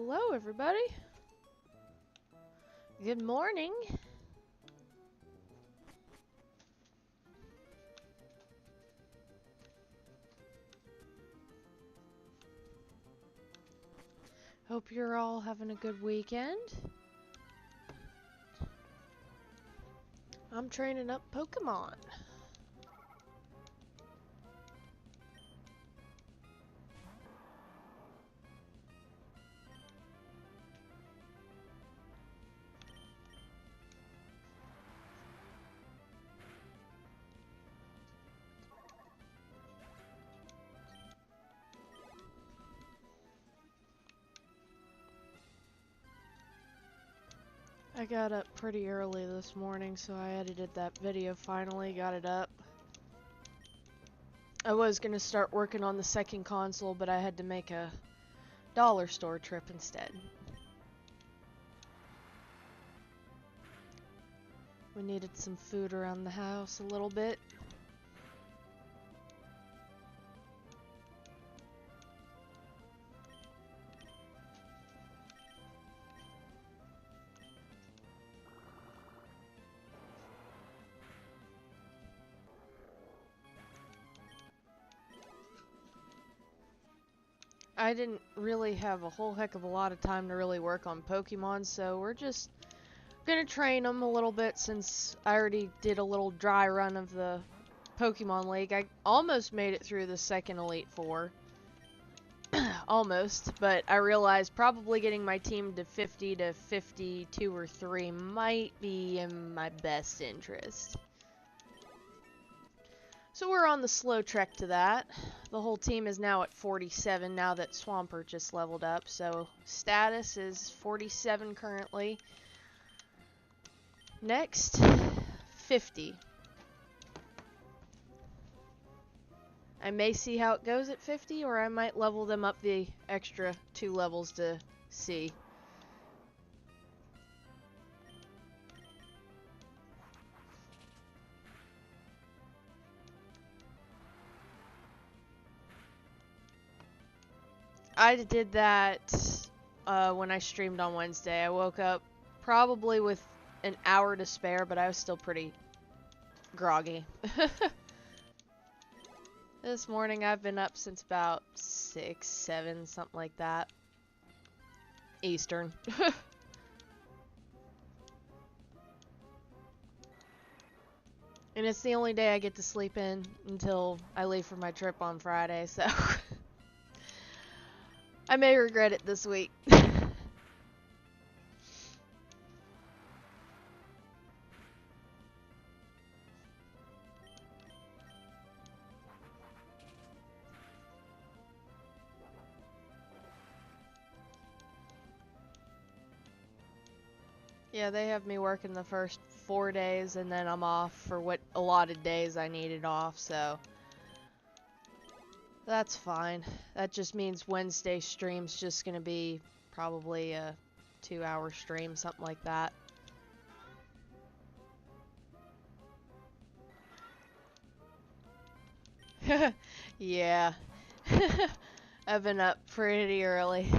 Hello, everybody. Good morning. Hope you're all having a good weekend. I'm training up Pokemon. I got up pretty early this morning, so I edited that video finally, got it up. I was gonna start working on the second console, but I had to make a dollar store trip instead. We needed some food around the house a little bit. I didn't really have a whole heck of a lot of time to really work on Pokemon, so we're just gonna train them a little bit since I already did a little dry run of the Pokemon League. I almost made it through the second Elite Four. Almost, but I realized probably getting my team to 50 to 52 or 3 might be in my best interest. So we're on the slow trek to that. The whole team is now at 47 now that Swampert just leveled up. So status is 47 currently. Next, 50. I may see how it goes at 50, or I might level them up the extra 2 levels to see. I did that when I streamed on Wednesday. I woke up probably with an hour to spare, but I was still pretty groggy. This morning I've been up since about 6, 7, something like that. Eastern. And it's the only day I get to sleep in until I leave for my trip on Friday, so I may regret it this week. Yeah, they have me working the first 4 days, and then I'm off for what allotted days I needed off, so that's fine. That just means Wednesday stream's just gonna be probably a 2-hour stream, something like that. Yeah. I've been up pretty early.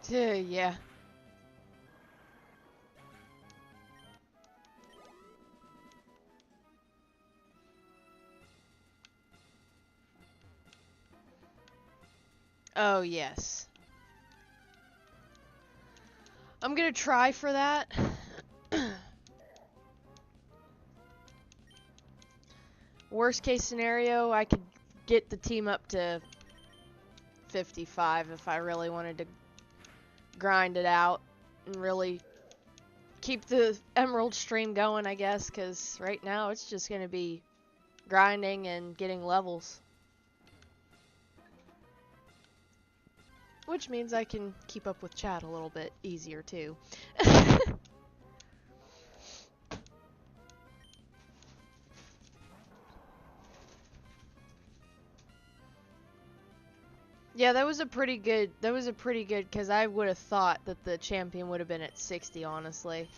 Yeah. Oh, yes. I'm gonna try for that. Worst case scenario, I could get the team up to 55 if I really wanted to grind it out and really keep the Emerald stream going, I guess, because right now it's just going to be grinding and getting levels. Which means I can keep up with chat a little bit easier, too. Yeah, that was a pretty good, because I would have thought that the champion would have been at 60, honestly.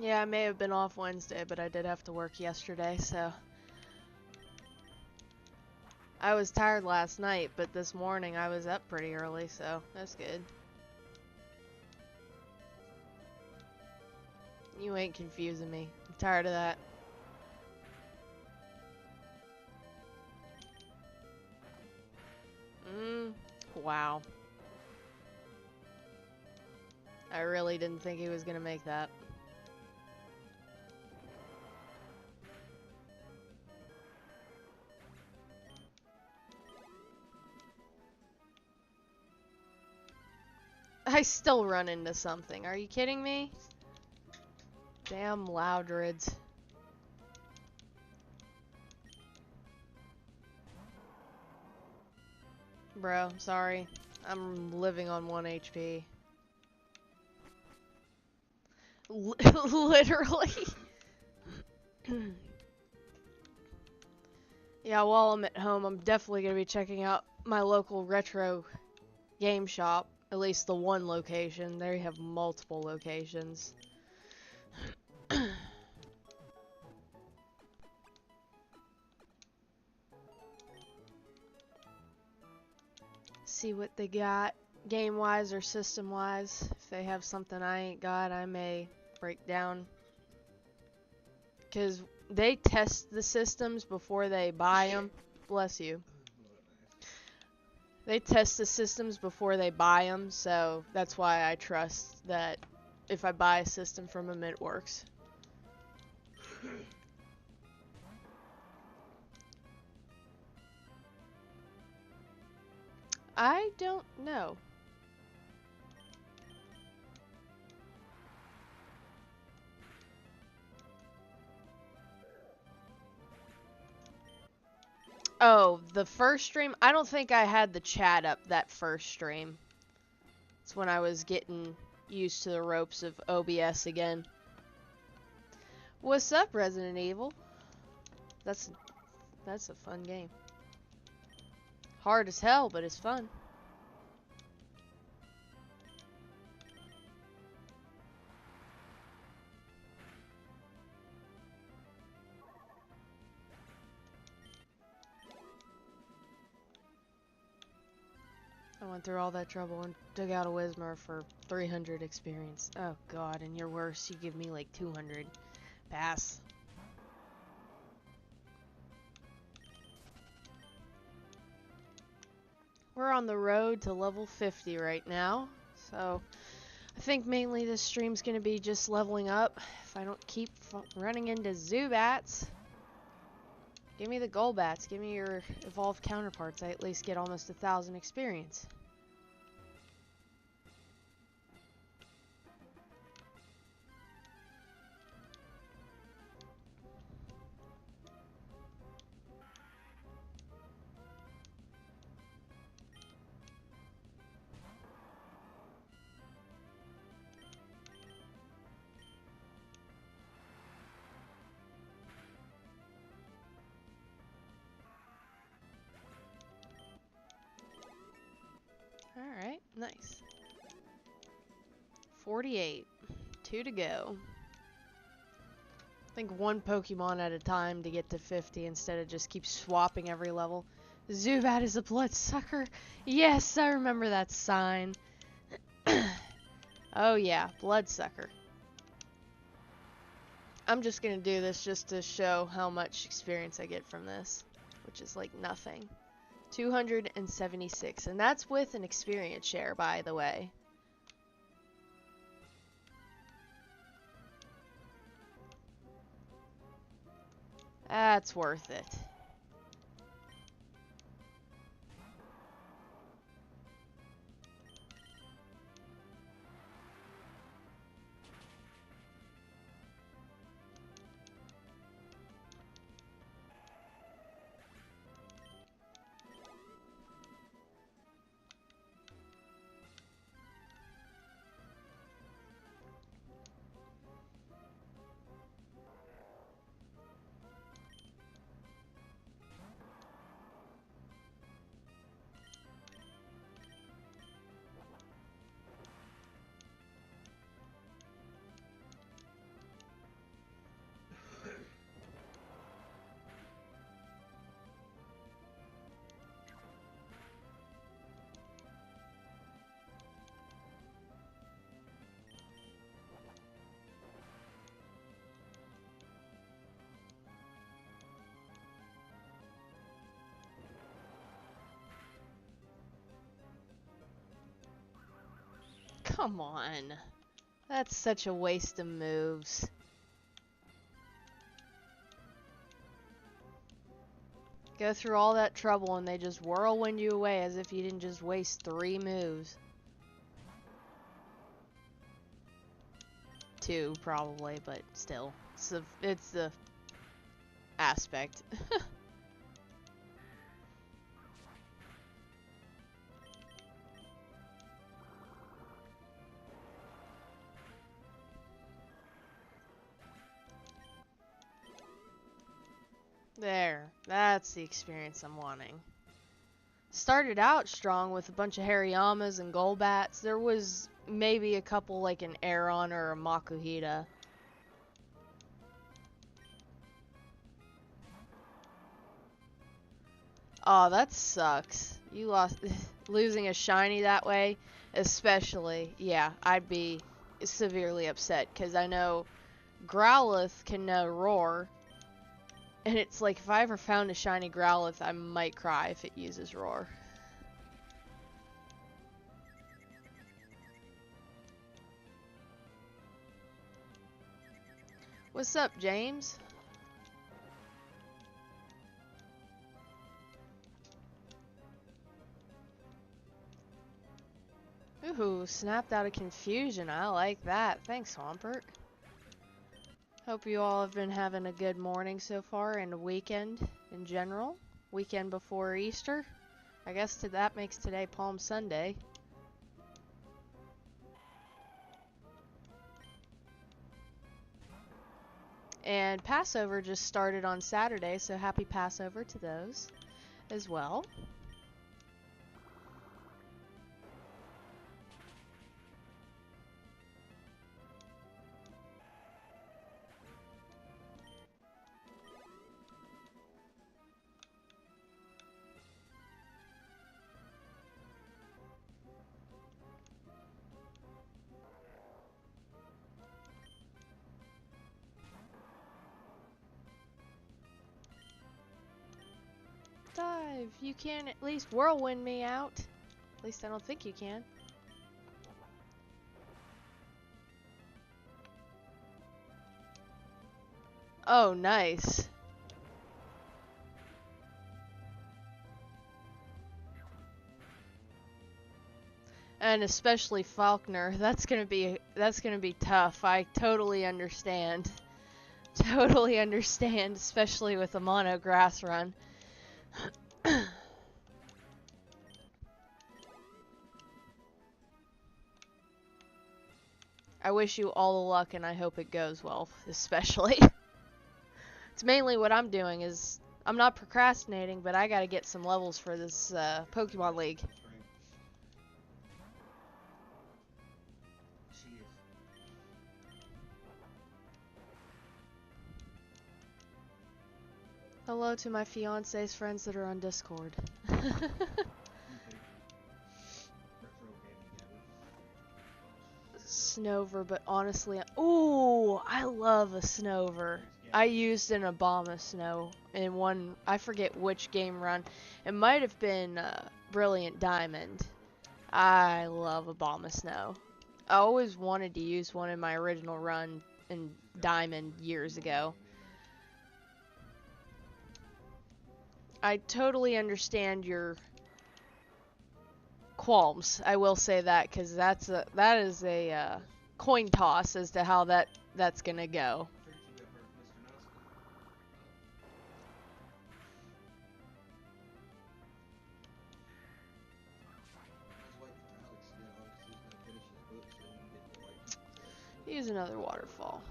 Yeah, I may have been off Wednesday, but I did have to work yesterday, so. I was tired last night, but this morning I was up pretty early, so that's good. You ain't confusing me. I'm tired of that. Wow. I really didn't think he was gonna make that. I still run into something. Are you kidding me? Damn Loudrids. Bro, sorry. I'm living on 1 HP. Literally. Yeah, while I'm at home, I'm definitely going to be checking out my local retro game shop. At least the one location. They have multiple locations. See what they got game-wise or system-wise. If they have something I ain't got, I may break down. Because they test the systems before they buy them. Bless you. They test the systems before they buy them, so that's why I trust that if I buy a system from them, it works. I don't know. Oh, the first stream? I don't think I had the chat up that first stream. It's when I was getting used to the ropes of OBS again. What's up, Resident Evil? That's a fun game. Hard as hell, but it's fun. I went through all that trouble and took out a Whismer for 300 experience. Oh god, and you're worse. You give me like 200. Pass. We're on the road to level 50 right now, so I think mainly this stream's gonna be just leveling up. If I don't keep running into Zubats. Give me the Golbats. Give me your evolved counterparts. I at least get almost 1,000 experience. Alright, nice. 48. 2 to go. I think one Pokemon at a time to get to 50 instead of just keep swapping every level. Zubat is a bloodsucker. Yes, I remember that sign. Oh yeah, bloodsucker. I'm just gonna do this just to show how much experience I get from this, which is like nothing. 276, and that's with an experience share, by the way. That's worth it. Come on. That's such a waste of moves. Go through all that trouble and they just whirlwind you away as if you didn't just waste 3 moves. 2 probably, but still. It's the aspect. There. That's the experience I'm wanting. Started out strong with a bunch of Hariyamas and Golbats. There was maybe a couple like an Aeron or a Makuhita. Oh, that sucks. You lost losing a shiny that way, especially. Yeah, I'd be severely upset because I know Growlithe can know Roar. And it's like, if I ever found a shiny Growlithe, I might cry if it uses Roar. What's up, James? Ooh, snapped out of confusion. I like that. Thanks, Swampert. Hope you all have been having a good morning so far and a weekend in general. Weekend before Easter. I guess that makes today Palm Sunday. And Passover just started on Saturday, so happy Passover to those as well. Dive! You can at least whirlwind me out. At least I don't think you can. Oh, nice. And especially Falkner. That's gonna be tough. I totally understand. Totally understand, especially with a mono grass run. I wish you all the luck and I hope it goes well, especially. It's mainly what I'm doing is, I'm not procrastinating, but I gotta get some levels for this Pokemon League. Hello to my fiance's friends that are on Discord. Snover, but honestly, ooh, I love a Snover. I used an Abomasnow in one, I forget which game run. It might have been Brilliant Diamond. I love Abomasnow. I always wanted to use one in my original run in Diamond years ago. I totally understand your qualms. I will say that because that is a coin toss as to how that's gonna go. Use another waterfall.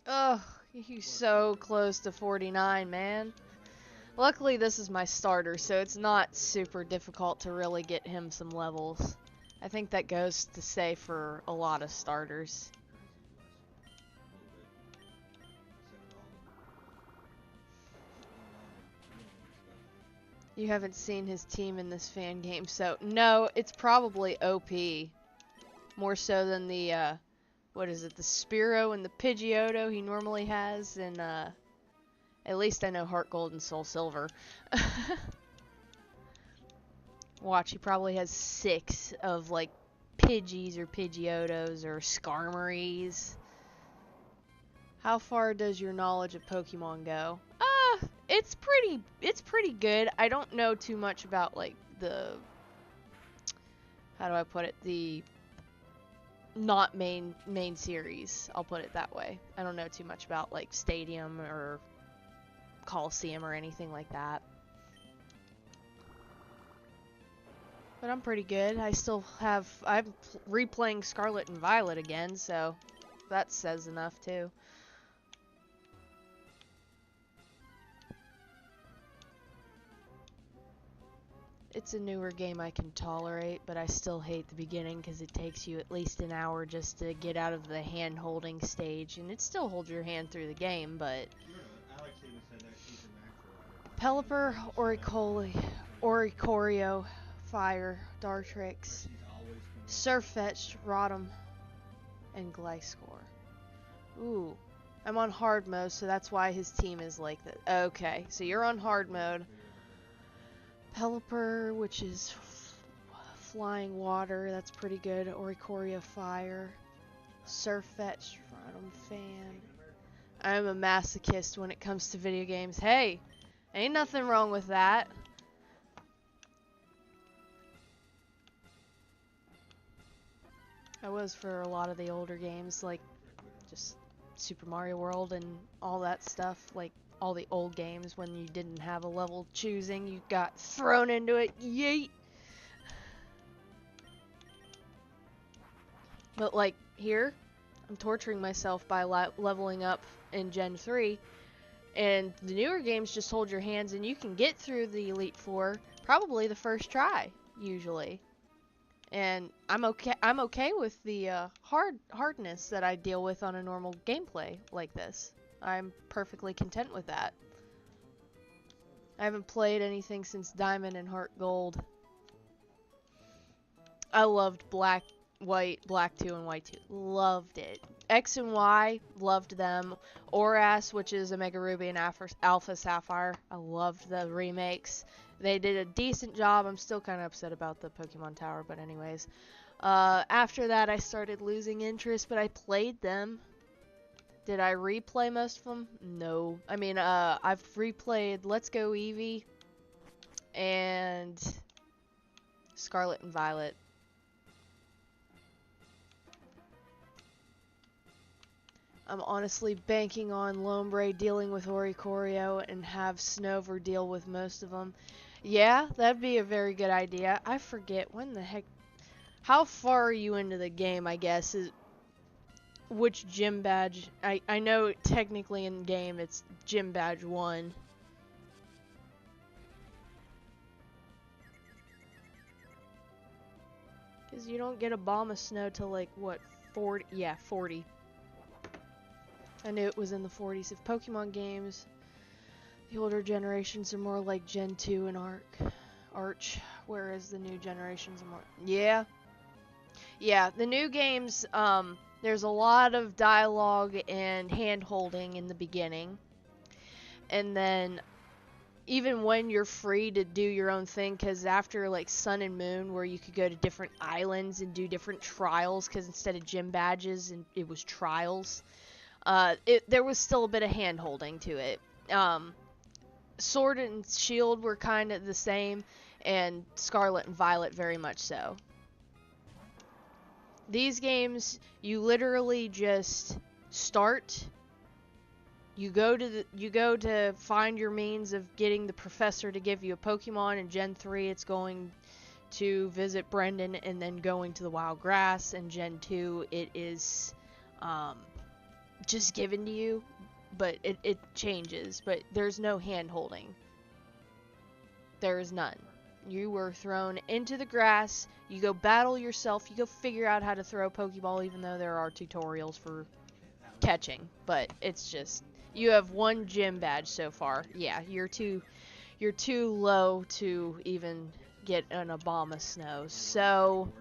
Ugh, he's so close to 49, man. Luckily, this is my starter, so it's not super difficult to really get him some levels. I think that goes to say for a lot of starters. You haven't seen his team in this fan game, so no, it's probably OP. More so than the, what is it, the Spearow and the Pidgeotto he normally has in At least I know Heart Gold and Soul Silver. Watch, he probably has 6 of, like, Pidgeys or Pidgeotos or Skarmories. How far does your knowledge of Pokemon go? It's pretty good. I don't know too much about, like, the, how do I put it, the not main series. I'll put it that way. I don't know too much about, like, Stadium or Coliseum or anything like that. But I'm pretty good. I'm replaying Scarlet and Violet again, so that says enough too. It's a newer game I can tolerate, but I still hate the beginning because it takes you at least an hour just to get out of the hand-holding stage, and it still holds your hand through the game, but... Pelipper, Oricorio, Fire, Dartrix, Surfetch'd, Rotom, and Gliscor. Ooh, I'm on hard mode, so that's why his team is like that. Okay, so you're on hard mode. Pelipper, which is flying water, that's pretty good. Oricorio, Fire. Surfetch'd, Rotom, Fan. I'm a masochist when it comes to video games. Hey, ain't nothing wrong with that. I was for a lot of the older games, like just Super Mario World and all that stuff, like all the old games when you didn't have a level choosing, you got thrown into it, yeet! But like here, I'm torturing myself by leveling up in Gen 3, and the newer games just hold your hands and you can get through the Elite Four probably the first try, usually. And I'm okay with the hardness that I deal with on a normal gameplay like this. I'm perfectly content with that. I haven't played anything since Diamond and Heart Gold. I loved Black 2 and White 2. Loved it. X and Y, loved them. Oras, which is Omega Ruby and Alpha Sapphire. I loved the remakes. They did a decent job. I'm still kind of upset about the Pokemon Tower, but anyways. After that, I started losing interest, but I played them. Did I replay most of them? No. I mean, I've replayed Let's Go Eevee and Scarlet and Violet. I'm honestly banking on Lombre dealing with Oricorio and have Snover deal with most of them. Yeah, that'd be a very good idea. I forget when the heck... How far are you into the game, I guess, is which gym badge... I know technically in game it's gym badge 1. Because you don't get a Bomb of Snow till like, what, 40? Yeah, 40. I knew it was in the 40s. If Pokemon games, the older generations are more like Gen 2 and Arch, whereas the new generations are more... Yeah. Yeah, the new games, there's a lot of dialogue and hand-holding in the beginning. And then, even when you're free to do your own thing, because after, like, Sun and Moon, where you could go to different islands and do different trials, because instead of gym badges, it was trials... there was still a bit of hand-holding to it. Sword and Shield were kind of the same, and Scarlet and Violet very much so. These games, you literally just start. You go to find your means of getting the professor to give you a Pokemon. In Gen 3, it's going to visit Brendan and then going to the Wild Grass. In Gen 2, it is just given to you, but it changes, but there's no hand-holding. There is none. You were thrown into the grass, you go battle yourself, you go figure out how to throw a Pokeball, even though there are tutorials for catching, but it's just, you have one gym badge so far. Yeah, you're too low to even get an Obama Snow, so...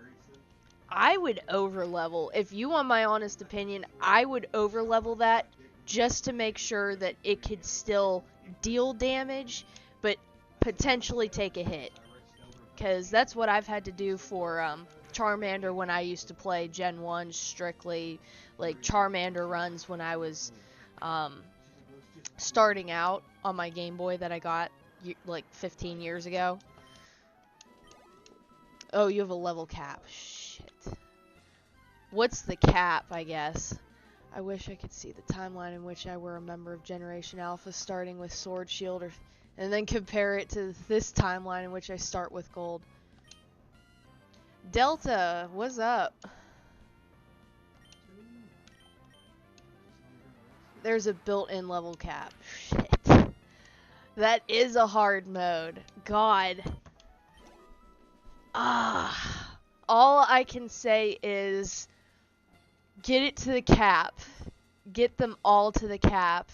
I would overlevel. If you want my honest opinion, I would overlevel that just to make sure that it could still deal damage, but potentially take a hit. Because that's what I've had to do for Charmander when I used to play Gen 1 strictly, like Charmander runs when I was starting out on my Game Boy that I got like 15 years ago. Oh, you have a level cap. Shit. What's the cap, I guess? I wish I could see the timeline in which I were a member of Generation Alpha starting with Sword Shield, and then compare it to this timeline in which I start with Gold. Delta, what's up? There's a built-in level cap. Shit. That is a hard mode. God. All I can say is get it to the cap. Get them all to the cap.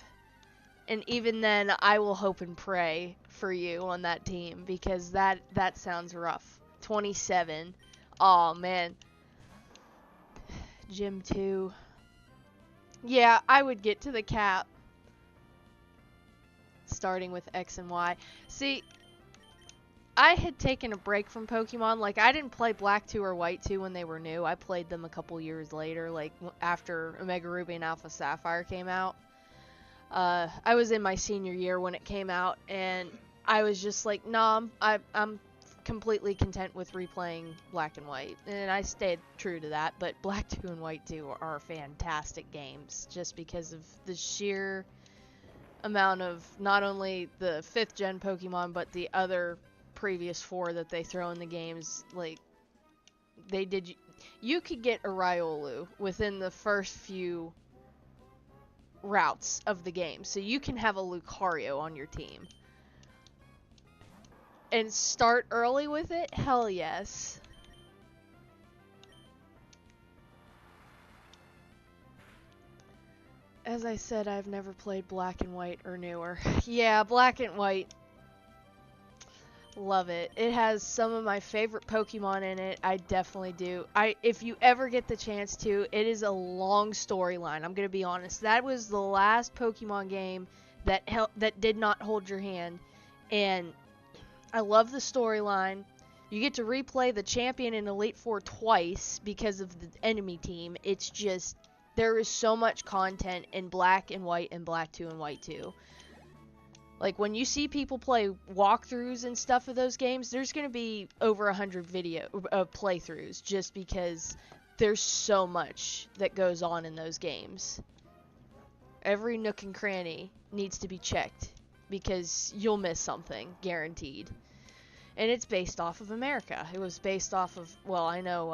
And even then, I will hope and pray for you on that team, because that sounds rough. 27. Aw, man. Gym 2. Yeah, I would get to the cap. Starting with X and Y. See, I had taken a break from Pokemon. Like, I didn't play Black 2 or White 2 when they were new. I played them a couple years later, like after Omega Ruby and Alpha Sapphire came out. I was in my senior year when it came out, and I was just like, nah, I'm completely content with replaying Black and White, and I stayed true to that. But Black 2 and White 2 are fantastic games, just because of the sheer amount of not only the 5th gen Pokemon, but the other previous 4 that they throw in the games. Like, you could get a Riolu within the first few routes of the game, so you can have a Lucario on your team and start early with it. Hell yes. As I said, I've never played Black and White or newer. Yeah, Black and White, love it. It has some of my favorite Pokemon in it. I definitely do. If you ever get the chance to, it is a long storyline. I'm gonna be honest. That was the last Pokemon game that did not hold your hand, and I love the storyline. You get to replay the Champion and Elite Four twice because of the enemy team. It's just, there is so much content in Black and White and Black 2 and White 2. Like, when you see people play walkthroughs and stuff of those games, there's going to be over 100 playthroughs, just because there's so much that goes on in those games. Every nook and cranny needs to be checked, because you'll miss something, guaranteed. And it's based off of America. It was based off of, well, I know,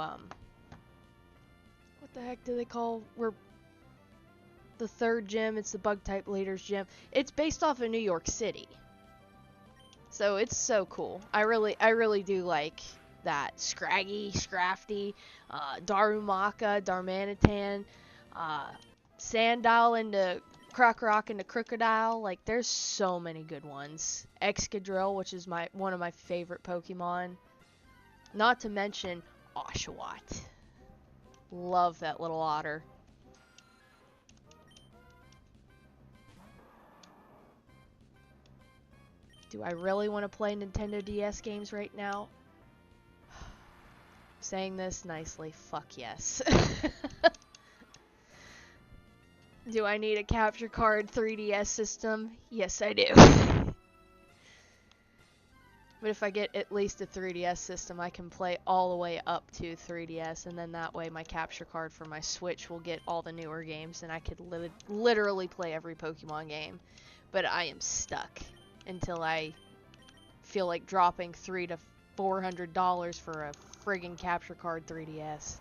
what the heck do they call, where the 3rd gym, it's the Bug-type Leaders gym. It's based off of New York City. So it's so cool. I really do like that. Scraggy, Scrafty, Darumaka, Darmanitan, Sandile into Krokorok into Crocodile. Like, there's so many good ones. Excadrill, which is one of my favorite Pokemon. Not to mention Oshawott. Love that little otter. Do I really want to play Nintendo DS games right now? Saying this nicely, fuck yes. Do I need a capture card 3DS system? Yes, I do. But if I get at least a 3DS system, I can play all the way up to 3DS, and then that way my capture card for my Switch will get all the newer games, and I could literally play every Pokemon game. But I am stuck until I feel like dropping $300 to $400 for a friggin' capture card 3DS.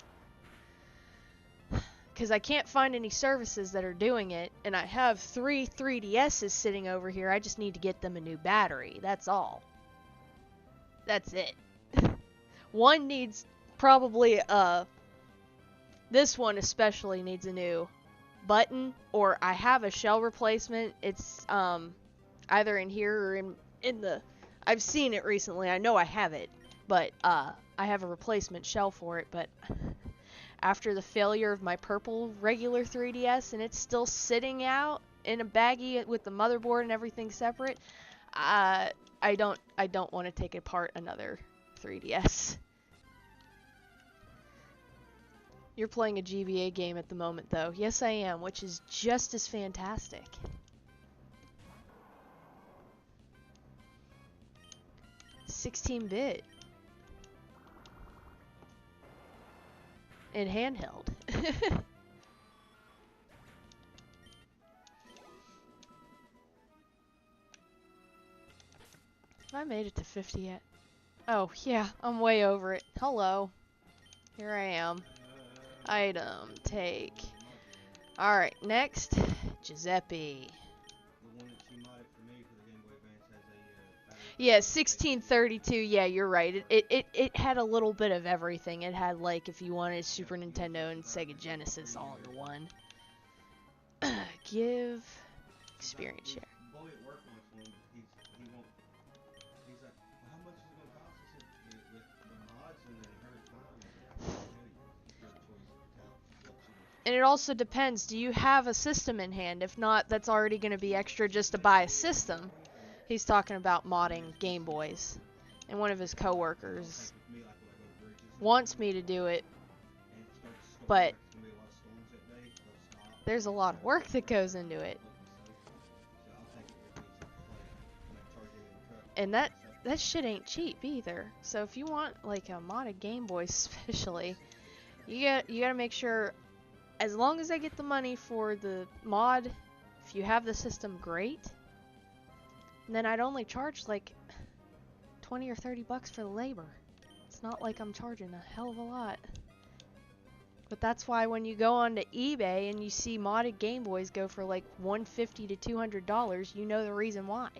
Because I can't find any services that are doing it, and I have 3 3DSs sitting over here. I just need to get them a new battery. That's all. That's it. One needs probably, this one especially needs a new button, or I have a shell replacement. It's, either in here or in the, I've seen it recently. I know I have it, but, I have a replacement shell for it, but after the failure of my purple regular 3DS and it's still sitting out in a baggie with the motherboard and everything separate, I don't want to take apart another 3DS. You're playing a GBA game at the moment, though. Yes, I am, which is just as fantastic. $16-bit. And handheld. Have I made it to 50 yet? Oh, yeah, I'm way over it. Hello. Here I am. Item, take. Alright, next, Giuseppe. Yeah, 1632, yeah, you're right. It had a little bit of everything. It had, like, if you wanted Super Nintendo and Sega Genesis all in one. Give experience share. And it also depends, do you have a system in hand? If not, that's already going to be extra just to buy a system. He's talking about modding Game Boys. And one of his coworkers wants me to do it, but there's a lot of work that goes into it. And that shit ain't cheap either. So if you want like a modded Game Boy especially, you gotta make sure, as long as I get the money for the mod, if you have the system, great. And then I'd only charge like 20 or 30 bucks for the labor. It's not like I'm charging a hell of a lot. But that's why when you go onto eBay and you see modded Game Boys go for like $150 to $200, you know the reason why.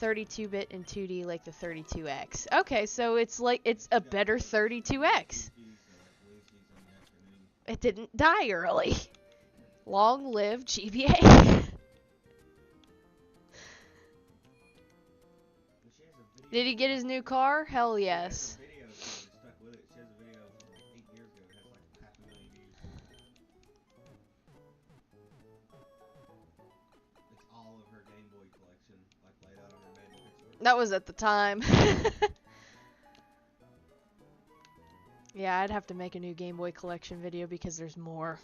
32-bit and 2D like the 32X. Okay, so it's like it's a better 32X. It didn't die early. Long live GBA. Did he get his new car? Hell yes. That was at the time. Yeah, I'd have to make a new Game Boy collection video because there's more.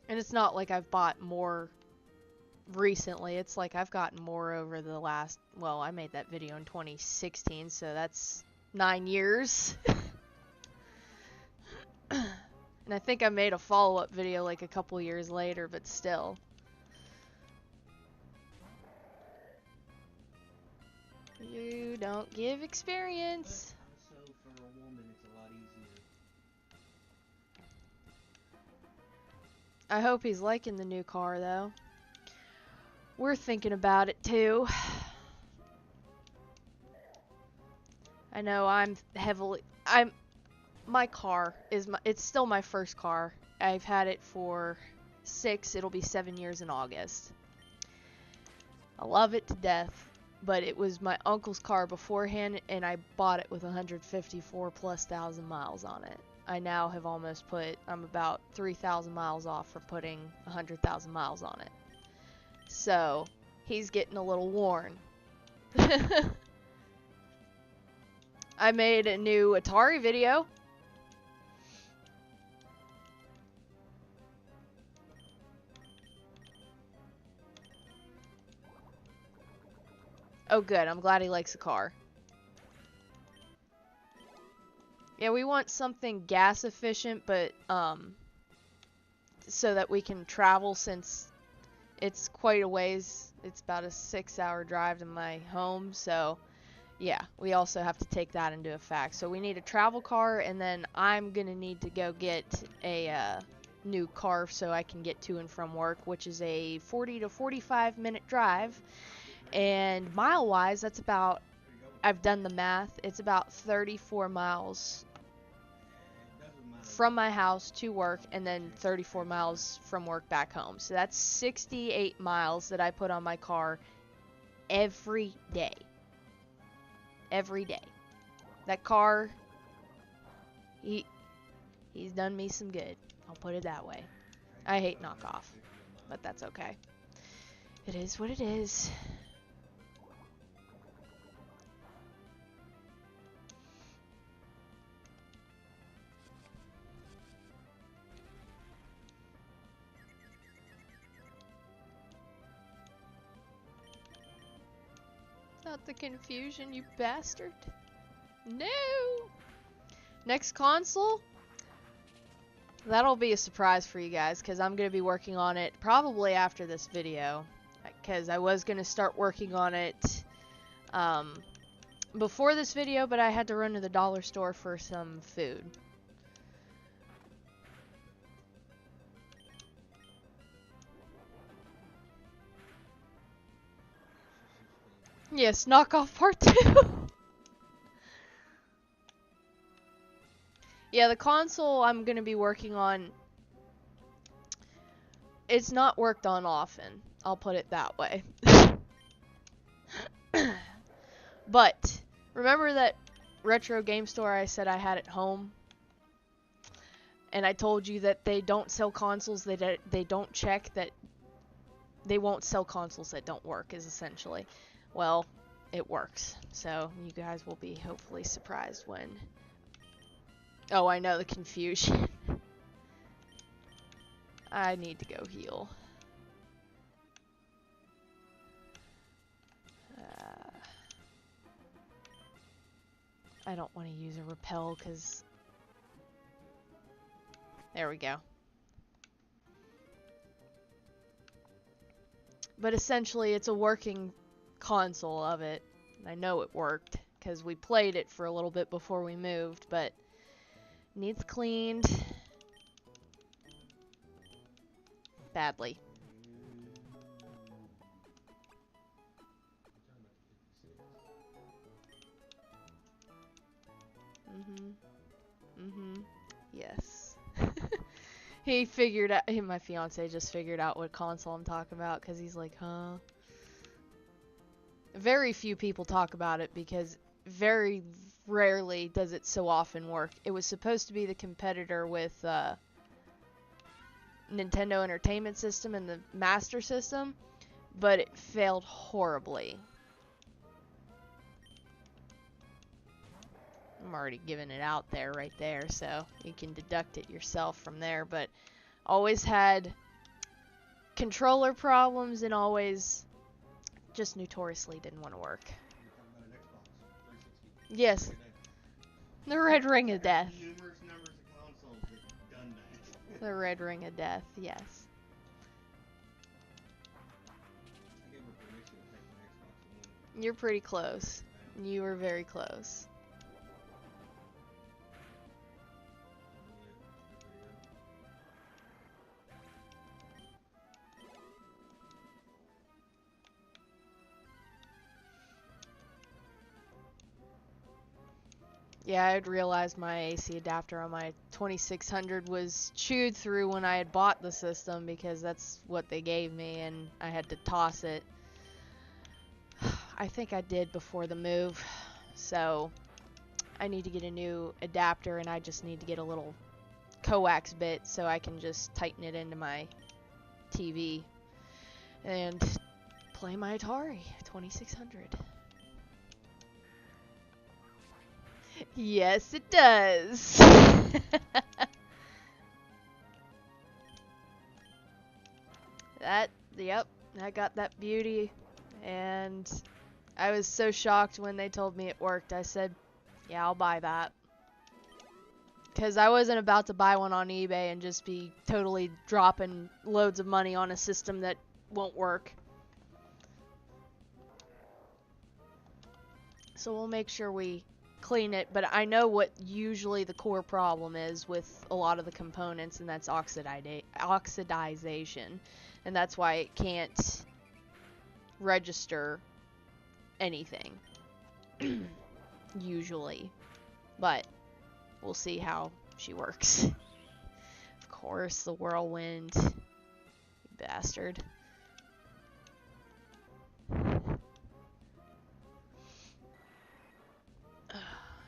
And it's not like I've bought more recently. It's like I've gotten more over the last, well, I made that video in 2016, so that's 9 years. And I think I made a follow-up video like a couple years later, but still. You don't give experience. So for a woman, it's a lot easier. I hope he's liking the new car, though. We're thinking about it, too. I know my car is it's still my first car. I've had it for it'll be 7 years in August. I love it to death. But it was my uncle's car beforehand, and I bought it with 154,000+ miles on it. I now have almost I'm about 3,000 miles off for putting 100,000 miles on it. So, he's getting a little worn. I made a new Atari video. Oh good, I'm glad he likes the car. Yeah, we want something gas efficient, but so that we can travel, since it's quite a ways. It's about a 6-hour drive to my home, so yeah, we also have to take that into effect. So we need a travel car, and then I'm gonna need to go get a new car so I can get to and from work, which is a 40 to 45 minute drive. And mile-wise, that's about, I've done the math, it's about 34 miles from my house to work, and then 34 miles from work back home. So that's 68 miles that I put on my car every day. Every day. That car, he's done me some good. I'll put it that way. I hate knockoff, but that's okay. It is what it is. Not the confusion, you bastard. No! Next console? That'll be a surprise for you guys, because I'm going to be working on it probably after this video. Because I was going to start working on it before this video, but I had to run to the dollar store for some food. Yes, knockoff part 2. Yeah, the console I'm going to be working on, it's not worked on often. I'll put it that way. But, remember that retro game store I said I had at home? And I told you that they don't sell consoles, they don't check that, they won't sell consoles that don't work, is essentially. Well, it works. So, you guys will be hopefully surprised when... Oh, I know the confusion. I need to go heal. I don't want to use a repel because... There we go. But essentially, it's a working console of it. I know it worked because we played it for a little bit before we moved, but needs cleaned badly. Yes. He figured out, my fiance just figured out what console I'm talking about because he's like, huh? Very few people talk about it because very rarely does it so often work. It was supposed to be the competitor with Nintendo Entertainment System and the Master System, but it failed horribly. I'm already giving it out there right there, so you can deduct it yourself from there, but always had controller problems and always just notoriously didn't want to work. Yes. The Red Ring of Death. Numerous numbers of consoles that done that. The Red Ring of Death, yes. I gave her permission to take my Xbox One. You're pretty close. You were very close. Yeah, I had realized my AC adapter on my 2600 was chewed through when I had bought the system because that's what they gave me and I had to toss it. I think I did before the move, so I need to get a new adapter and I just need to get a little coax bit so I can just tighten it into my TV and play my Atari 2600. Yes, it does. Yep, I got that beauty, and I was so shocked when they told me it worked. I said, yeah, I'll buy that. Because I wasn't about to buy one on eBay and just be totally dropping loads of money on a system that won't work. So we'll make sure we clean it, but I know what usually the core problem is with a lot of the components, and that's oxidization, and that's why it can't register anything usually, but we'll see how she works. Of course, the whirlwind, you bastard.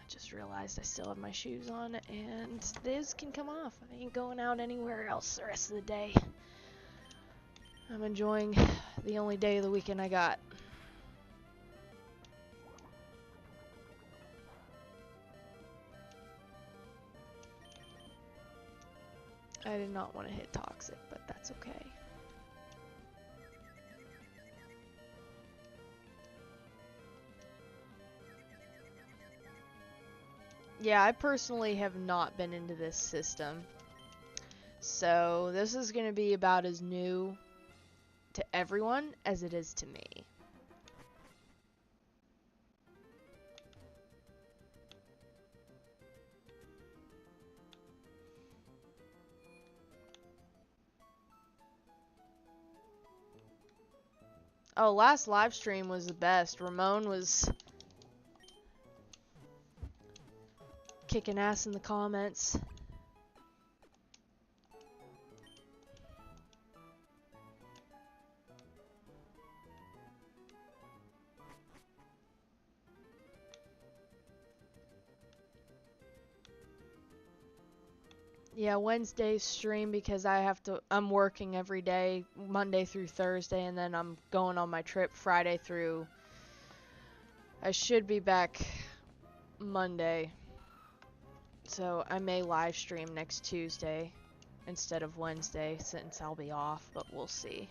Just just realized I still have my shoes on, and these can come off. I ain't going out anywhere else the rest of the day. I'm enjoying the only day of the weekend I got. I did not want to hit toxic, but that's okay. Yeah, I personally have not been into this system. So this is going to be about as new to everyone as it is to me. Oh, last live stream was the best. Ramon was kicking ass in the comments. Yeah, Wednesday's stream because I'm working every day, Monday through Thursday, and then I'm going on my trip Friday through, I should be back Monday. So I may live stream next Tuesday instead of Wednesday since I'll be off, but we'll see.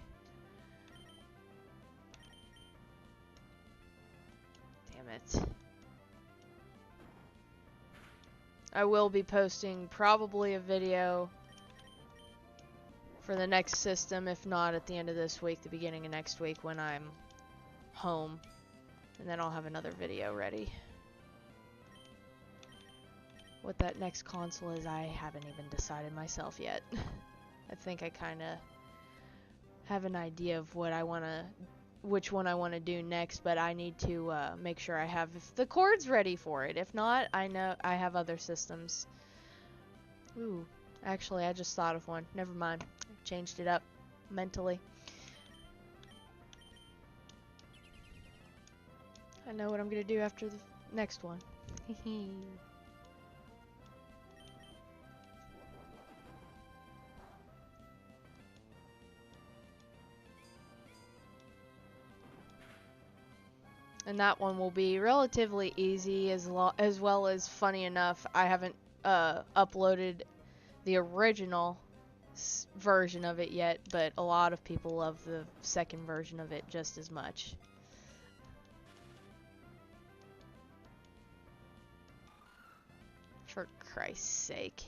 Damn it. I will be posting probably a video for the next system, if not at the end of this week, the beginning of next week when I'm home. And then I'll have another video ready. What that next console is, I haven't even decided myself yet. I think I kind of have an idea of what I want to, which one I want to do next, but I need to make sure I have the cords ready for it. If not, I know I have other systems. Ooh, actually, I just thought of one. Never mind. I changed it up mentally. I know what I'm going to do after the next one. And that one will be relatively easy as well as funny enough. I haven't uploaded the original version of it yet, but a lot of people love the second version of it just as much. For Christ's sake.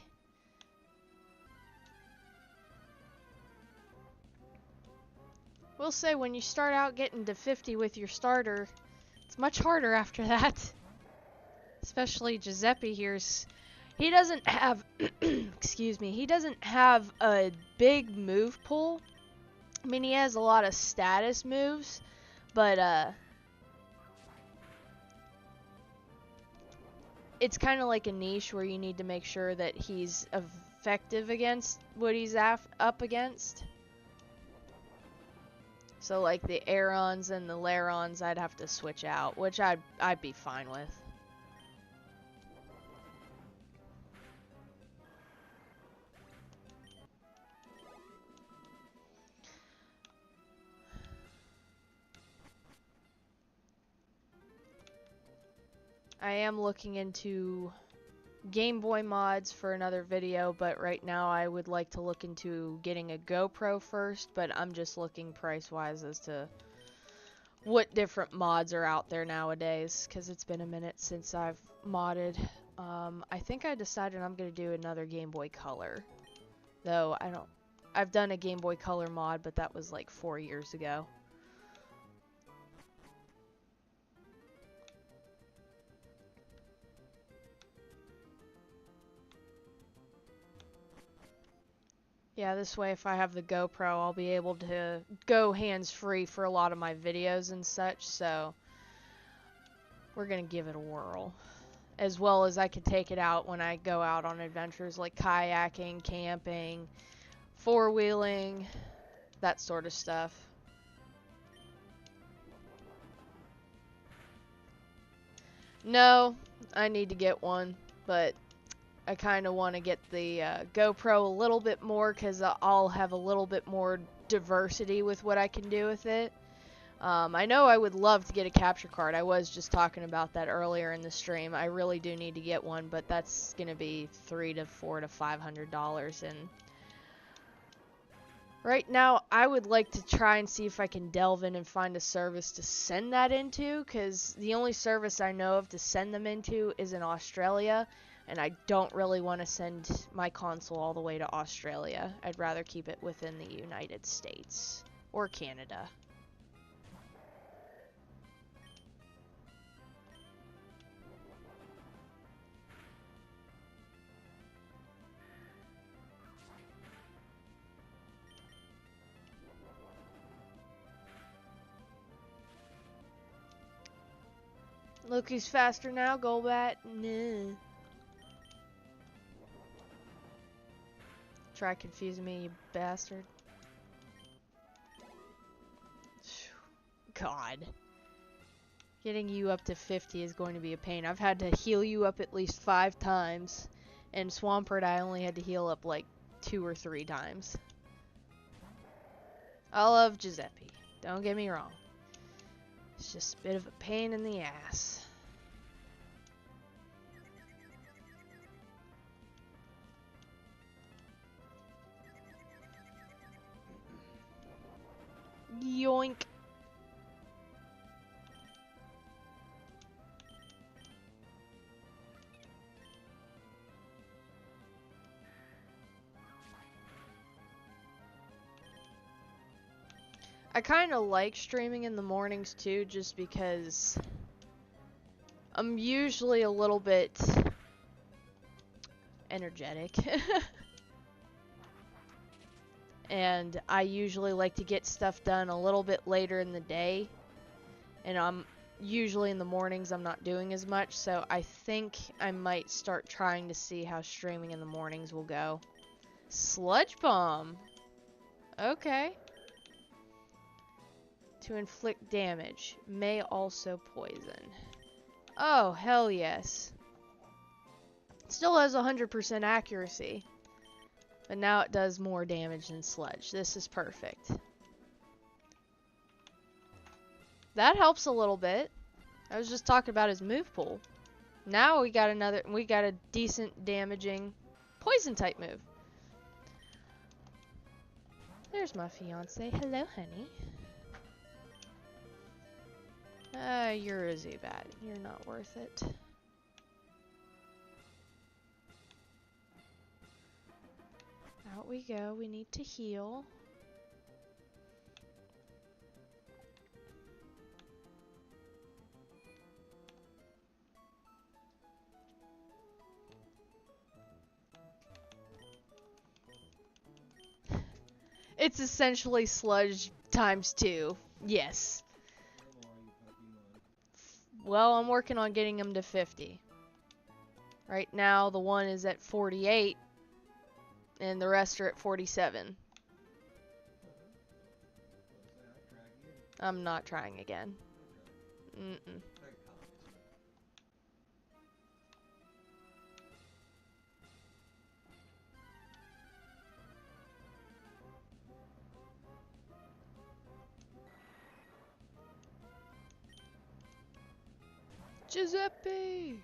We'll say when you start out getting to 50 with your starter, it's much harder after that. Especially Giuseppe here's... He doesn't have... excuse me. He doesn't have a big move pool. I mean, he has a lot of status moves. But, it's kind of like a niche where you need to make sure that he's effective against what he's up against. So like the Aerons and the Larons I'd have to switch out, which I'd be fine with. I am looking into Game Boy mods for another video, but right now I would like to look into getting a GoPro first, but I'm just looking price-wise as to what different mods are out there nowadays, because it's been a minute since I've modded. I think I decided I'm going to do another Game Boy Color, though I've done a Game Boy Color mod, but that was like 4 years ago. Yeah, this way if I have the GoPro, I'll be able to go hands-free for a lot of my videos and such, so we're gonna give it a whirl. As well as I could take it out when I go out on adventures like kayaking, camping, four-wheeling, that sort of stuff. No, I need to get one, but I kind of want to get the GoPro a little bit more because I'll have a little bit more diversity with what I can do with it. I know I would love to get a capture card. I was just talking about that earlier in the stream. I really do need to get one, but that's gonna be $300 to $400 to $500, and right now I would like to try and see if I can delve in and find a service to send that into, because the only service I know of to send them into is in Australia, and I don't really want to send my console all the way to Australia. I'd rather keep it within the United States or Canada. Look who's faster now, Golbat. Nah. Try confusing me, you bastard. God. Getting you up to 50 is going to be a pain. I've had to heal you up at least 5 times. And Swampert, I only had to heal up like 2 or 3 times. I love Giuseppe. Don't get me wrong. It's just a bit of a pain in the ass. Yoink. I kind of like streaming in the mornings too, just because I'm usually a little bit energetic. And I usually like to get stuff done a little bit later in the day. And I'm usually in the mornings I'm not doing as much, so I think I might start trying to see how streaming in the mornings will go. Sludge Bomb! Okay. To inflict damage. May also poison. Oh, hell yes. Still has 100% accuracy. But now it does more damage than Sludge. This is perfect. That helps a little bit. I was just talking about his move pool. Now we got a decent damaging poison type move. There's my fiance. Hello, honey. You're a Zubat. You're not worth it. Out we go. We need to heal. It's essentially Sludge times 2. Yes. Well, I'm working on getting him to 50. Right now, the one is at 48, and the rest are at 47. I'm not trying again. Mm-mm. Giuseppe!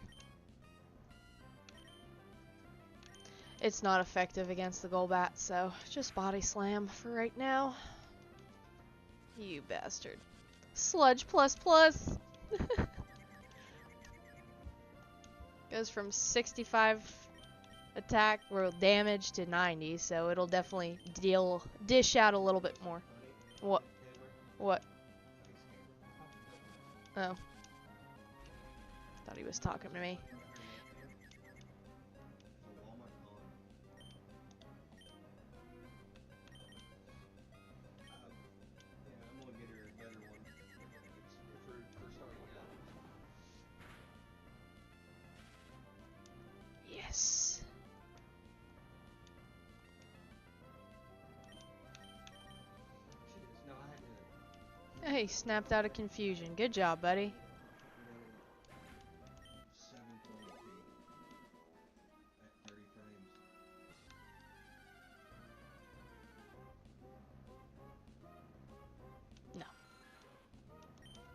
It's not effective against the Golbat, so just Body Slam for right now. You bastard. Sludge plus plus! Goes from 65 attack or damage to 90, so it'll definitely dish out a little bit more. What? What? Oh. Thought he was talking to me. Yes. Hey, snapped out of confusion. Good job, buddy.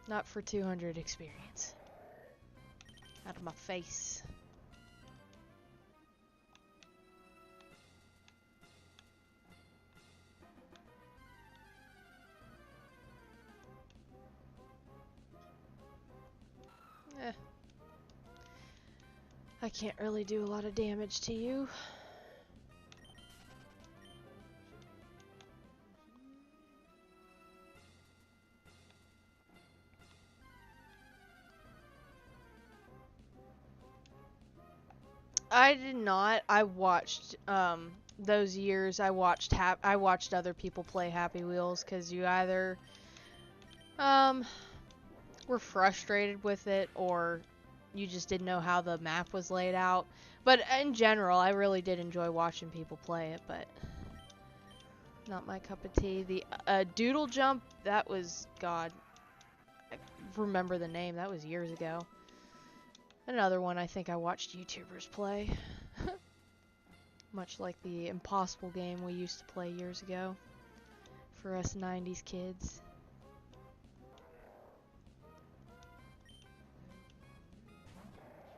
Not for 200 experience. Out of my face. Eh. I can't really do a lot of damage to you. I did not. I watched those years. I watched other people play Happy Wheels because you either were frustrated with it or you just didn't know how the map was laid out. But in general, I really did enjoy watching people play it, but not my cup of tea. The Doodle Jump, that was, God, I remember the name. That was years ago. Another one I think I watched YouTubers play. Much like the Impossible game we used to play years ago for us 90s kids.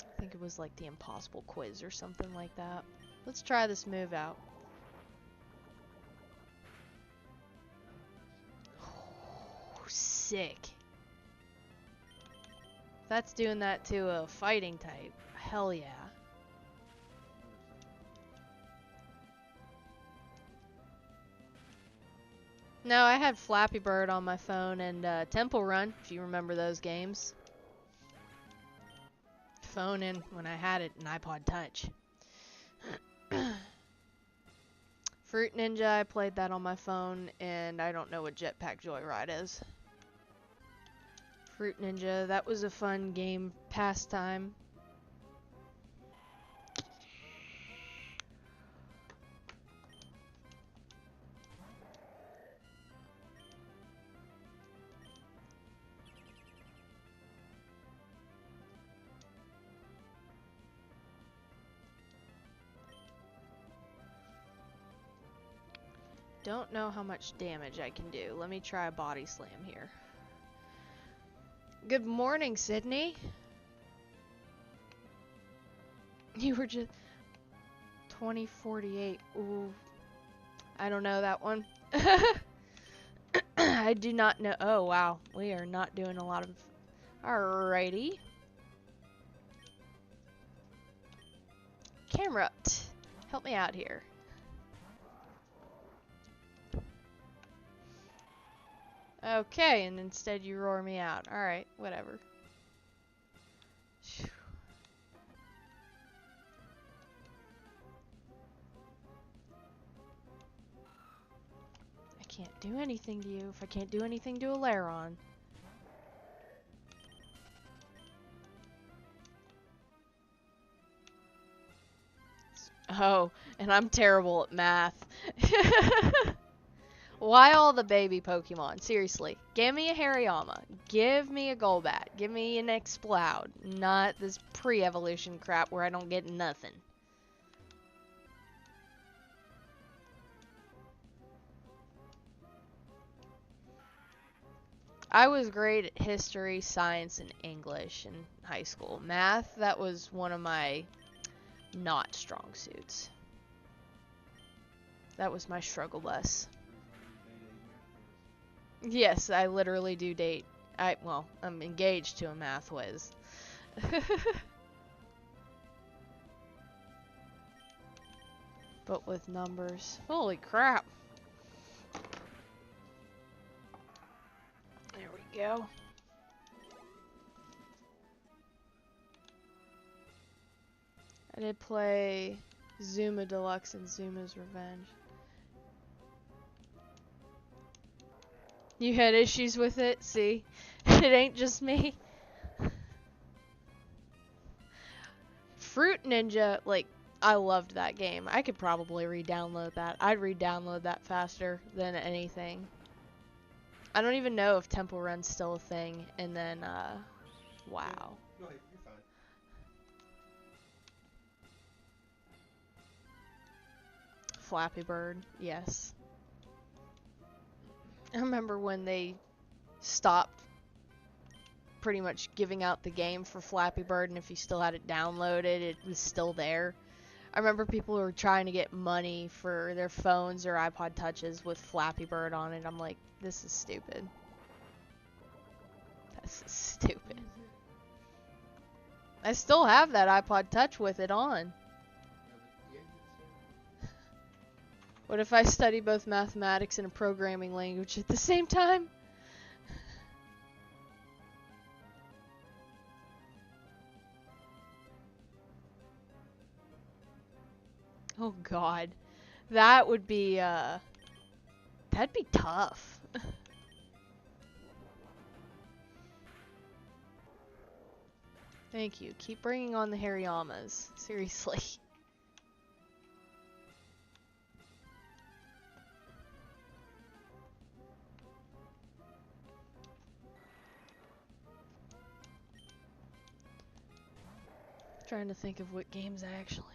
I think it was like the Impossible Quiz or something like that. Let's try this move out. Oh, sick. That's doing that to a fighting type. Hell yeah. No, I had Flappy Bird on my phone and Temple Run, if you remember those games. Phone in when I had it, an iPod Touch. Fruit Ninja, I played that on my phone, and I don't know what Jetpack Joyride is. Fruit Ninja, that was a fun game pastime. Don't know how much damage I can do. Let me try a body slam here. Good morning, Sydney. You were just 2048. Ooh. I don't know that one. I do not know. Oh, wow. We are not doing a lot of... Alrighty. Camrupt. Help me out here. Okay, and instead you roar me out. Alright, whatever. I can't do anything to you if I can't do anything to a Lairon. Oh, and I'm terrible at math. Why all the baby Pokemon? Seriously. Give me a Hariyama. Give me a Golbat. Give me an Exploud. Not this pre-evolution crap where I don't get nothing. I was great at history, science, and English in high school. Math, that was one of my not strong suits. That was my struggle bus. Yes, I literally do date. Well, I'm engaged to a math whiz. But with numbers. Holy crap. There we go. I did play Zuma Deluxe and Zuma's Revenge. You had issues with it? See? It ain't just me. Fruit Ninja, like, I loved that game. I could probably re-download that. I'd re-download that faster than anything. I don't even know if Temple Run's still a thing. And then, wow. Go ahead, you're fine. Flappy Bird, yes. I remember when they stopped pretty much giving out the game for Flappy Bird, and if you still had it downloaded, it was still there. I remember people who were trying to get money for their phones or iPod Touches with Flappy Bird on it. I'm like, this is stupid. This is stupid. I still have that iPod Touch with it on. What if I study both mathematics and a programming language at the same time? Oh god. That would be, that'd be tough. Thank you. Keep bringing on the Hariyamas. Seriously. Trying to think of what games I actually...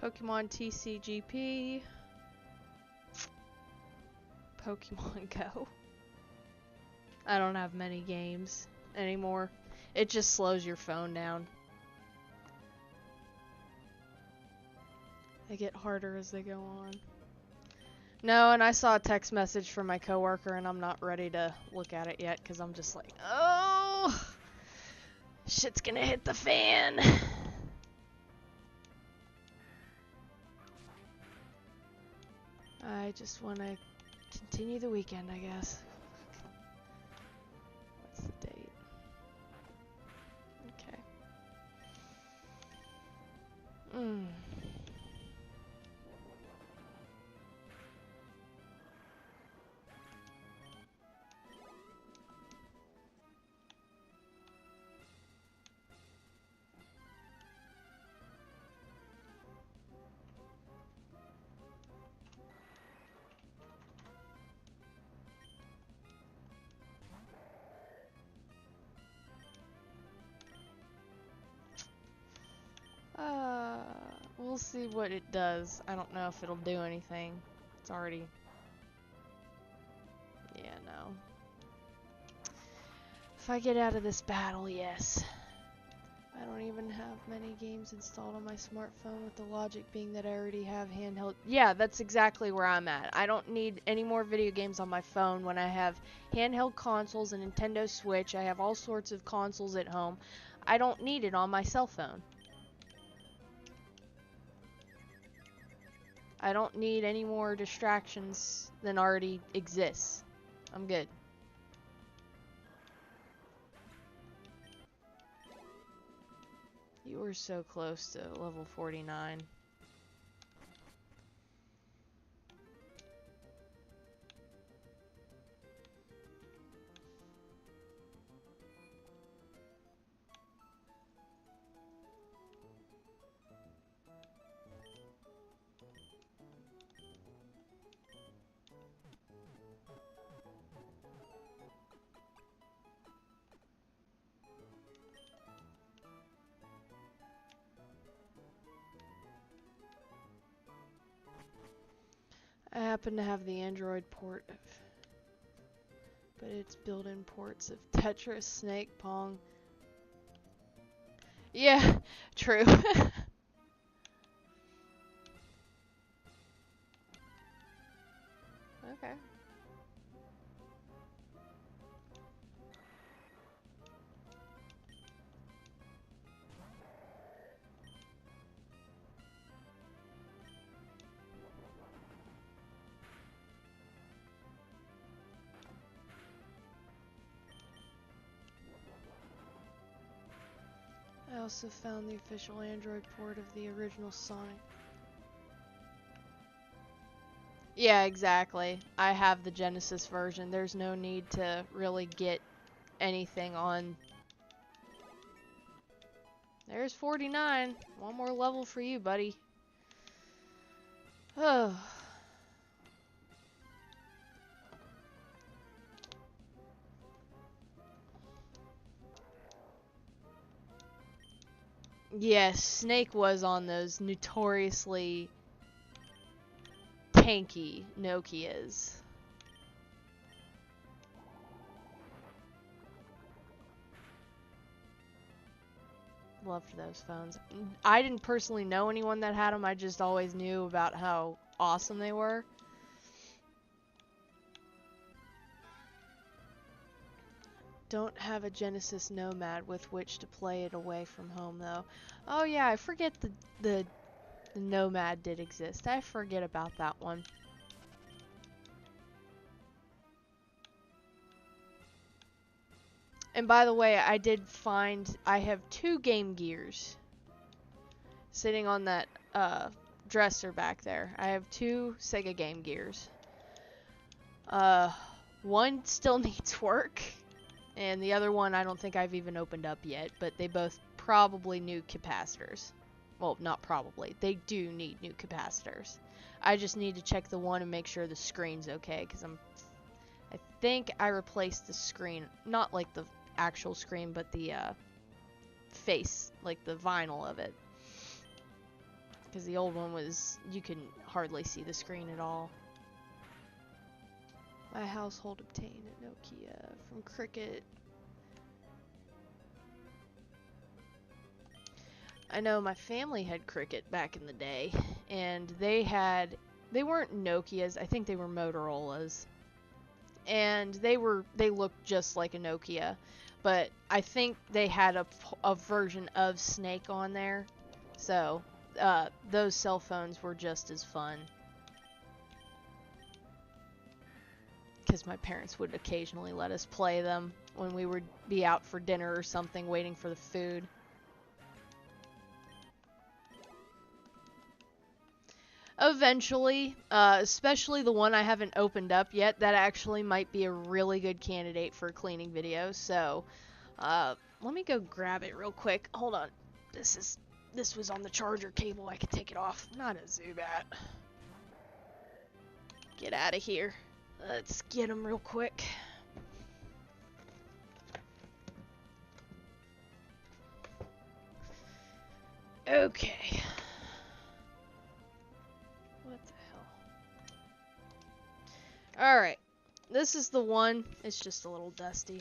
Pokemon TCGP. Pokemon Go. I don't have many games anymore. It just slows your phone down. They get harder as they go on. No, and I saw a text message from my coworker, and I'm not ready to look at it yet, because I'm just like, oh, shit's gonna hit the fan. I just want to continue the weekend, I guess. What's the date? Okay. We'll see what it does. I don't know if it'll do anything. It's already... Yeah, no. If I get out of this battle, yes. I don't even have many games installed on my smartphone, with the logic being that I already have handheld... Yeah, that's exactly where I'm at. I don't need any more video games on my phone when I have handheld consoles, a Nintendo Switch. I have all sorts of consoles at home. I don't need it on my cell phone. I don't need any more distractions than already exists. I'm good. You were so close to level 49. I happen to have the Android port, but it's built-in ports of Tetris, Snake, Pong. Yeah, true. Okay. I also found the official Android port of the original Sonic. Yeah, exactly. I have the Genesis version. There's no need to really get anything on. There's 49. One more level for you, buddy. Oh. Yes, Snake was on those notoriously tanky Nokias. Loved those phones. I didn't personally know anyone that had them. I just always knew about how awesome they were. Don't have a Genesis Nomad with which to play it away from home, though. Oh yeah, I forget the Nomad did exist. I forget about that one. And by the way, I did find I have 2 Game Gears sitting on that dresser back there. I have 2 Sega Game Gears. One still needs work, and the other one I don't think I've even opened up yet, but they both probably need capacitors. Well, not probably. They do need new capacitors. I just need to check the one and make sure the screen's okay, because I think I replaced the screen, not like the actual screen, but the face, like the vinyl of it. Because the old one was, you can hardly see the screen at all. My household obtained a Nokia from Cricket. I know my family had Cricket back in the day, and they weren't Nokias, I think they were Motorola's. And they looked just like a Nokia, but I think they had a version of Snake on there. So, those cell phones were just as fun. Because my parents would occasionally let us play them when we would be out for dinner or something, waiting for the food. Eventually, especially the one I haven't opened up yet, that actually might be a really good candidate for a cleaning video. So, let me go grab it real quick. Hold on. This was on the charger cable. I could take it off. Not a Zubat. Get out of here. Let's get him real quick. Okay. What the hell? Alright. This is the one. It's just a little dusty.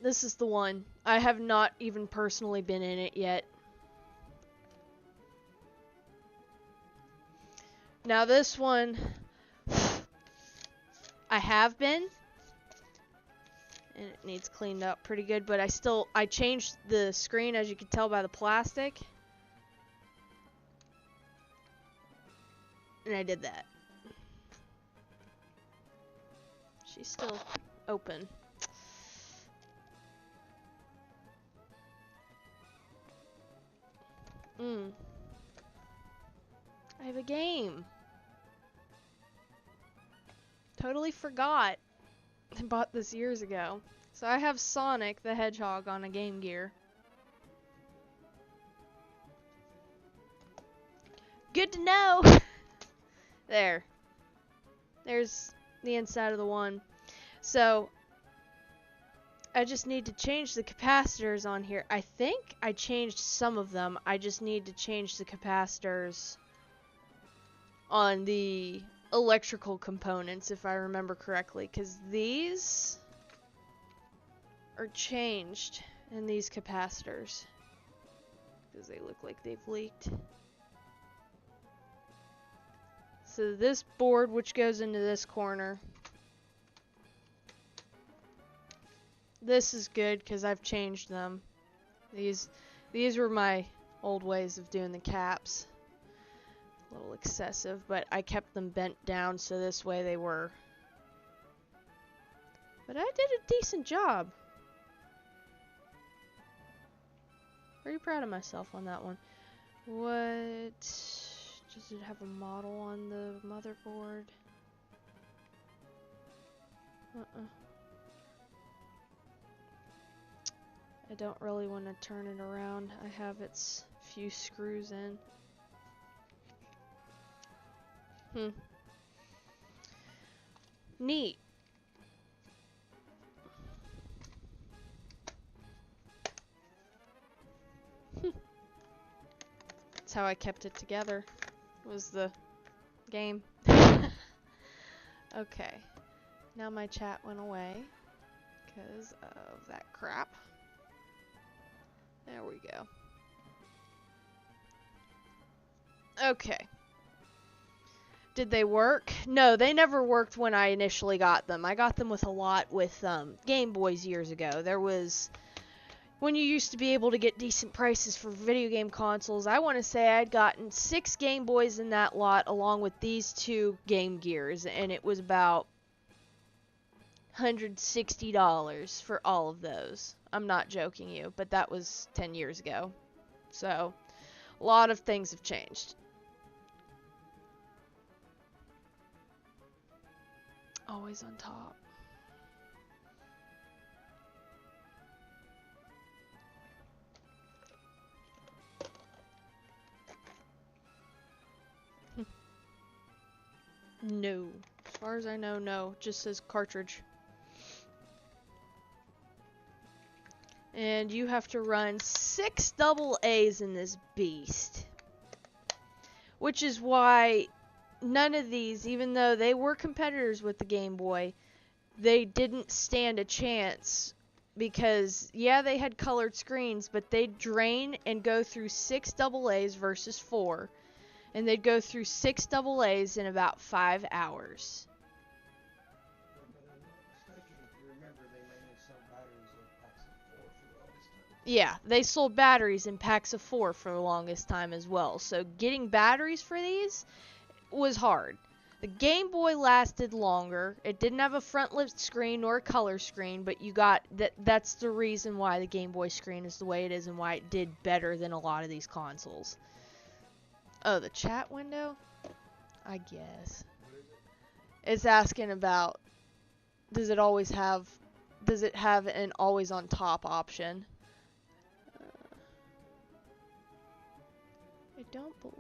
This is the one. I have not even personally been in it yet. Now this one, I have been, and it needs cleaned up pretty good, but I changed the screen, as you can tell by the plastic, and I did that. She's still open. I have a game. Totally forgot. I bought this years ago. So I have Sonic the Hedgehog on a Game Gear. Good to know! There. There's the inside of the one. So, I just need to change the capacitors on here. I think I changed some of them. I just need to change the capacitors on the electrical components, if I remember correctly, because these are changed in these capacitors because they look like they've leaked. So this board, which goes into this corner, this is good because I've changed them. These were my old ways of doing the caps. A little excessive, but I kept them bent down so this way they were. But I did a decent job. Pretty proud of myself on that one. What? Does it have a model on the motherboard? I don't really want to turn it around. I have its few screws in. Neat. how I kept it together. Was the game. Okay. Now my chat went away because of that crap. There we go. Okay. Did they work? No, they never worked when I initially got them. I got them with a lot with Game Boys years ago. There was, when you used to be able to get decent prices for video game consoles, I want to say I'd gotten 6 Game Boys in that lot along with these 2 Game Gears, and it was about $160 for all of those. I'm not joking you, but that was 10 years ago. So, a lot of things have changed. Always on top. No. As far as I know, no. Just says cartridge. And you have to run 6 double A's in this beast. Which is why none of these, even though they were competitors with the Game Boy, they didn't stand a chance because, yeah, they had colored screens, but they'd drain and go through 6 double A's versus 4. And they'd go through 6 double A's in about 5 hours. Yeah, they sold batteries in packs of 4 for the longest time as well. So getting batteries for these was hard. The Game Boy lasted longer. It didn't have a front lift screen nor a color screen, but you got that's the reason why the Game Boy screen is the way it is and why it did better than a lot of these consoles. Oh, the chat window? I guess. It's asking about does it have an always on top option? I don't believe.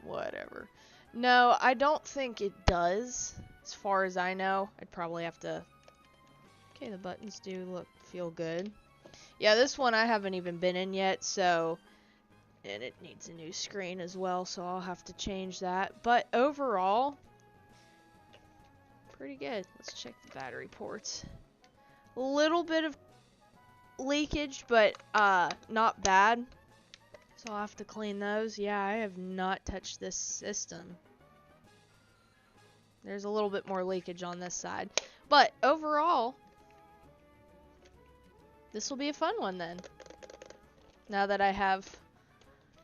Whatever. No, I don't think it does. As far as I know, I'd probably have to. Okay, the buttons do feel good. Yeah, this one I haven't even been in yet, so. And it needs a new screen as well, so I'll have to change that. But overall, pretty good. Let's check the battery ports. A little bit of leakage, but not bad. So I'll have to clean those. Yeah, I have not touched this system. There's a little bit more leakage on this side. But overall, this will be a fun one then. Now that I have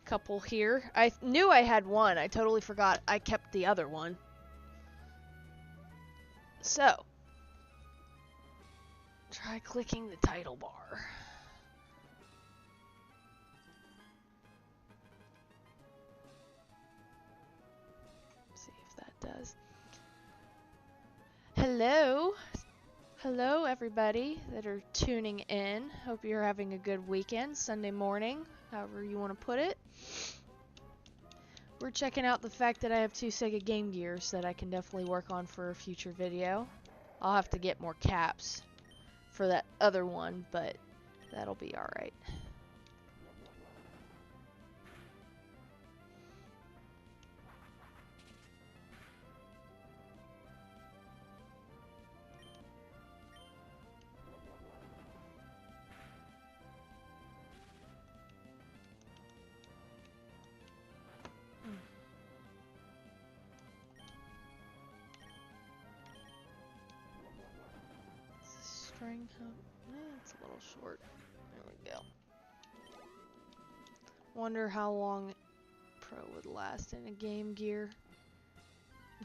a couple here. I knew I had one. I totally forgot I kept the other one. So, try clicking the title bar. See if that does. Hello. Hello everybody that are tuning in. Hope you're having a good weekend, Sunday morning, however you want to put it. We're checking out the fact that I have 2 Sega Game Gears that I can definitely work on for a future video. I'll have to get more caps for that other one, but that'll be alright. It's a little short. There we go. Wonder how long Pro would last in a Game Gear.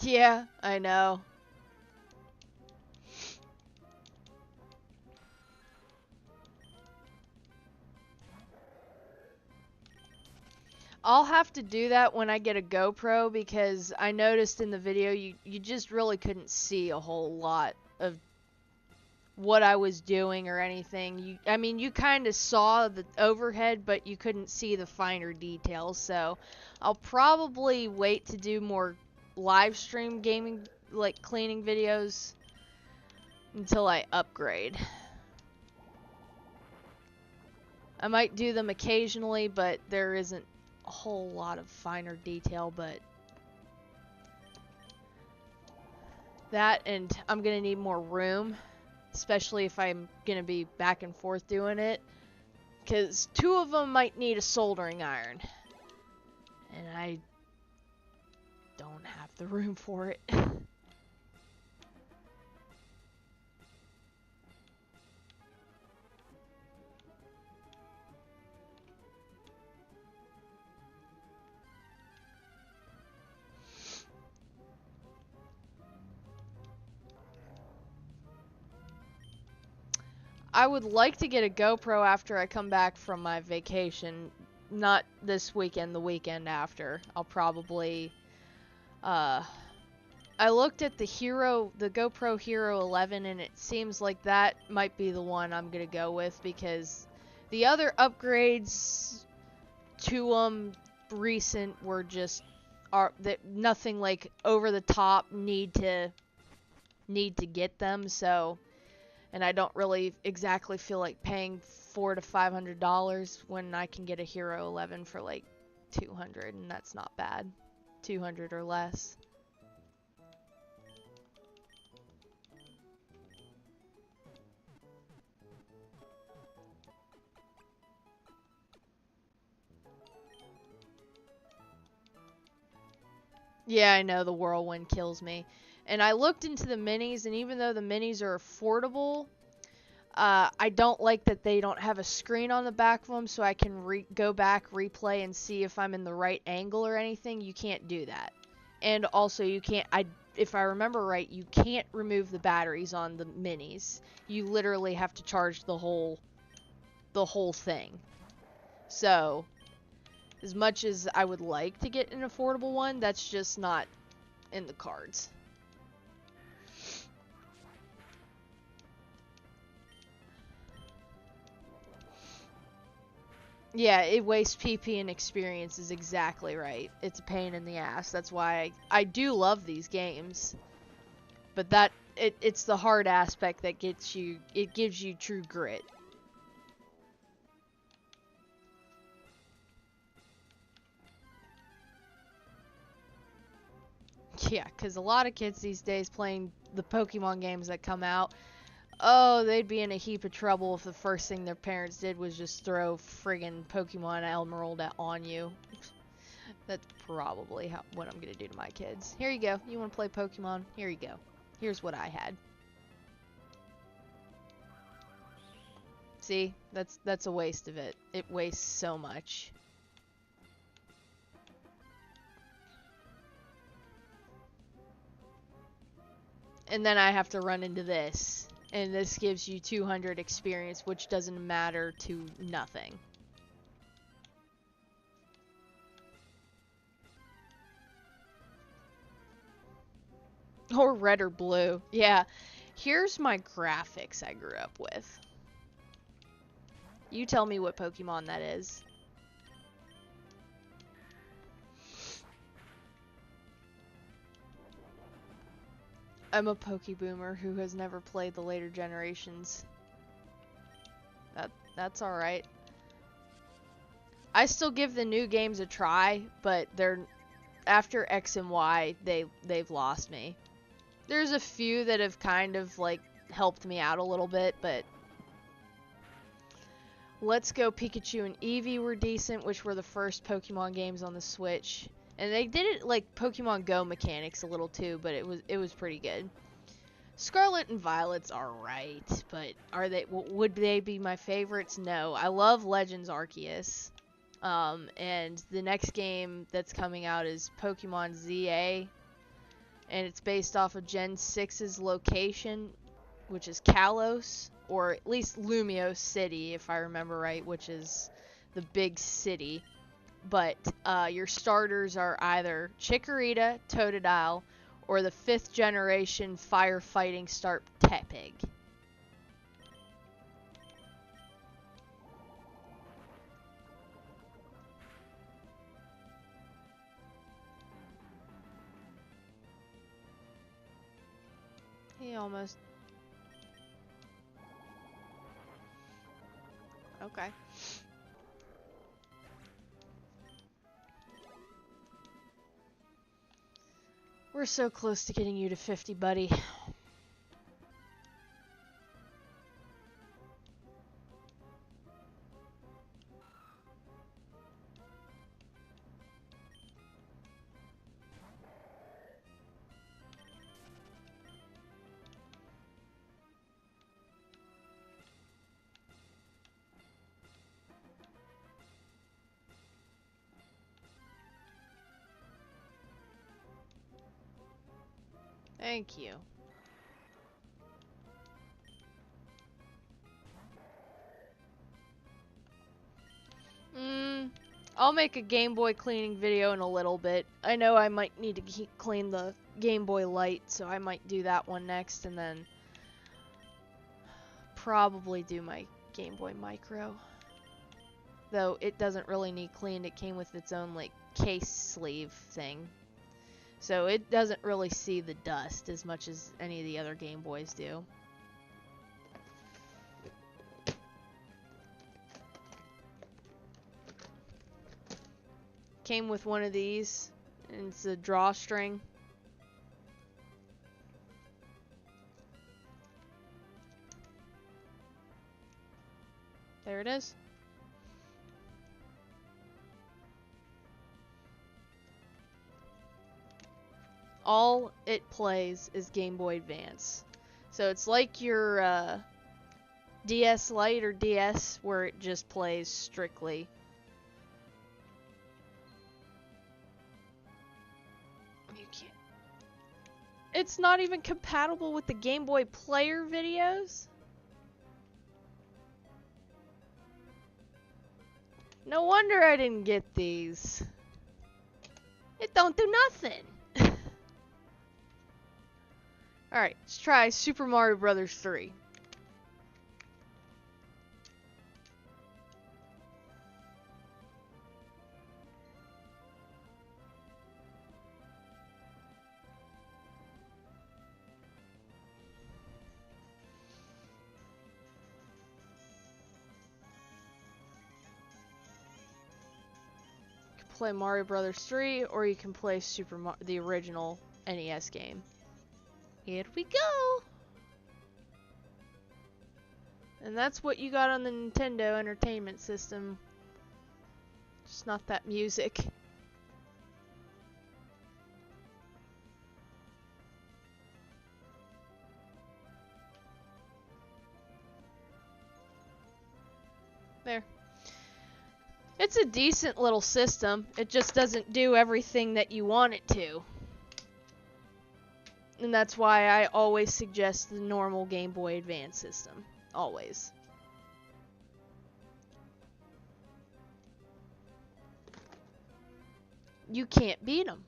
Yeah, I know. I'll have to do that when I get a GoPro because I noticed in the video you just really couldn't see a whole lot of what I was doing or anything. I mean, you kind of saw the overhead, but you couldn't see the finer details. So I'll probably wait to do more live stream gaming, like cleaning videos, until I upgrade. I might do them occasionally, but there isn't a whole lot of finer detail, but that, and I'm gonna need more room, especially if I'm gonna be back and forth doing it, because 2 of them might need a soldering iron, and I don't have the room for it. I would like to get a GoPro after I come back from my vacation. Not this weekend, the weekend after. I'll probably, I looked at the GoPro Hero 11, and it seems like that might be the one I'm gonna go with, because the other upgrades to them recent were just nothing like over the top need to get them, so. And I don't really exactly feel like paying $400 to $500 when I can get a Hero 11 for like 200, and that's not bad. 200 or less. Yeah, I know the Whirlwind kills me. And I looked into the minis, and even though the minis are affordable, I don't like that they don't have a screen on the back of them, so I can go back, replay, and see if I'm in the right angle or anything. You can't do that. And also, you can't, if I remember right, you can't remove the batteries on the minis. You literally have to charge the whole thing. So, as much as I would like to get an affordable one, that's just not in the cards. Yeah, it wastes PP and experience is exactly right. It's a pain in the ass. That's why I do love these games. But it's the hard aspect that gives you true grit. Yeah, because a lot of kids these days playing the Pokemon games that come out, oh, they'd be in a heap of trouble if the first thing their parents did was just throw friggin' Pokemon Emerald on you. That's probably what I'm gonna do to my kids. Here you go. You want to play Pokemon? Here you go. Here's what I had. See? That's a waste of it. It wastes so much. And then I have to run into this. And this gives you 200 experience, which doesn't matter to nothing. Or red or blue. Yeah. Here's my graphics I grew up with. You tell me what Pokemon that is. I'm a Pokeboomer who has never played the later generations. That's alright. I still give the new games a try, but they're after X and Y, they've lost me. There's a few that have kind of like helped me out a little bit, but Let's Go Pikachu and Eevee were decent, which were the first Pokemon games on the Switch. And they did it like Pokemon Go mechanics a little too, but it was pretty good. Scarlet and Violet's alright, but would they be my favorites? No. I love Legends Arceus. And the next game that's coming out is Pokemon ZA, and it's based off of Gen 6's location, which is Kalos, or at least Lumiose City, if I remember right, which is the big city. But your starters are either Chikorita, Totodile, or the 5th generation firefighting start Tepig. He almost... Okay. We're so close to getting you to 50, buddy. Thank you. I'll make a Game Boy cleaning video in a little bit. I know I might need to clean the Game Boy Light, so I might do that one next, and then probably do my Game Boy Micro. Though it doesn't really need cleaned, it came with its own like case sleeve thing. So it doesn't really see the dust as much as any of the other Game Boys do. Came with one of these, and it's a drawstring. There it is. All it plays is Game Boy Advance. So it's like your DS Lite or DS, where it just plays strictly. You can't. It's not even compatible with the Game Boy Player videos? No wonder I didn't get these. It don't do nothing. Alright, let's try Super Mario Bros. 3. You can play Mario Bros. 3, or you can play the original NES game. Here we go! And that's what you got on the Nintendo Entertainment System. Just not that music. There. It's a decent little system. It just doesn't do everything that you want it to. And that's why I always suggest the normal Game Boy Advance system. Always. You can't beat them.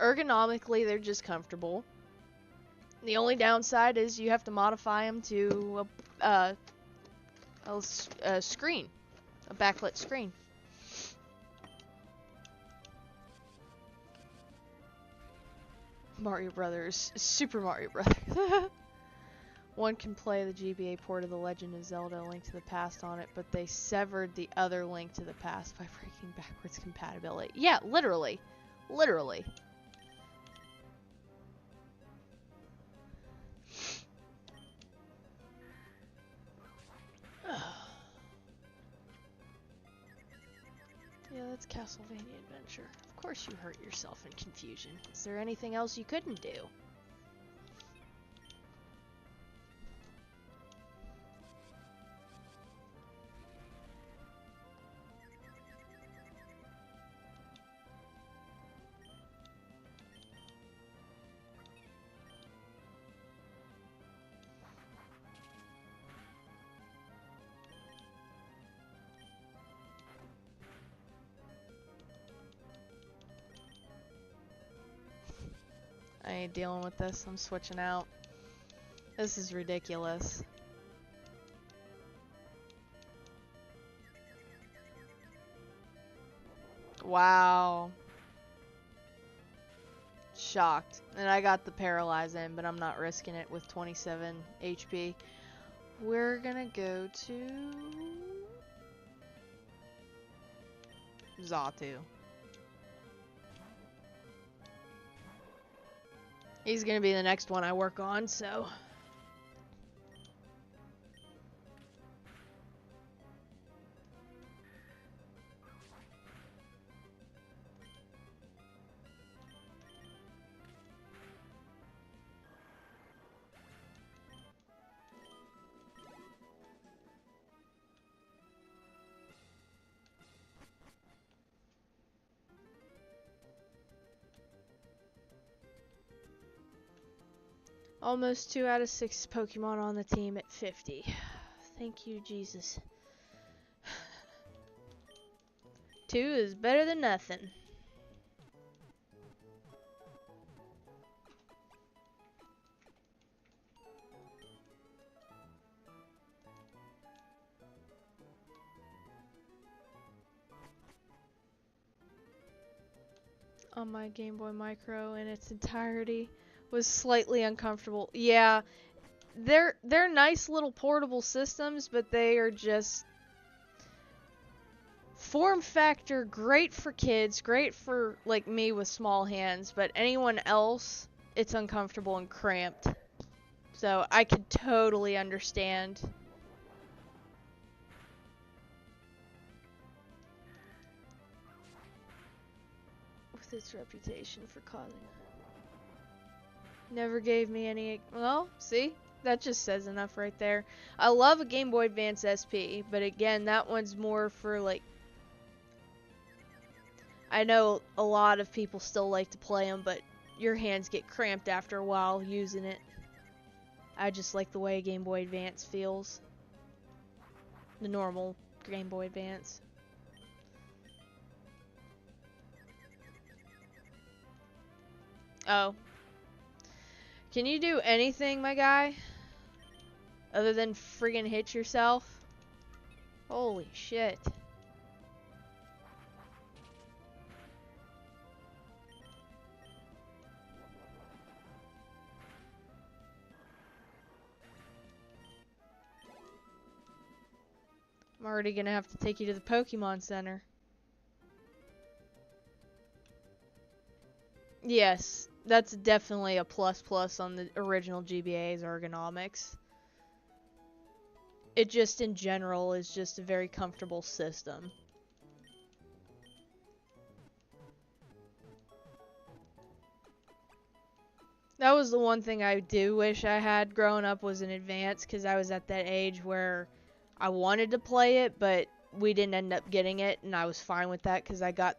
Ergonomically, they're just comfortable. The only downside is you have to modify them to a screen. A backlit screen. Mario Brothers, Super Mario Brothers. One can play the GBA port of The Legend of Zelda: A Link to the Past on it, but they severed the other Link to the Past by breaking backwards compatibility. Yeah, literally. Literally. Yeah, that's Castlevania Adventure. Of course you hurt yourself in confusion. Is there anything else you couldn't do? I ain't dealing with this. I'm switching out. This is ridiculous. Wow. Shocked. And I got the Paralyze in, but I'm not risking it with 27 HP. We're gonna go to Xatu. He's gonna be the next one I work on, so. Almost 2 out of 6 Pokemon on the team at 50. Thank you, Jesus. 2 is better than nothing. On my Game Boy Micro in its entirety was slightly uncomfortable. Yeah, they're nice little portable systems, but they are just form factor great for kids, great for like me with small hands, but anyone else it's uncomfortable and cramped. So I could totally understand. With its reputation for causing. Never gave me any. Well, see? That just says enough right there. I love a Game Boy Advance SP, but again, that one's more for like. I know a lot of people still like to play them, but your hands get cramped after a while using it. I just like the way a Game Boy Advance feels. The normal Game Boy Advance. Oh. Can you do anything, my guy? Other than friggin' hit yourself? Holy shit. I'm already gonna have to take you to the Pokemon Center. Yes, that's definitely a plus on the original GBA's ergonomics. It just in general is just a very comfortable system. That was the one thing I do wish I had growing up was an Advance, because I was at that age where I wanted to play it, but we didn't end up getting it, and I was fine with that because I got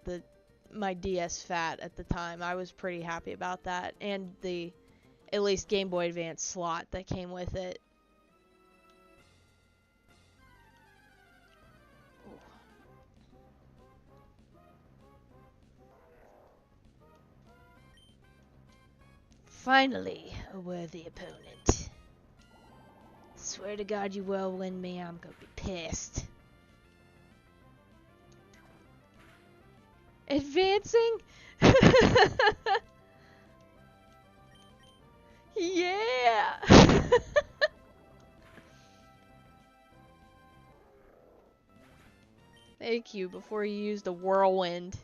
my DS Fat at the time. I was pretty happy about that, and the at least Game Boy Advance slot that came with it. Finally, a worthy opponent. Swear to God you will win me, I'm gonna be pissed. Advancing? Yeah! Thank you, before you used a whirlwind.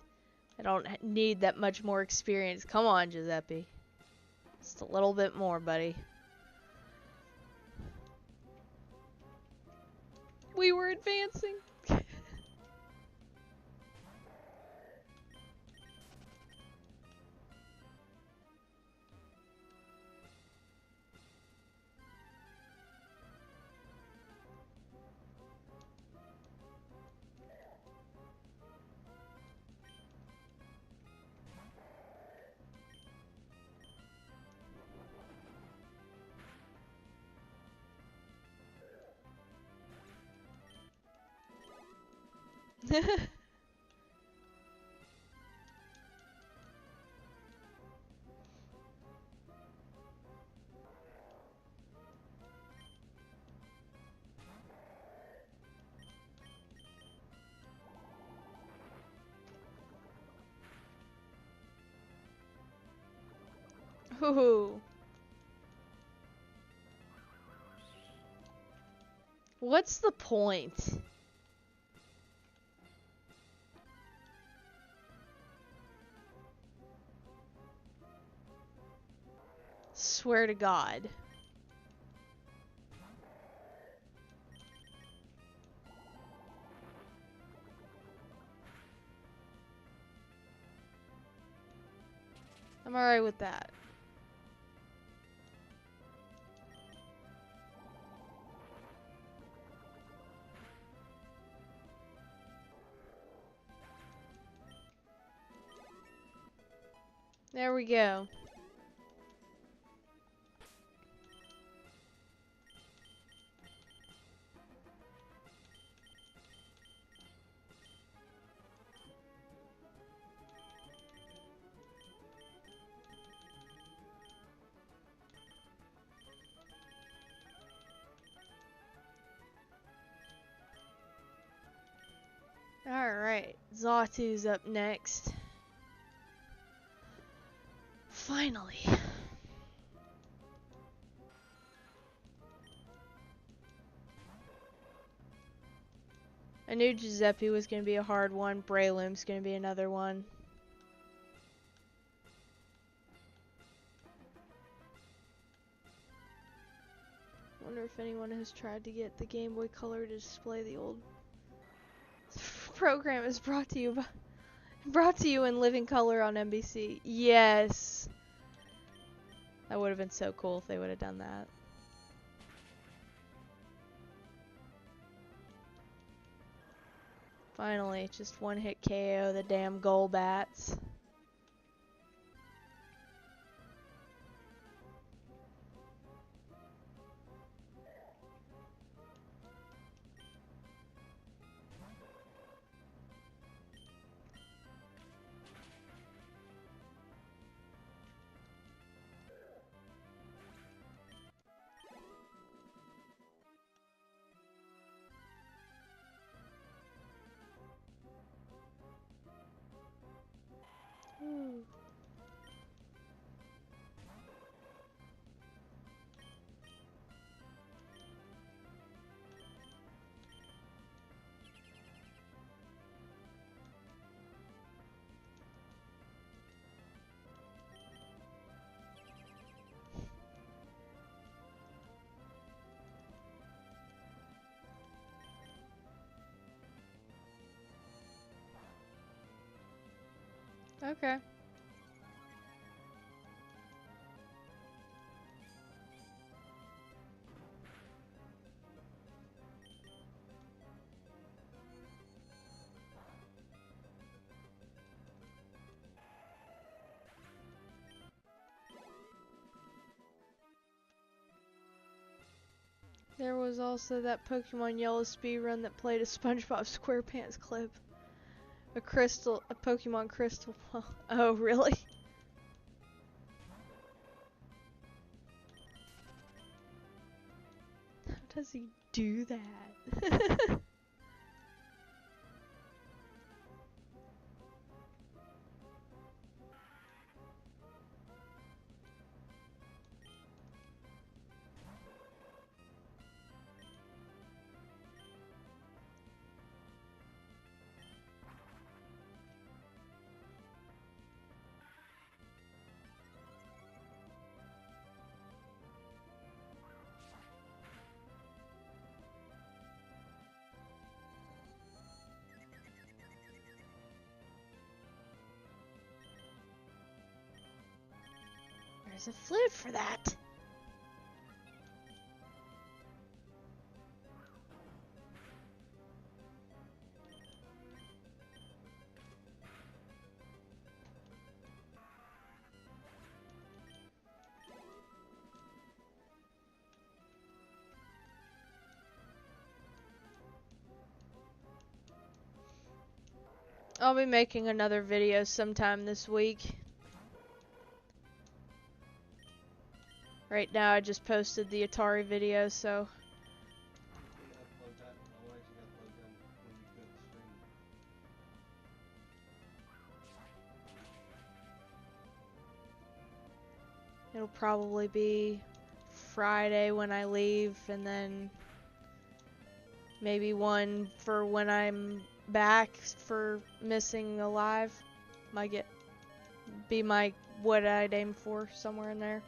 I don't need that much more experience. Come on, Giuseppe. Just a little bit more, buddy. We were advancing. Ooh. What's the point? Swear to God. I'm alright with that. There we go. Alright, Xatu's up next. Finally. I knew Giuseppe was going to be a hard one. Breloom's going to be another one. Wonder if anyone has tried to get the Game Boy Color to display the old program. Is brought to you in living color on NBC. Yes. That would have been so cool if they would have done that. Finally, just one hit KO the damn Golbats. Ooh. Okay. There was also that Pokemon Yellow speedrun that played a SpongeBob SquarePants clip. A Pokemon Crystal. Oh, really? How does he do that? There's a flute for that. I'll be making another video sometime this week. Right now I just posted the Atari video, so Upload that. Otherwise, you gotta upload them when you go to stream. it'll probably be Friday when I leave, and then maybe one for when I'm back for missing alive. Might be what I'd aim for somewhere in there.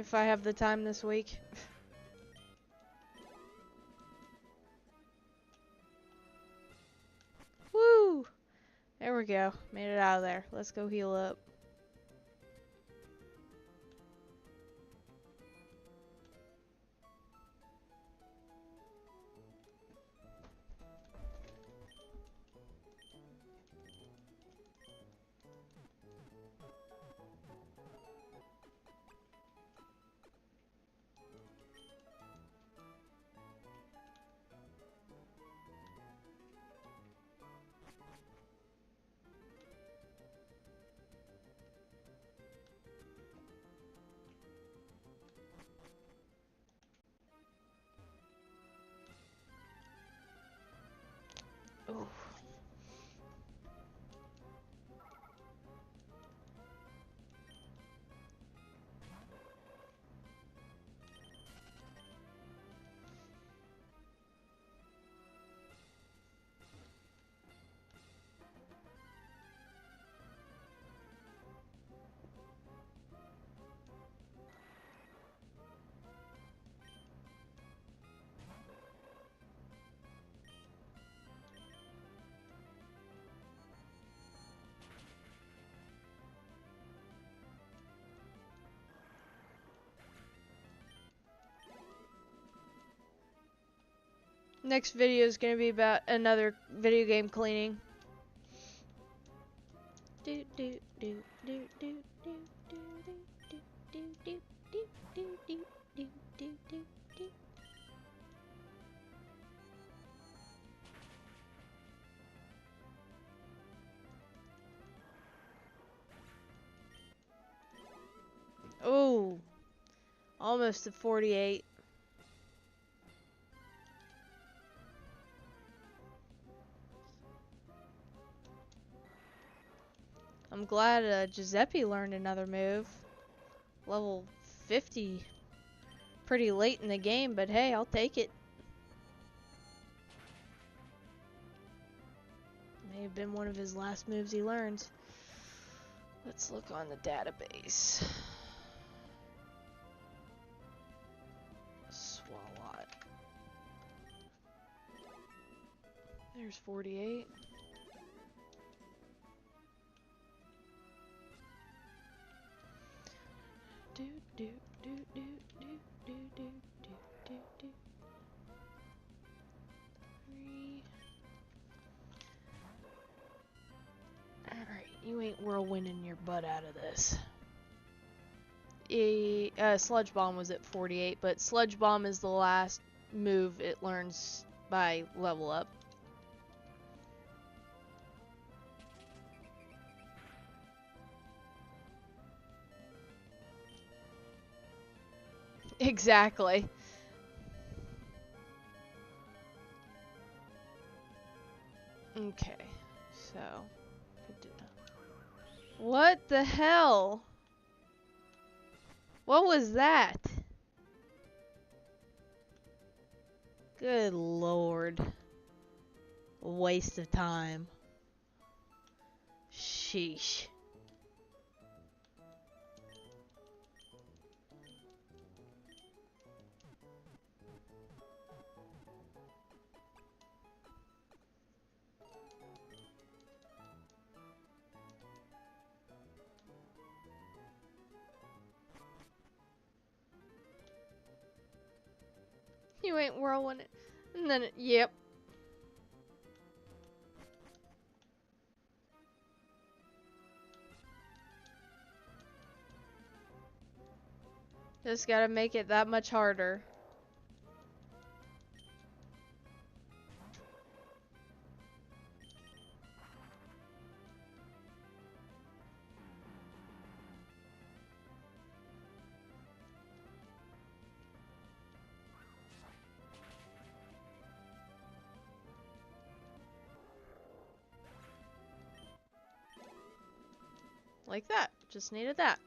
if I have the time this week. Woo! There we go. Made it out of there. Let's go heal up. Ooh. Next video is going to be about another video game cleaning. Do do do do do do do do do do do do do do do do do. Oh, almost to 48. I'm glad Giuseppe learned another move. Level 50. Pretty late in the game, but hey, I'll take it. May have been one of his last moves he learned. Let's look on the database. Swalot. There's 48. Do do do do do do do do do do. 3. Alright, you ain't whirlwinding your butt out of this. Sludge Bomb was at 48, but Sludge Bomb is the last move it learns by level up. Exactly. Okay, so what the hell? What was that? Good lord. Waste of time. Sheesh. You ain't whirlwind it. And then, yep. Just gotta make it that much harder. Like that. Just needed that.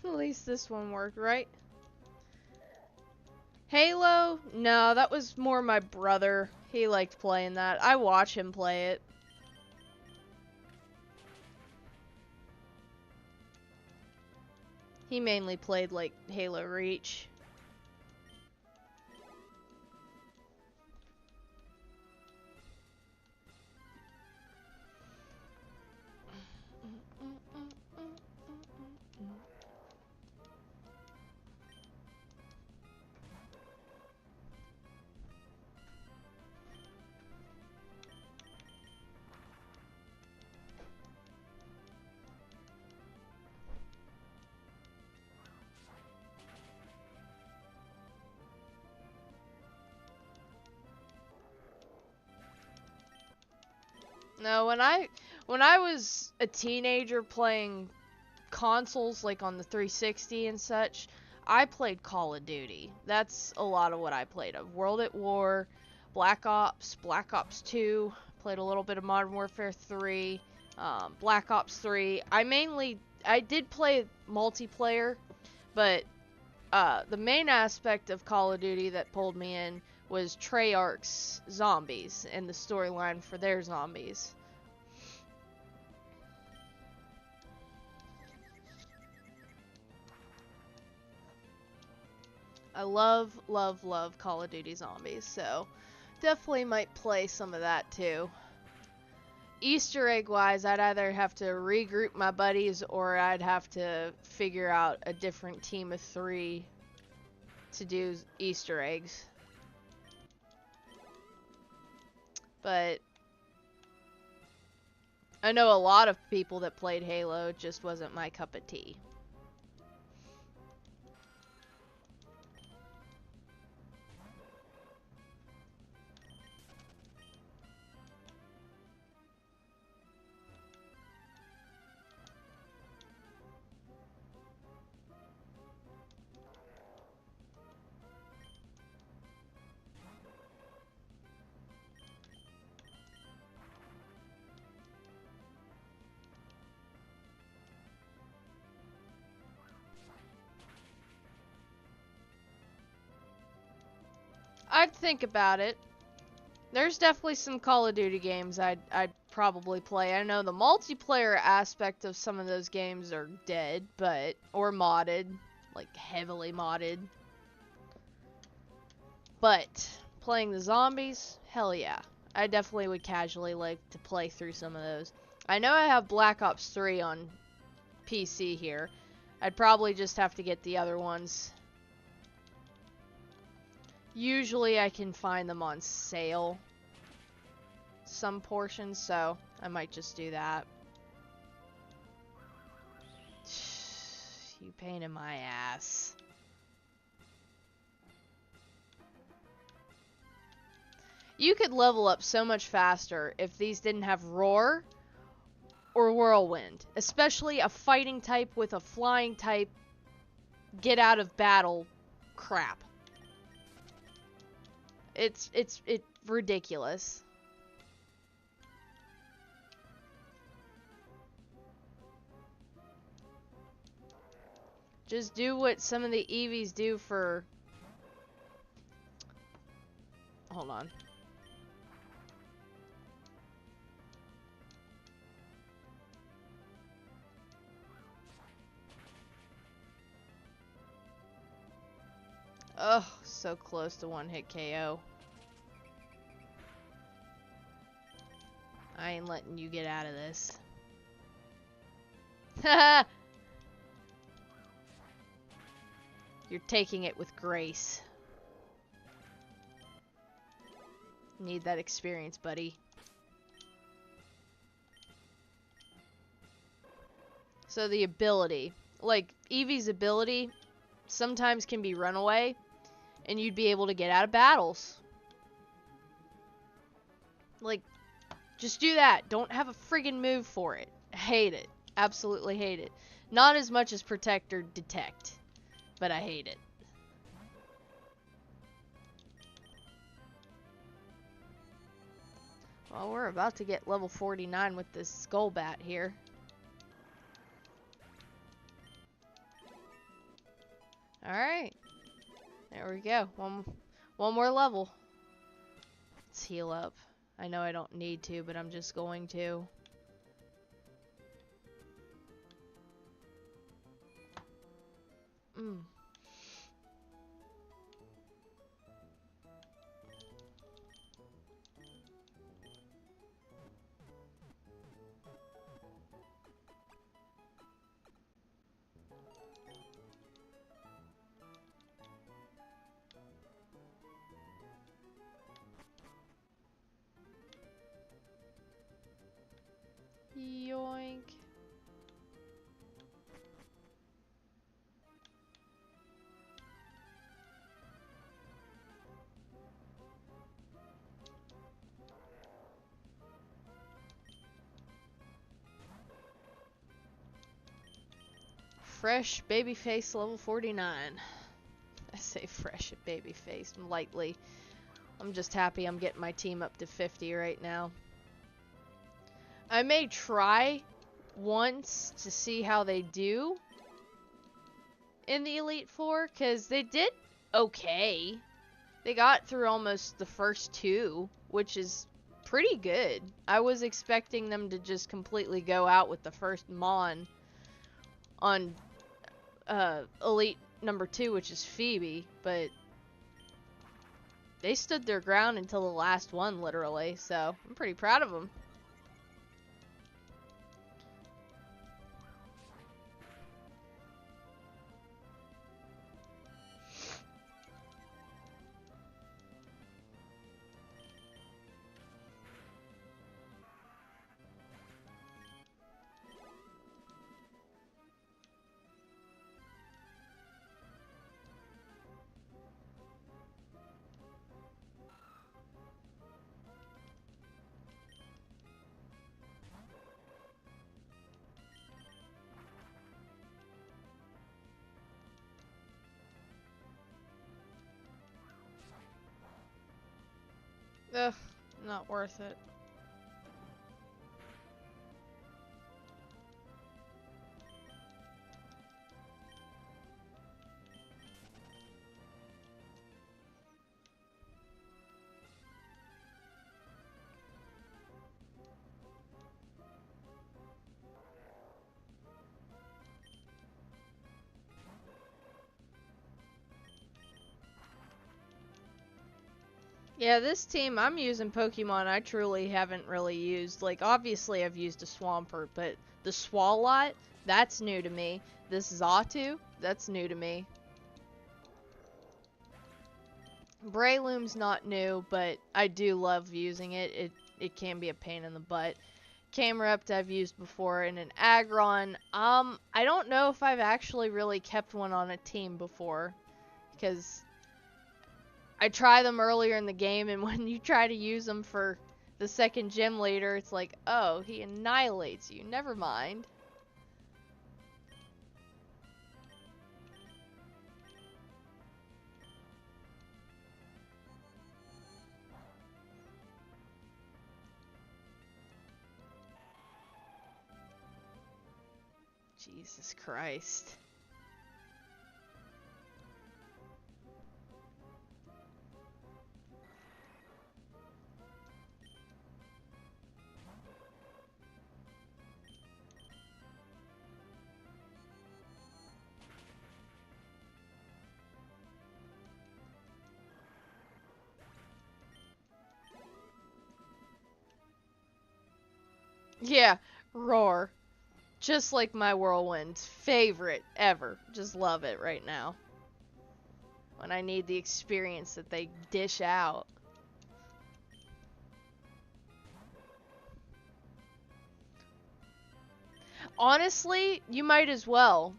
At least this one worked, right? Halo? No, that was more my brother. He liked playing that. I watch him play it. He mainly played, like, Halo Reach. No, when I was a teenager playing consoles like on the 360 and such, I played Call of Duty. That's a lot of what I played of. World at War, Black Ops, Black Ops 2, played a little bit of Modern Warfare 3, Black Ops 3. I did play multiplayer, but the main aspect of Call of Duty that pulled me in was Treyarch's zombies and the storyline for their zombies. I love, love, love Call of Duty Zombies, so definitely might play some of that too. Easter egg wise, I'd either have to regroup my buddies or I'd have to figure out a different team of 3 to do Easter eggs. But I know a lot of people that played Halo, it just wasn't my cup of tea. I'd think about it. There's definitely some Call of Duty games I'd probably play. I know the multiplayer aspect of some of those games are dead, or modded, like heavily modded. But playing the zombies, hell yeah. I definitely would casually like to play through some of those. I know I have Black Ops 3 on PC here. I'd probably just have to get the other ones. Usually I can find them on sale, some portions, so I might just do that. You pain in my ass. You could level up so much faster if these didn't have Roar or Whirlwind. Especially a fighting type with a flying type get out of battle crap. It's ridiculous. Just do what some of the EVs do for... Hold on. Oh, so close to one-hit KO. I ain't letting you get out of this. Haha! You're taking it with grace. Need that experience, buddy. So the ability. Like, Eevee's ability sometimes can be runaway, and you'd be able to get out of battles. Like, just do that. Don't have a friggin' move for it. Hate it. Absolutely hate it. Not as much as Protect or Detect, but I hate it. Well, we're about to get level 49 with this Skull Bat here. Alright. There we go. One more level. Let's heal up. I know I don't need to, but I'm just going to. Mm. Yoink. Fresh babyface level 49. I say fresh babyface lightly. I'm just happy I'm getting my team up to 50 right now. I may try once to see how they do in the Elite Four, because they did okay. They got through almost the first two, which is pretty good. I was expecting them to just completely go out with the first Mon on Elite number 2, which is Phoebe, but they stood their ground until the last one, literally, so I'm pretty proud of them. Ugh, not worth it. Yeah, this team, I'm using Pokemon I truly haven't really used. Like, obviously I've used a Swampert, but the Swalot, that's new to me. This Xatu, that's new to me. Breloom's not new, but I do love using it. It can be a pain in the butt. Camerupt I've used before, and an Aggron. I don't know if I've actually really kept one on a team before, because I try them earlier in the game, and when you try to use them for the second gym leader, it's like, oh, he annihilates you. Never mind. Jesus Christ. Yeah, Roar. Just like my Whirlwind. Favorite ever. Just love it right now. When I need the experience that they dish out. Honestly, you might as well.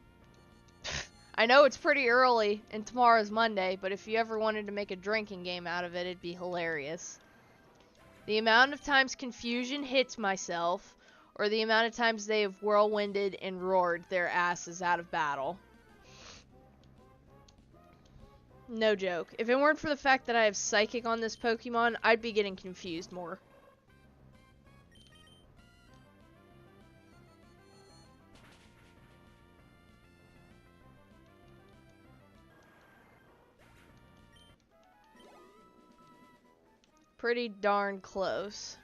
I know it's pretty early and tomorrow's Monday, but if you ever wanted to make a drinking game out of it, it'd be hilarious. The amount of times Confusion hits myself, or the amount of times they have whirlwinded and roared their asses out of battle. No joke. If it weren't for the fact that I have Psychic on this Pokemon, I'd be getting confused more. Pretty darn close.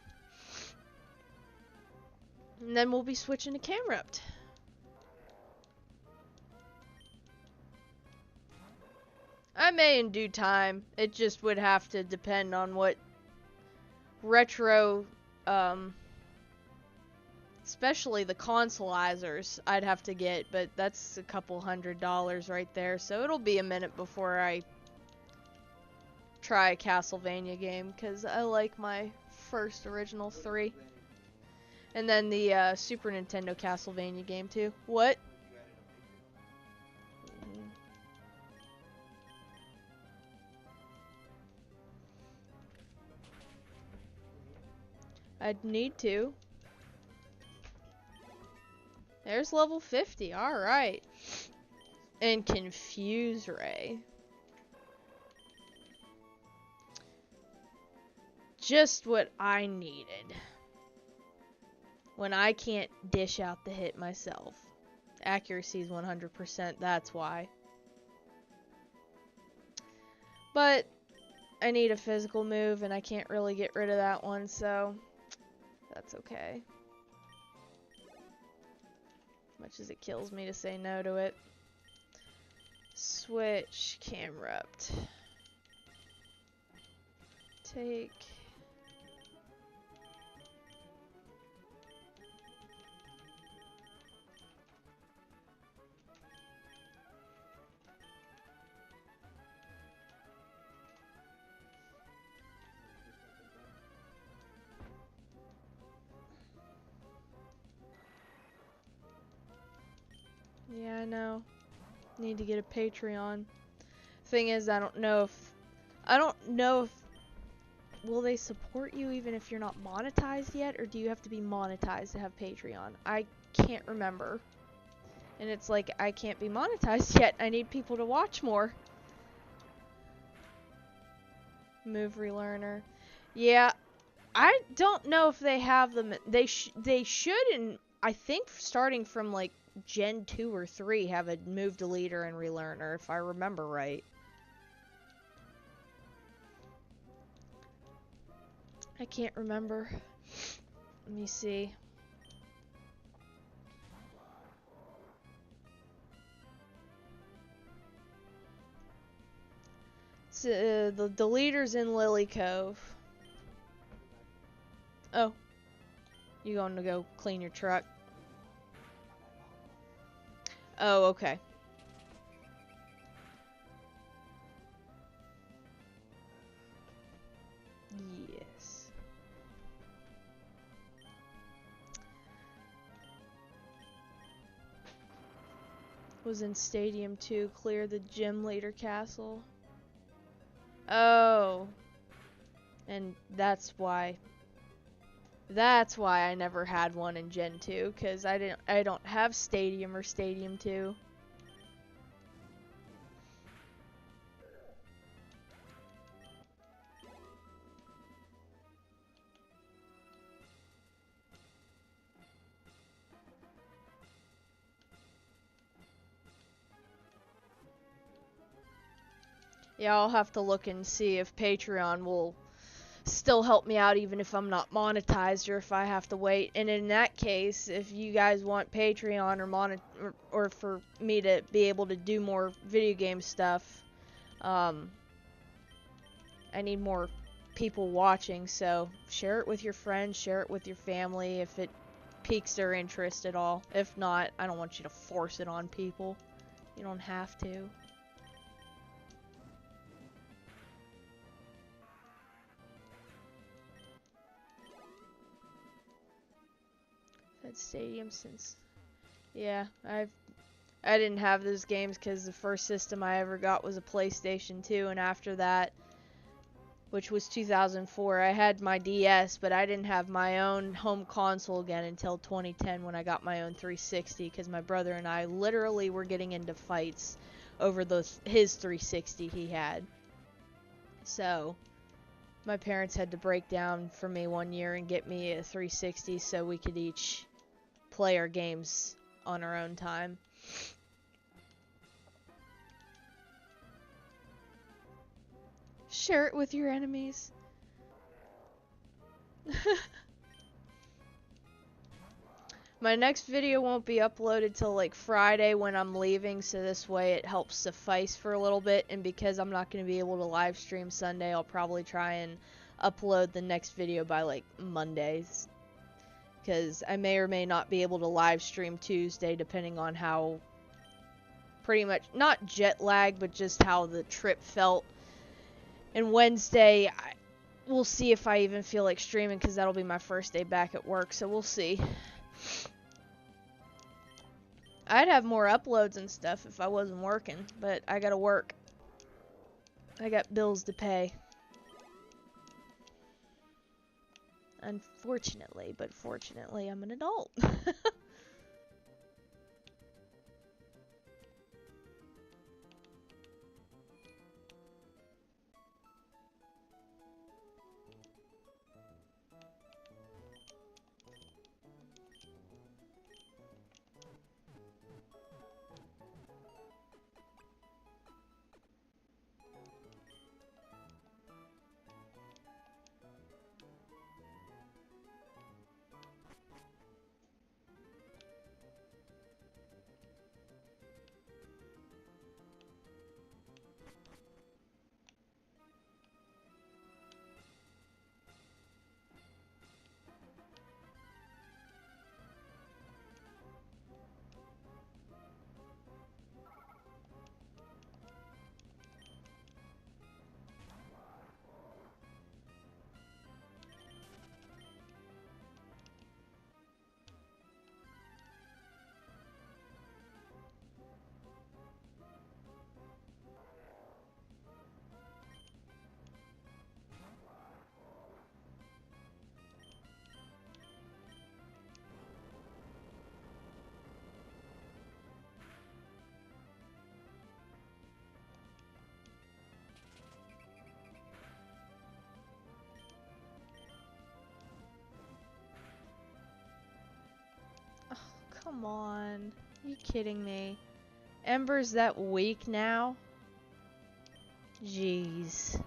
And then we'll be switching to Camerupt. I may in due time. It just would have to depend on what retro, especially the consoleizers I'd have to get, but that's a couple $100 right there, so it'll be a minute before I try a Castlevania game, because I like my first original 3. And then the Super Nintendo Castlevania game too. What? I'd need to. There's level 50, alright. And Confuse Ray. Just what I needed. When I can't dish out the hit myself. Accuracy is 100%, that's why. But I need a physical move and I can't really get rid of that one, so that's okay. Much as it kills me to say no to it. Switch, Camerupt. Take. Yeah, I know. Need to get a Patreon. Thing is, I don't know if will they support you even if you're not monetized yet, or do you have to be monetized to have Patreon? I can't remember. And it's like, I can't be monetized yet. I need people to watch more. Move Relearner. Yeah, I don't know if they have them. They should, and I think starting from like Gen 2 or 3 have a Move Deleter and Relearner, if I remember right. I can't remember. Let me see. It's, the deleter's in Lily Cove. Oh. You going to go clean your truck? Oh, okay. Yes. Was in Stadium 2, clear the gym leader castle. Oh. And that's why I never had one in Gen 2, cuz I don't have Stadium or Stadium 2. Yeah, I'll have to look and see if Patreon will still help me out even if I'm not monetized or if I have to wait. And in that case, if you guys want Patreon or for me to be able to do more video game stuff, I need more people watching, so share it with your friends, share it with your family if it piques their interest at all. If not, I don't want you to force it on people. You don't have to. Had Stadium since, yeah, I didn't have those games because the first system I ever got was a PlayStation 2, and after that, which was 2004, I had my DS, but I didn't have my own home console again until 2010 when I got my own 360, because my brother and I literally were getting into fights over his 360 he had. So my parents had to break down for me one year and get me a 360 so we could each play our games on our own time. Share it with your enemies. My next video won't be uploaded till like Friday when I'm leaving, so this way it helps suffice for a little bit. And because I'm not going to be able to live stream Sunday, I'll probably try and upload the next video by like Mondays. Because I may or may not be able to live stream Tuesday depending on how, pretty much, not jet lag, but just how the trip felt. And Wednesday, we'll see if I even feel like streaming, because that'll be my first day back at work, so we'll see. I'd have more uploads and stuff if I wasn't working, but I gotta work. I got bills to pay. Unfortunately, but fortunately, I'm an adult. Come on. Are you kidding me? Ember's that weak now? Jeez.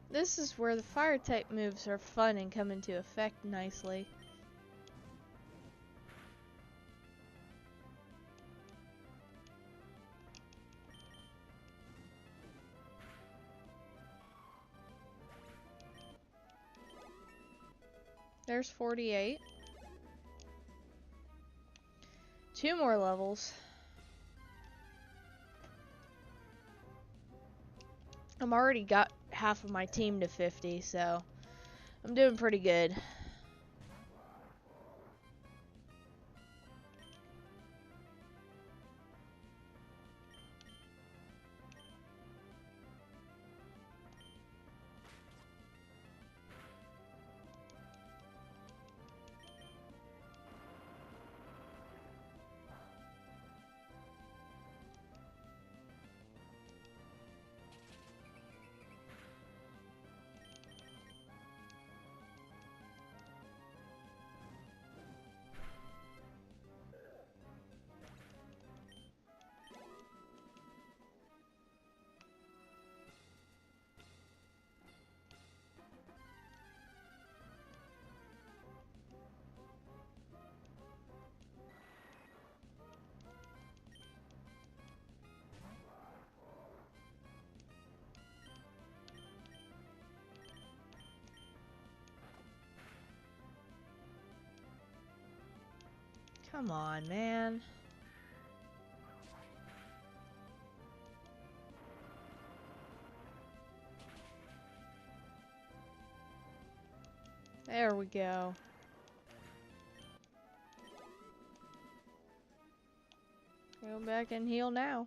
This is where the fire type moves are fun and come into effect nicely. There's 48. 2 more levels. I'm already got half of my team to 50, so I'm doing pretty good. Come on, man. There we go. Go back and heal now.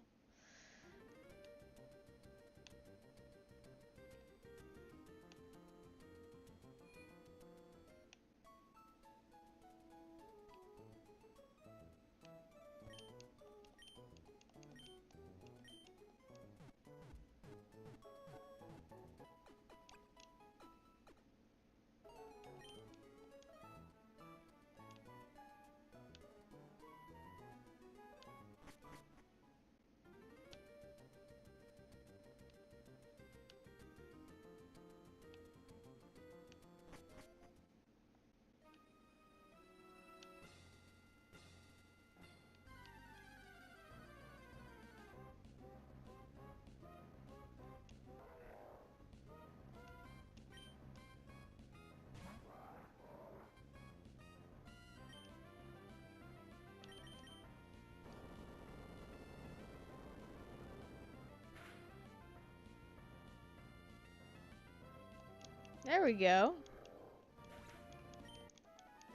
There we go.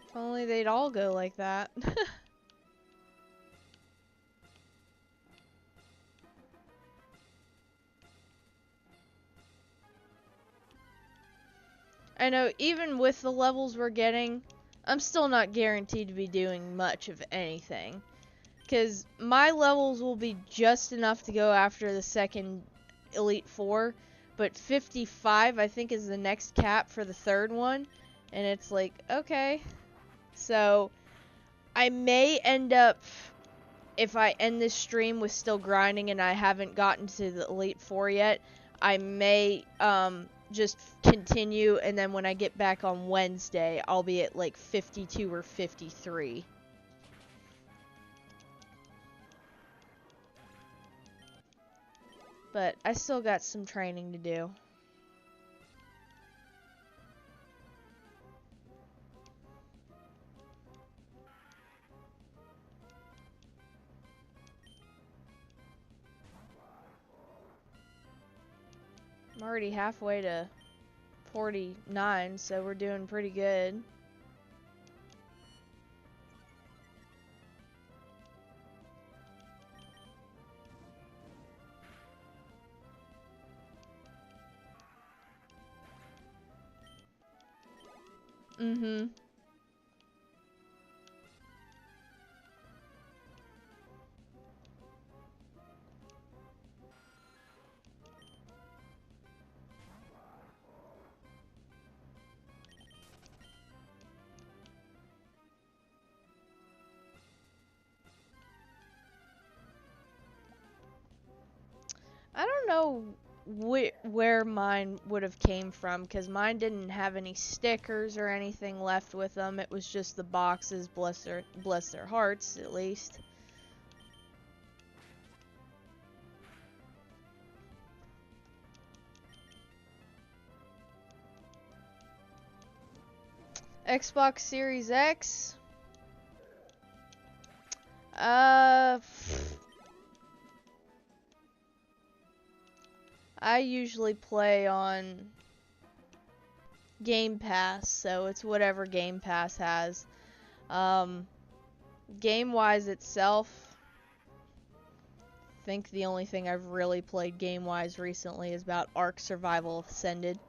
If only they'd all go like that. I know, even with the levels we're getting, I'm still not guaranteed to be doing much of anything. Because my levels will be just enough to go after the second Elite Four, but 55 I think is the next cap for the third one, and it's like, okay. So, I may end up, if I end this stream with still grinding and I haven't gotten to the Elite Four yet, I may, just continue, and then when I get back on Wednesday, I'll be at like 52 or 53. But I still got some training to do. I'm already halfway to 49, so we're doing pretty good. Mm-hmm. I don't know where mine would have came from, because mine didn't have any stickers or anything left with them. It was just the boxes, bless their hearts, at least. Xbox Series X? I usually play on Game Pass, so it's whatever Game Pass has. Game-wise itself, I think the only thing I've really played game-wise recently is about Ark Survival Ascended.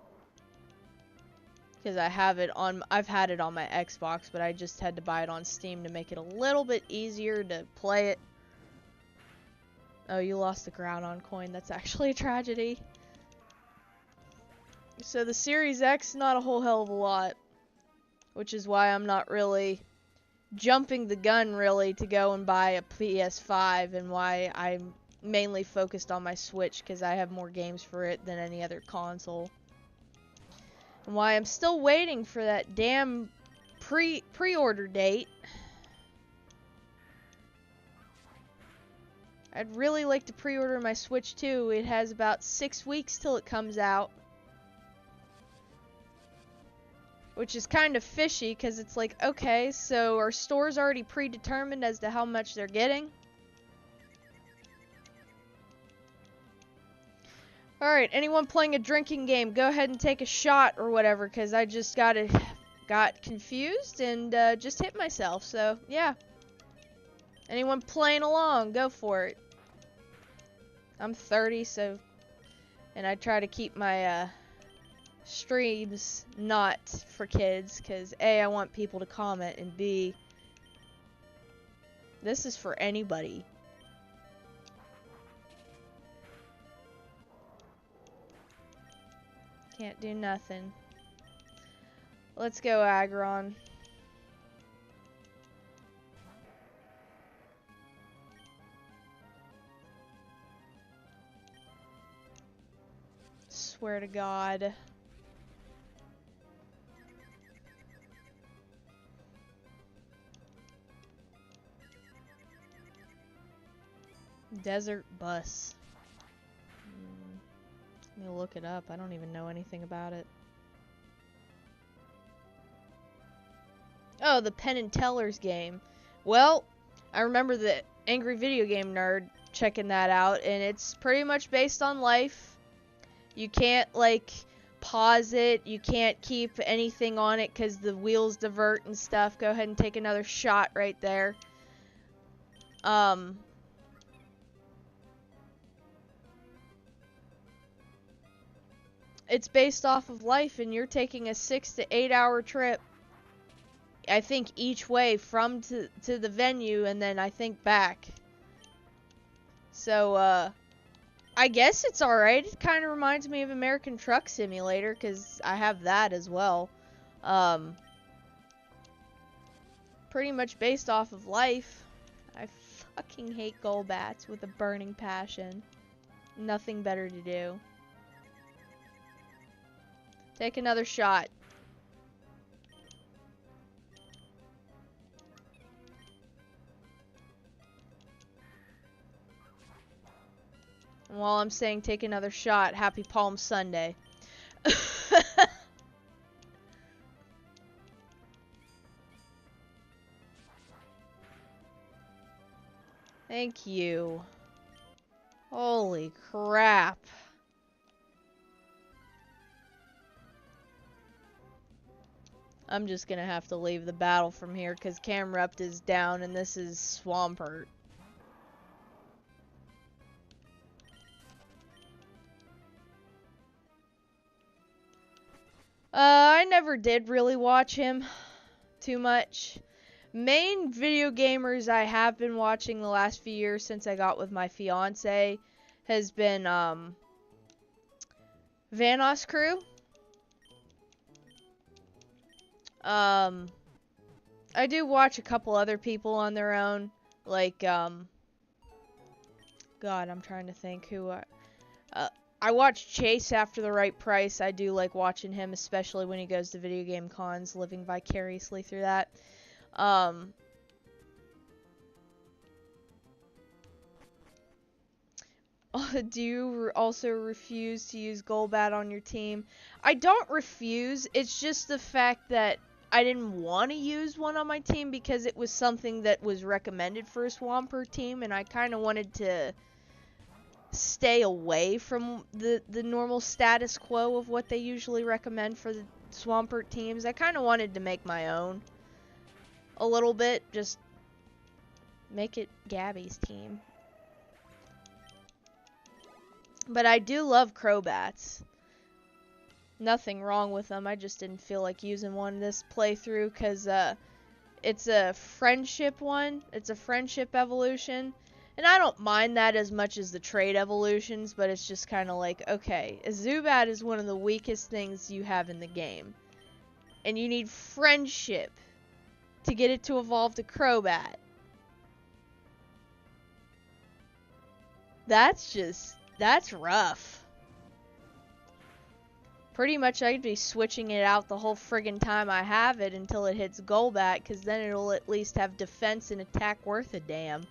Because I've had it on my Xbox, but I just had to buy it on Steam to make it a little bit easier to play it. Oh, you lost the Groudon coin. That's actually a tragedy. So the Series X, not a whole hell of a lot. Which is why I'm not really jumping the gun, really, to go and buy a PS5. And why I'm mainly focused on my Switch, because I have more games for it than any other console. And why I'm still waiting for that damn pre-order date. I'd really like to pre-order my Switch too. It has about 6 weeks till it comes out. Which is kind of fishy, because it's like, okay, so are stores already predetermined as to how much they're getting? Alright, anyone playing a drinking game, go ahead and take a shot or whatever, because I just got confused and just hit myself, so yeah. Anyone playing along, go for it. I'm 30, so, and I try to keep my streams not for kids, because A, I want people to comment, and B, this is for anybody. Can't do nothing. Let's go, Aggron. Swear to God. Desert Bus. Let me look it up. I don't even know anything about it. Oh, the Penn and Teller's game. Well, I remember the Angry Video Game Nerd checking that out, and it's pretty much based on life. You can't, like, pause it. You can't keep anything on it because the wheels divert and stuff. Go ahead and take another shot right there. It's based off of life, and you're taking a 6 to 8 hour trip. I think each way from to the venue, and then I think back. So, I guess it's alright. It kind of reminds me of American Truck Simulator, because I have that as well. Pretty much based off of life. I fucking hate Golbats with a burning passion. Nothing better to do. Take another shot. And while I'm saying take another shot, happy Palm Sunday. Thank you. Holy crap. I'm just gonna have to leave the battle from here because Camerupt is down and this is Swampert. I never did really watch him too much. Main video gamers I have been watching the last few years since I got with my fiance has been Vanoss Crew. I do watch a couple other people on their own, like God, I'm trying to think who I watch Chase After the Right Price. I do like watching him, especially when he goes to video game cons, living vicariously through that. Do you also refuse to use Golbat on your team? I don't refuse. It's just the fact that I didn't want to use one on my team because it was something that was recommended for a Swampert team, and I kind of wanted to stay away from the normal status quo of what they usually recommend for the Swampert teams. I kind of wanted to make my own a little bit, just make it Gabby's team. But I do love Crobats. Nothing wrong with them. I just didn't feel like using one this playthrough because it's a friendship one. It's a friendship evolution. And I don't mind that as much as the trade evolutions, but it's just kind of like, okay, a Zubat is one of the weakest things you have in the game. And you need friendship to get it to evolve to Crobat. That's rough. Pretty much I'd be switching it out the whole friggin' time I have it until it hits Golbat, because then it'll at least have defense and attack worth a damn.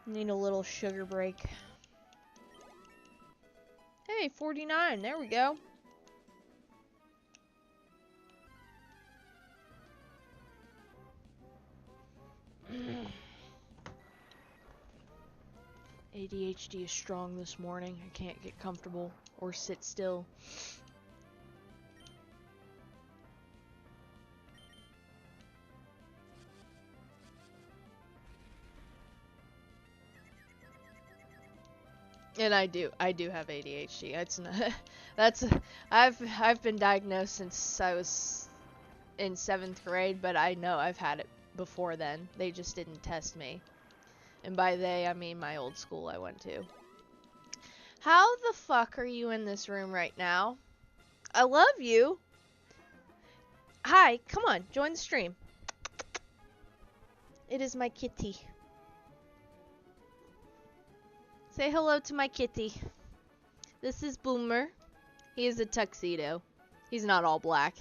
Need a little sugar break. Hey, 49. There we go. ADHD is strong this morning. I can't get comfortable or sit still. And I do have ADHD. It's not, I've been diagnosed since I was in 7th grade, but I know I've had it before then. They just didn't test me. And by they, I mean my old school I went to. How the fuck are you in this room right now? I love you. Hi, come on, join the stream. It is my kitty. Say hello to my kitty. This is Boomer. He is a tuxedo. He's not all black.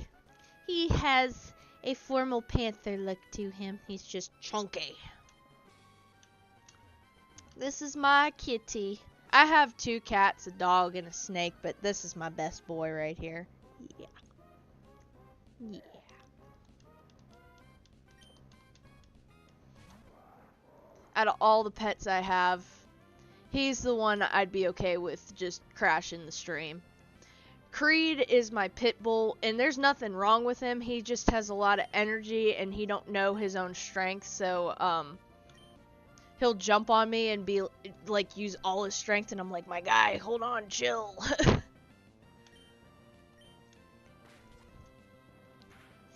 He has a formal panther look to him. He's just chunky. This is my kitty. I have 2 cats, a dog, and a snake, but this is my best boy right here. Yeah. Yeah. Out of all the pets I have, he's the one I'd be okay with just crashing the stream. Creed is my pit bull, and there's nothing wrong with him. He just has a lot of energy, and he don't know his own strength, so, he'll jump on me and be, like, use all his strength, and I'm like, my guy, hold on, chill.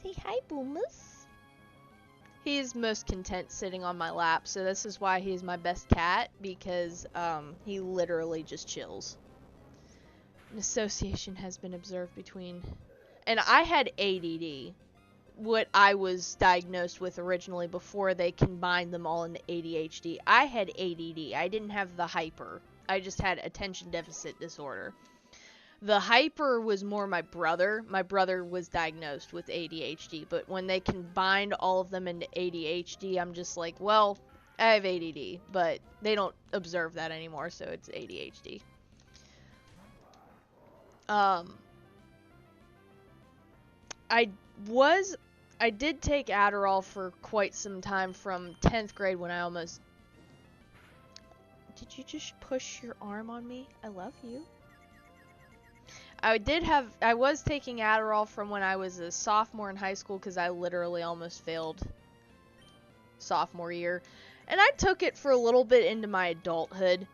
Say hi, Boomers. He is most content sitting on my lap, so this is why he is my best cat, because he literally just chills. An association has been observed between... And I had ADD, what I was diagnosed with originally before they combined them all into ADHD. I had ADD. I didn't have the hyper. I just had attention deficit disorder. The hyper was more my brother. My brother was diagnosed with ADHD, but when they combined all of them into ADHD, I'm just like, well, I have ADD, but they don't observe that anymore, so it's ADHD. I did take Adderall for quite some time from 10th grade when I almost... Did you just push your arm on me? I love you. I was taking Adderall from when I was a sophomore in high school because I literally almost failed sophomore year. And I took it for a little bit into my adulthood,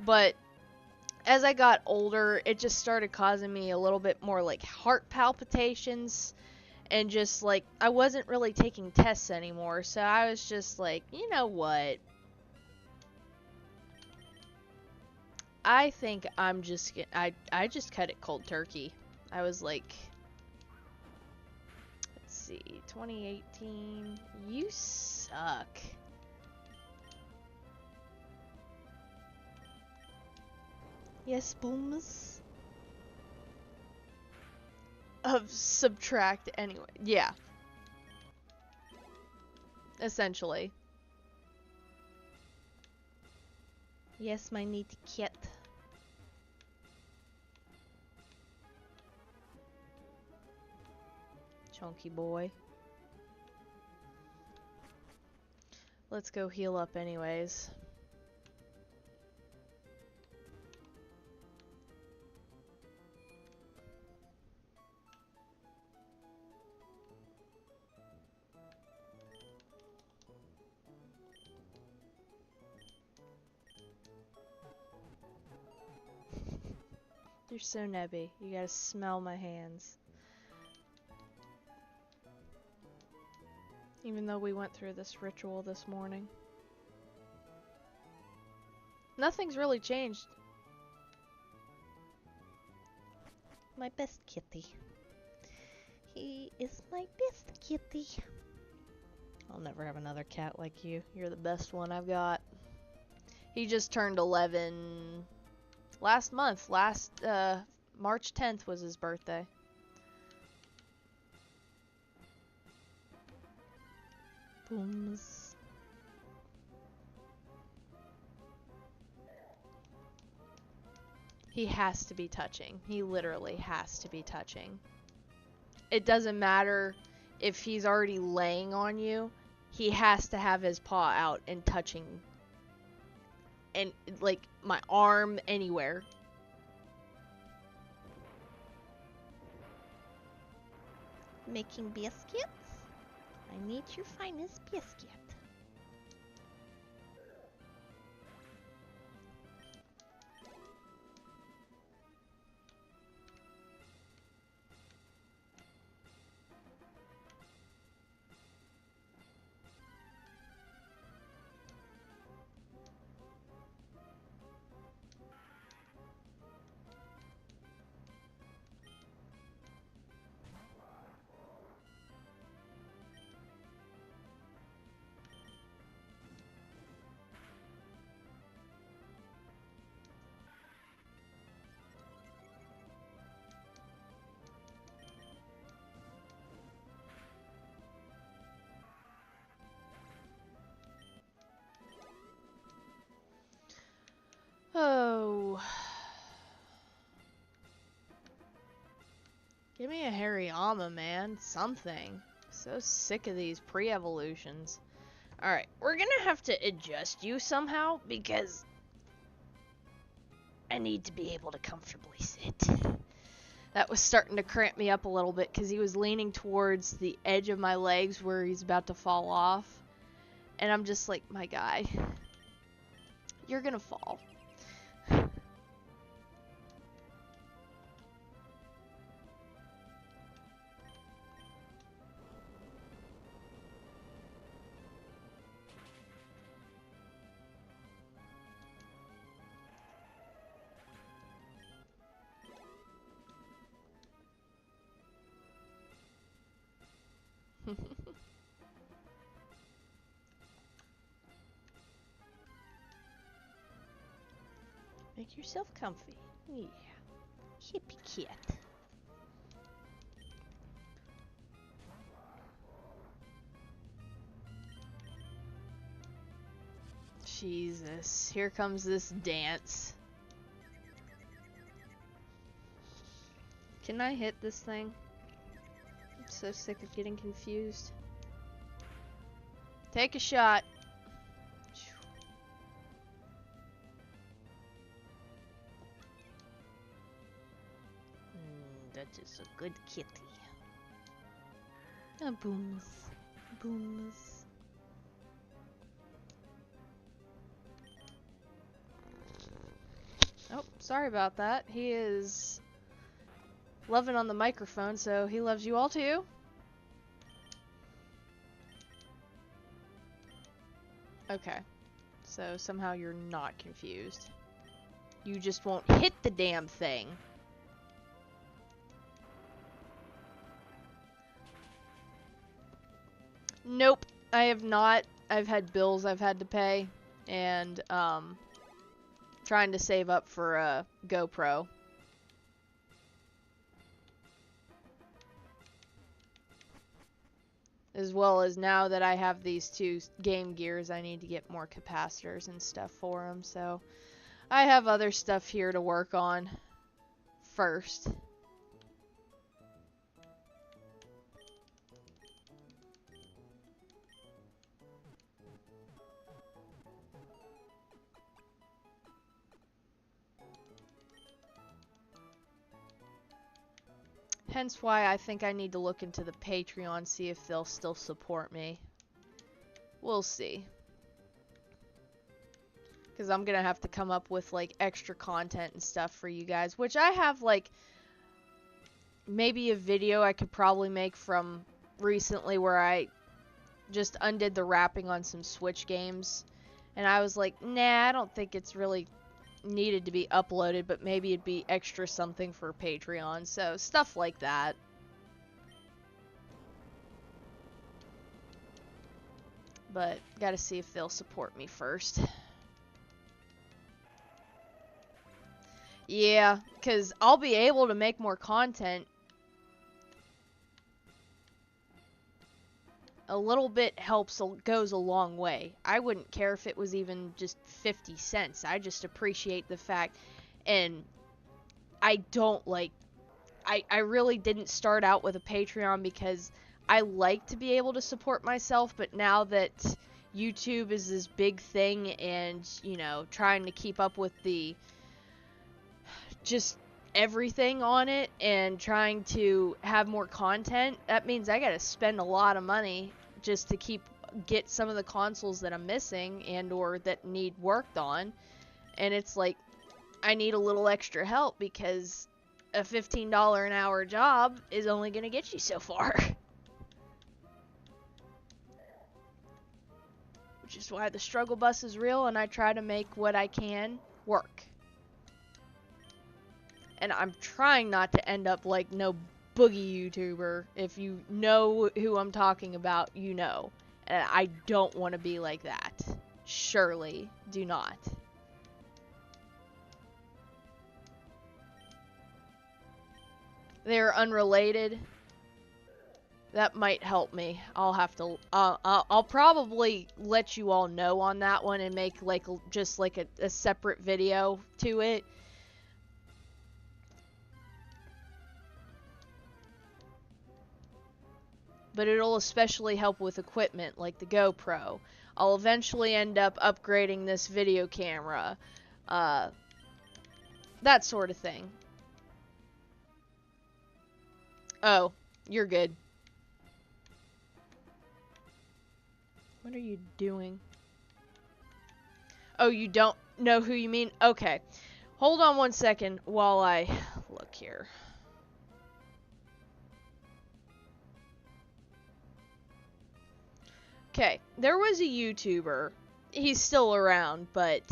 but as I got older, it just started causing me a little bit more like heart palpitations and just like I wasn't really taking tests anymore. So I was just like, you know what? I think I'm just I just cut it cold turkey. I was like, let's see, 2018. You suck. Yes, Booms. Of subtract anyway. Yeah. Essentially. Yes, my neat cat. Chunky boy. Let's go heal up anyways. You're so nebby. You gotta smell my hands. Even though we went through this ritual this morning. Nothing's really changed. My best kitty. He is my best kitty. I'll never have another cat like you. You're the best one I've got. He just turned 11 last month. March 10th was his birthday. Booms. He has to be touching. He literally has to be touching. It doesn't matter if he's already laying on you. He has to have his paw out and touching. And, like, my arm, anywhere. Making biscuits? I need your finest biscuit. Give me a Hariyama, man. Something. So sick of these pre-evolutions. Alright, we're gonna have to adjust you somehow because I need to be able to comfortably sit. That was starting to cramp me up a little bit because he was leaning towards the edge of my legs where he's about to fall off. And I'm just like, my guy, you're gonna fall. Make yourself comfy. Yeah. Hippie kit. Jesus, here comes this dance. Can I hit this thing? I'm so sick of getting confused. Take a shot. That is a good kitty. Booms. Booms. Oh, sorry about that. He is loving on the microphone, so he loves you all too. Okay. So somehow you're not confused. You just won't hit the damn thing. Nope, I have not. I've had bills I've had to pay, and trying to save up for a GoPro. As well as now that I have these two Game Gears, I need to get more capacitors and stuff for them, so I have other stuff here to work on first. Hence why I think I need to look into the Patreon, see if they'll still support me. We'll see. Because I'm going to have to come up with, like, extra content and stuff for you guys. Which I have, like, maybe a video I could probably make from recently where I just undid the wrapping on some Switch games. And I was like, nah, I don't think it's really needed to be uploaded, but maybe it'd be extra something for Patreon, so stuff like that. But gotta see if they'll support me first. Yeah, because I'll be able to make more content. A little bit helps, goes a long way. I wouldn't care if it was even just 50 cents. I just appreciate the fact, and I don't like, I really didn't start out with a Patreon because I like to be able to support myself, but now that YouTube is this big thing and, you know, trying to keep up with the, just everything on it and trying to have more content, that means I gotta spend a lot of money just to get some of the consoles that I'm missing and or that need worked on. And it's like, I need a little extra help because a $15 an hour job is only gonna get you so far. Which is why the struggle bus is real, and I try to make what I can work. And I'm trying not to end up like no boogie YouTuber. If you know who I'm talking about, you know. And I don't want to be like that. Surely do not. They're unrelated. That might help me. I'll have to, I'll probably let you all know on that one and make like just like a separate video to it. but it'll especially help with equipment like the GoPro. I'll eventually end up upgrading this video camera, that sort of thing. Oh, you're good. What are you doing? Oh, you don't know who you mean? Okay. Hold on one second while I look here. Okay, there was a YouTuber. He's still around, but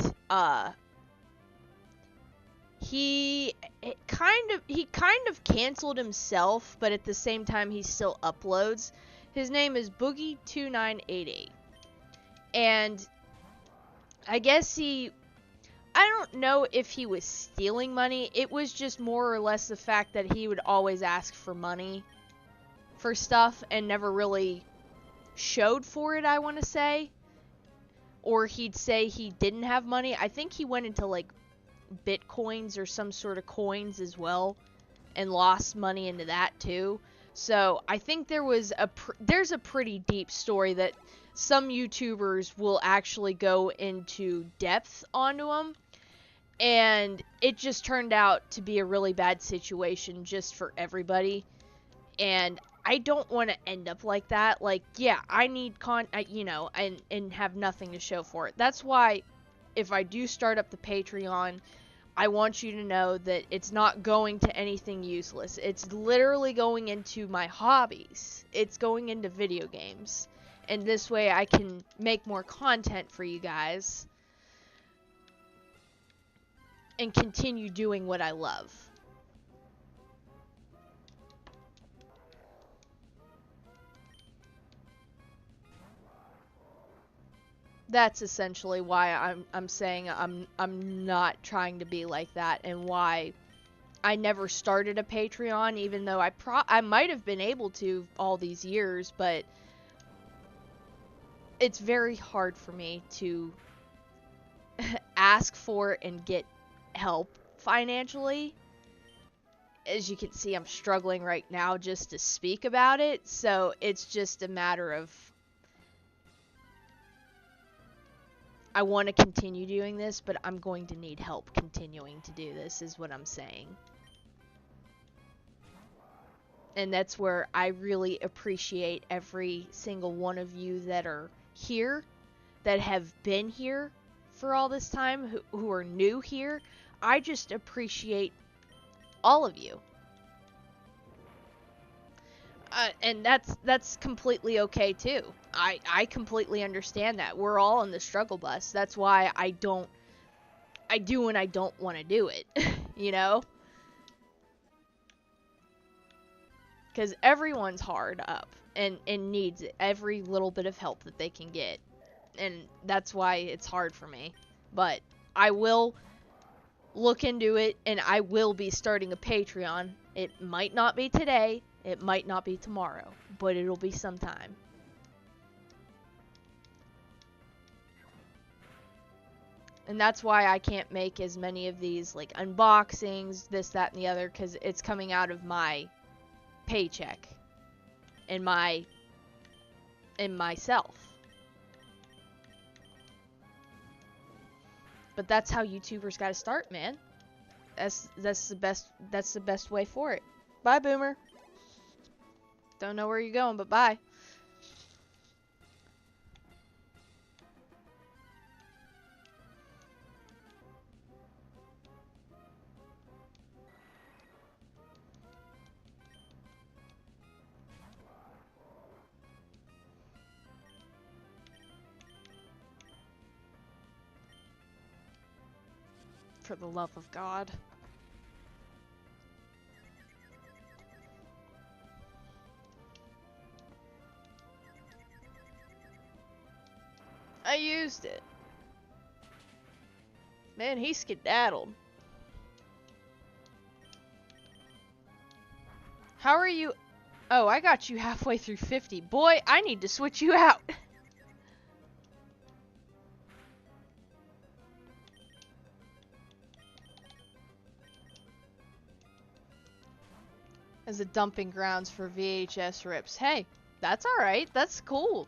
he kind of canceled himself, but at the same time he still uploads. His name is Boogie2988. And I guess I don't know if he was stealing money. It was just more or less the fact that he would always ask for money for stuff and never really showed for it, I want to say. Or he'd say he didn't have money. I think he went into like Bitcoins or some sort of coins as well and lost money into that too. So I think there's a pretty deep story that some YouTubers will actually go into depth onto them, and it just turned out to be a really bad situation just for everybody. And I don't want to end up like that. Like, yeah, I need and have nothing to show for it. That's why if I do start up the Patreon, I want you to know that it's not going to anything useless. It's literally going into my hobbies. It's going into video games. And this way I can make more content for you guys and continue doing what I love. That's essentially why I'm saying I'm not trying to be like that, and why I never started a Patreon, even though I might have been able to all these years, but it's very hard for me to ask for and get help financially. As you can see, I'm struggling right now just to speak about it, so it's just a matter of I want to continue doing this, but I'm going to need help continuing to do this, is what I'm saying. And that's where I really appreciate every single one of you that are here, that have been here for all this time, who are new here. I just appreciate all of you. And that's completely okay too. I completely understand that. We're all on the struggle bus. That's why I do when I don't want to do it, you know? Because everyone's hard up and needs every little bit of help that they can get. And that's why it's hard for me. But I will look into it, and I will be starting a Patreon. It might not be today, it might not be tomorrow, but it'll be sometime. And that's why I can't make as many of these, like, unboxings, this, that, and the other, because it's coming out of my paycheck and myself. But that's how YouTubers gotta start, man. That's the best way for it. Bye, Boomer. Don't know where you're going, but bye. For the love of God. I used it. Man, he skedaddled. How are you? Oh, I got you halfway through 50. Boy, I need to switch you out. As a dumping grounds for VHS rips. Hey, That's alright. That's cool.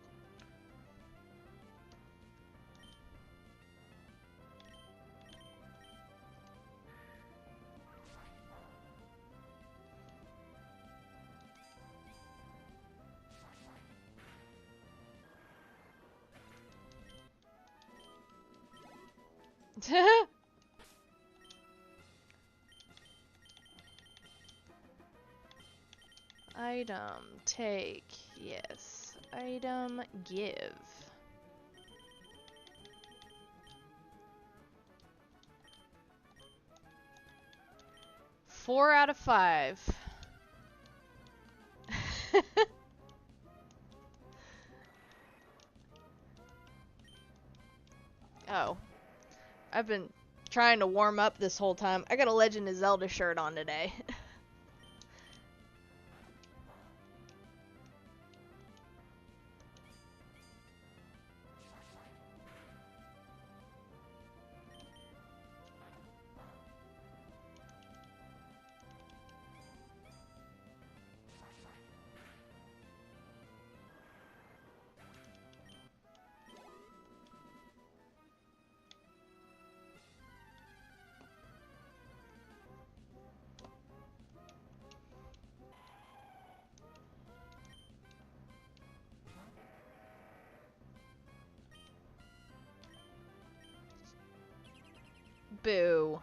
Item, take, yes. Item, give. 4 out of 5. Oh. I've been trying to warm up this whole time. I got a Legend of Zelda shirt on today. Boo.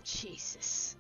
Jesus.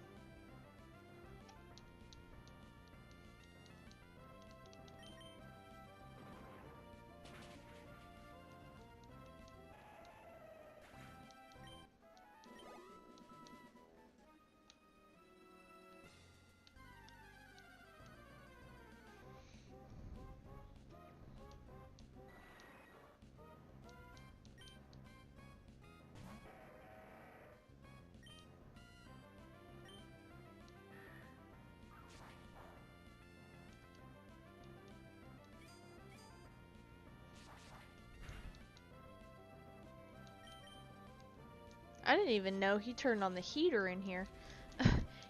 I didn't even know he turned on the heater in here.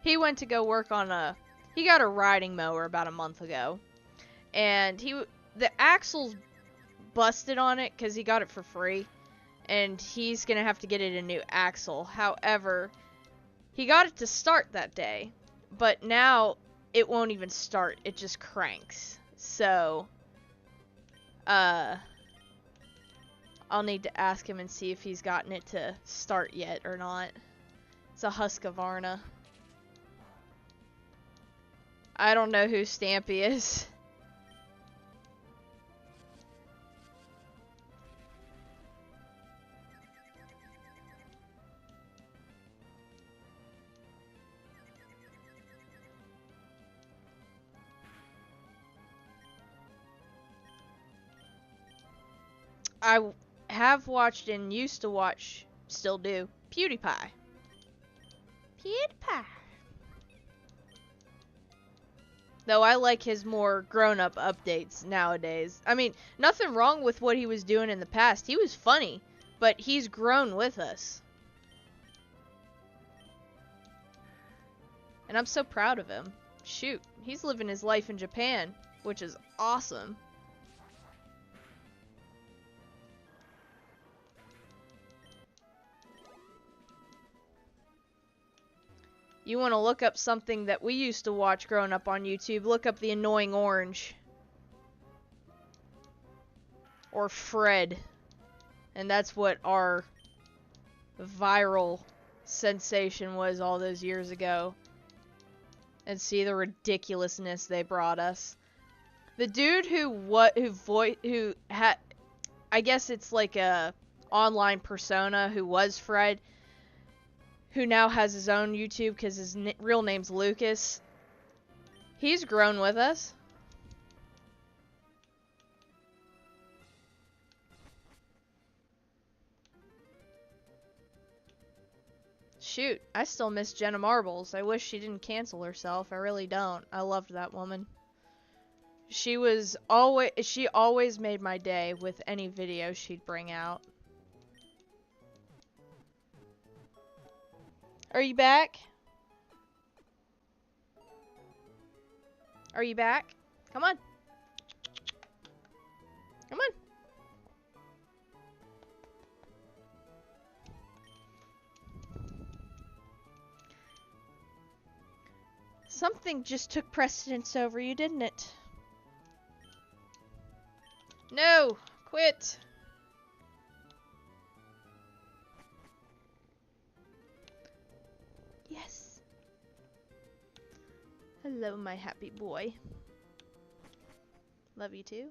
He went to go work on he got a riding mower about a month ago. And the axle's busted on it because he got it for free. And he's going to have to get it a new axle. However, he got it to start that day. But now it won't even start. It just cranks. So, I'll need to ask him and see if he's gotten it to start yet or not. It's a Husqvarna. I don't know who Stampy is. I have watched and used to watch, still do, PewDiePie. PewDiePie. Though I like his more grown-up updates nowadays. I mean, nothing wrong with what he was doing in the past. He was funny, but he's grown with us. And I'm so proud of him. Shoot, he's living his life in Japan, which is awesome. You want to look up something that we used to watch growing up on YouTube, look up The Annoying Orange. Or Fred. And that's what our viral sensation was all those years ago. And see the ridiculousness they brought us. The dude who had, I guess it's like a online persona who was Fred, who now has his own YouTube because his real name's Lucas. He's grown with us. Shoot, I still miss Jenna Marbles. I wish she didn't cancel herself. I really don't. I loved that woman. She always made my day with any video she'd bring out. Are you back? Are you back? Come on. Come on. Something just took precedence over you, didn't it? No! Quit! Yes. Hello, my happy boy. Love you too.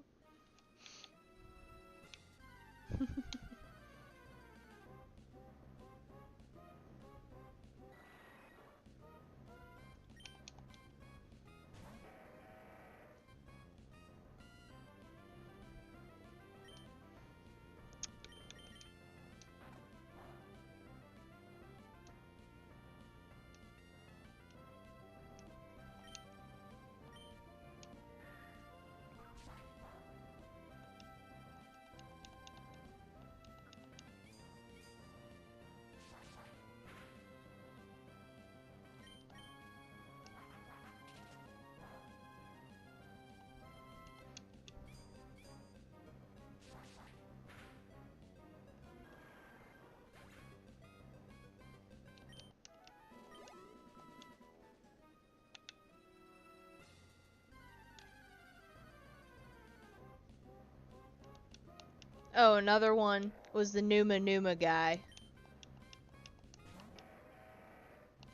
Oh, another one was the Numa Numa guy.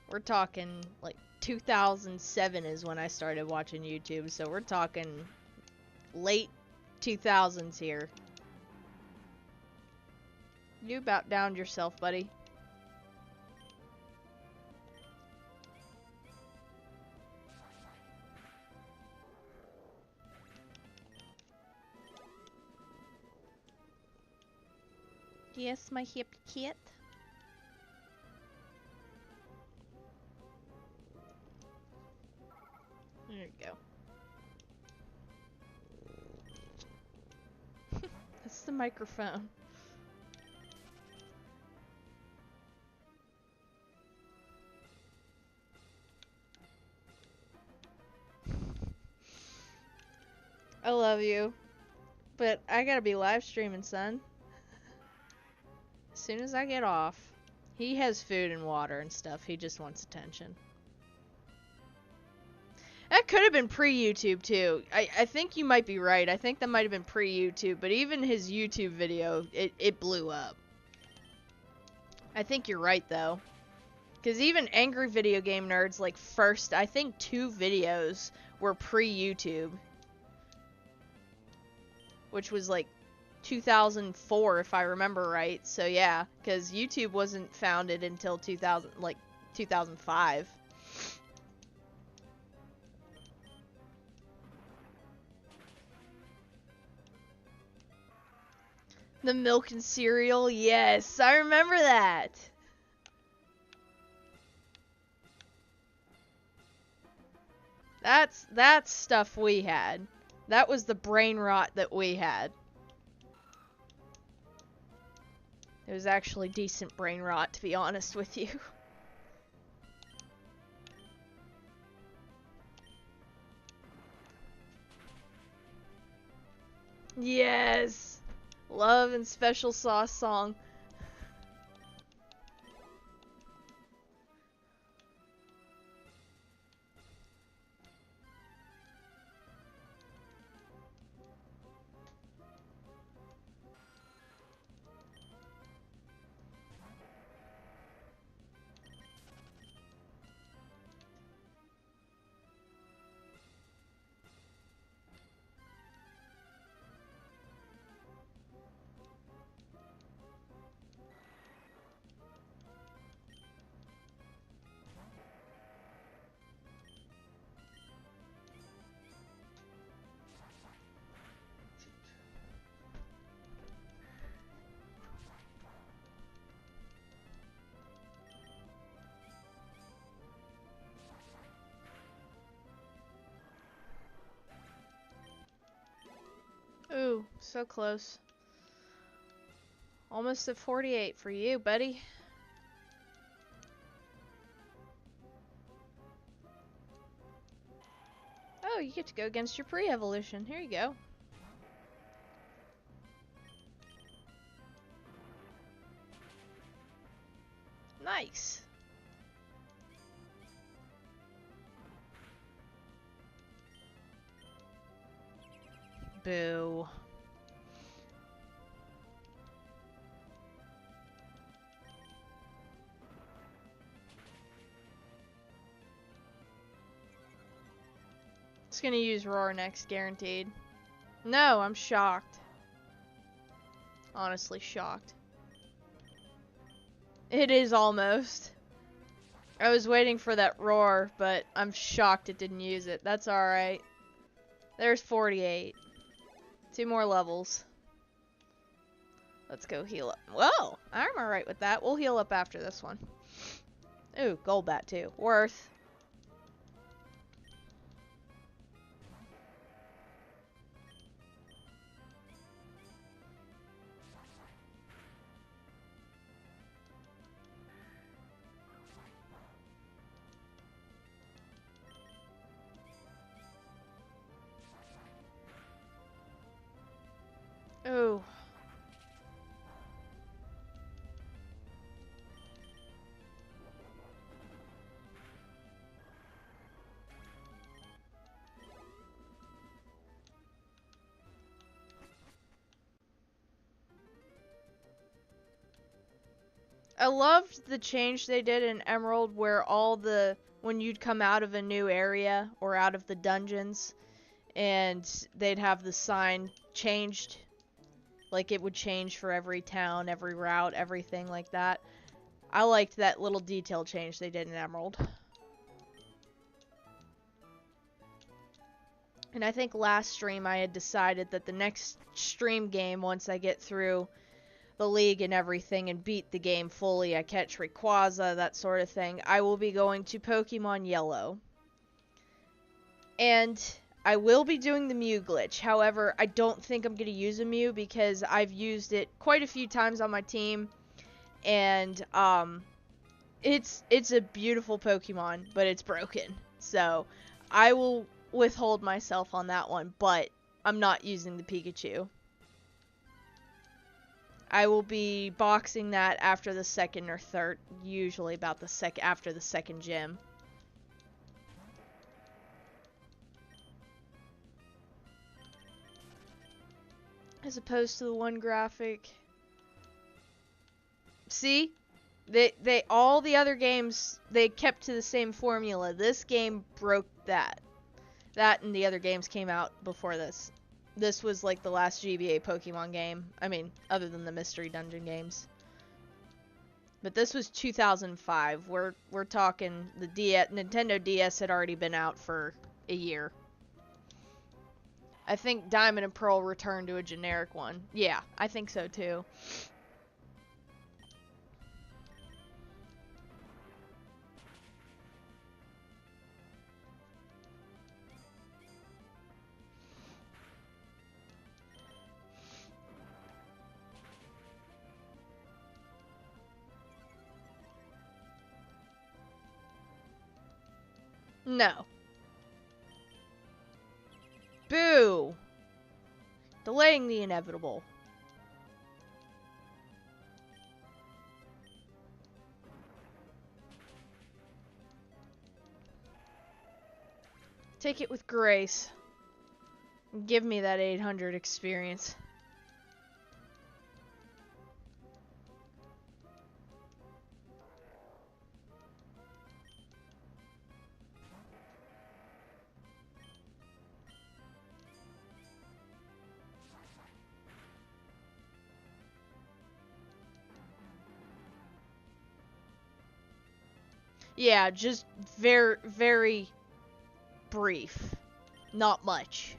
We're talking like 2007 is when I started watching YouTube, so we're talking late 2000s here. You about downed yourself, buddy. Yes, my hip kit. There you go. That's the microphone. I love you, but I gotta be live streaming, son. As soon as I get off. He has food and water and stuff. He just wants attention. That could have been pre-YouTube, too. I think you might be right. I think that might have been pre-YouTube, but even his YouTube video, it blew up. I think you're right, though. Because even Angry Video Game Nerds, like, first, I think 2 videos were pre-YouTube. Which was, like, 2004, if I remember right. So, yeah. Because YouTube wasn't founded until 2005. The milk and cereal, yes, I remember that. That's stuff we had. That was the brain rot that we had. It was actually decent brain rot, to be honest with you. Yes! Love and Special Sauce song. So close. Almost at 48 for you, buddy. Oh, you get to go against your pre-evolution. Here you go. Nice. Boo. It's gonna use Roar next, guaranteed. No, I'm shocked. Honestly shocked. It is almost. I was waiting for that Roar, but I'm shocked it didn't use it. That's alright. There's 48. 2 more levels. Let's go heal up. Whoa! I'm alright with that. We'll heal up after this one. Ooh, Golbat too. Worth. Ooh. I loved the change they did in Emerald where when you'd come out of a new area or out of the dungeons and they'd have the sign changed. Like it would change for every town, every route, everything like that. I liked that little detail change they did in Emerald. And I think last stream I had decided that the next stream game, once I get through the league and everything and beat the game fully, I catch Rayquaza, that sort of thing, I will be going to Pokemon Yellow. And I will be doing the Mew glitch. However, I don't think I'm going to use a Mew because I've used it quite a few times on my team. And it's a beautiful Pokemon, but it's broken. So I will withhold myself on that one, but I'm not using the Pikachu. I will be boxing that after the second or third, usually about after the second gym. As opposed to the one graphic. See? They all the other games, they kept to the same formula. This game broke that. That and the other games came out before this. This was like the last GBA Pokemon game. I mean, other than the Mystery Dungeon games. But this was 2005. We're talking the Nintendo DS had already been out for a year. I think Diamond and Pearl returned to a generic one. Yeah, I think so too. No. Boo! Delaying the inevitable. Take it with grace. Give me that 800 experience. Yeah, just very, very brief. Not much.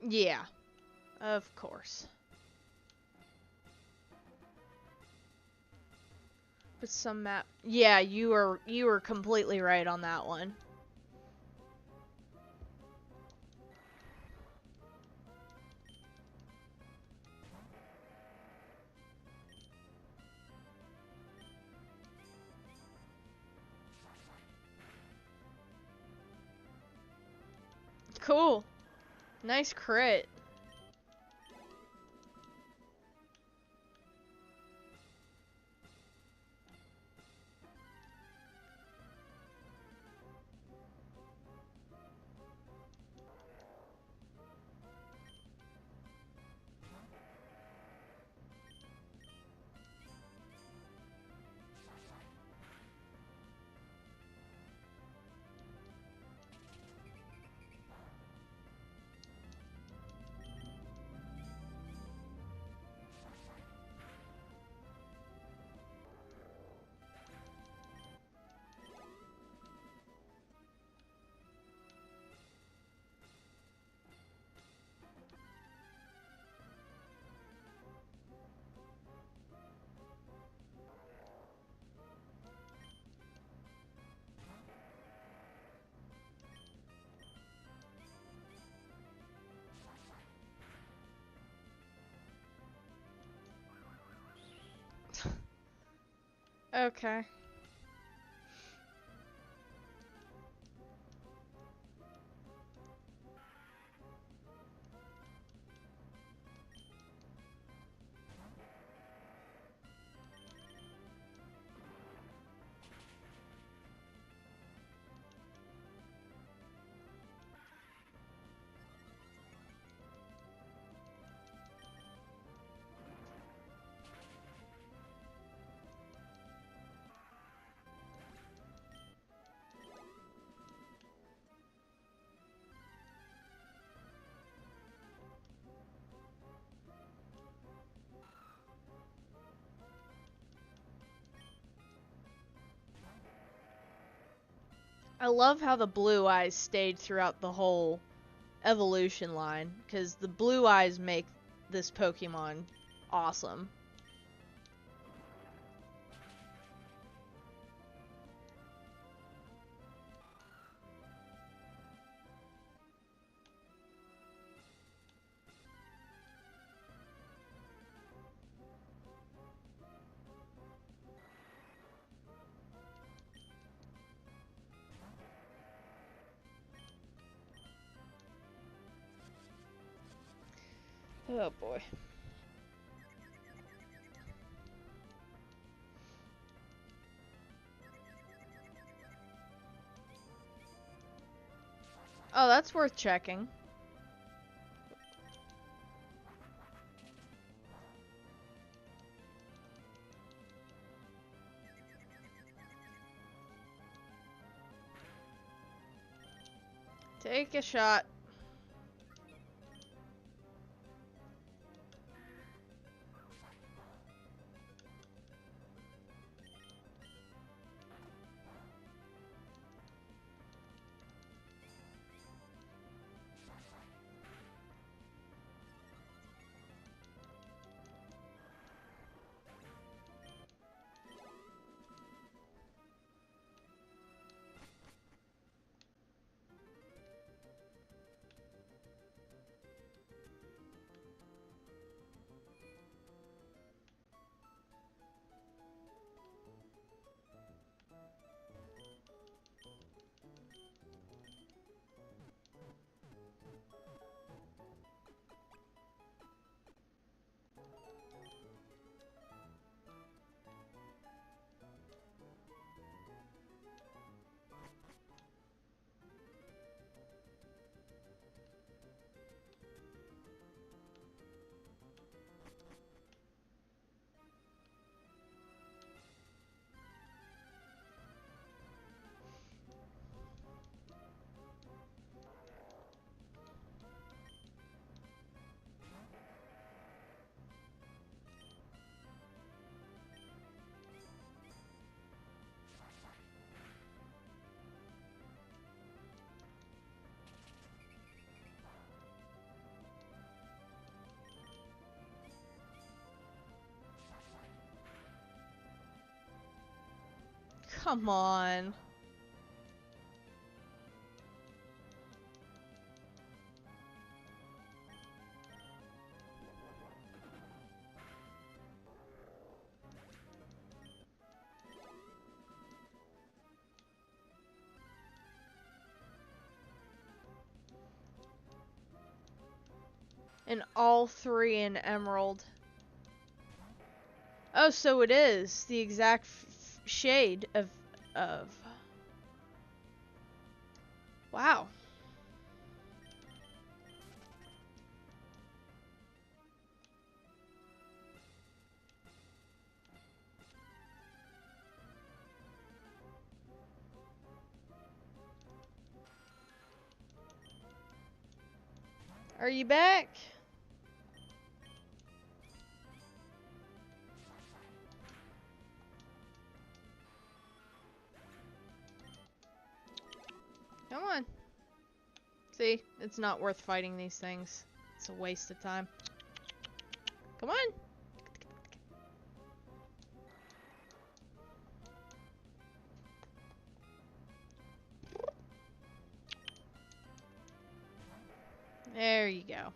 Yeah, of course. But some map. Yeah, you were completely right on that one. Cool. Nice crit. Okay. I love how the blue eyes stayed throughout the whole evolution line, because the blue eyes make this Pokemon awesome. Oh boy. Oh, that's worth checking. Take a shot. Come on. And all three in emerald. Oh, so it is the exact shade of. Wow. Are you back? Come on. See, it's not worth fighting these things. It's a waste of time. Come on. There you go.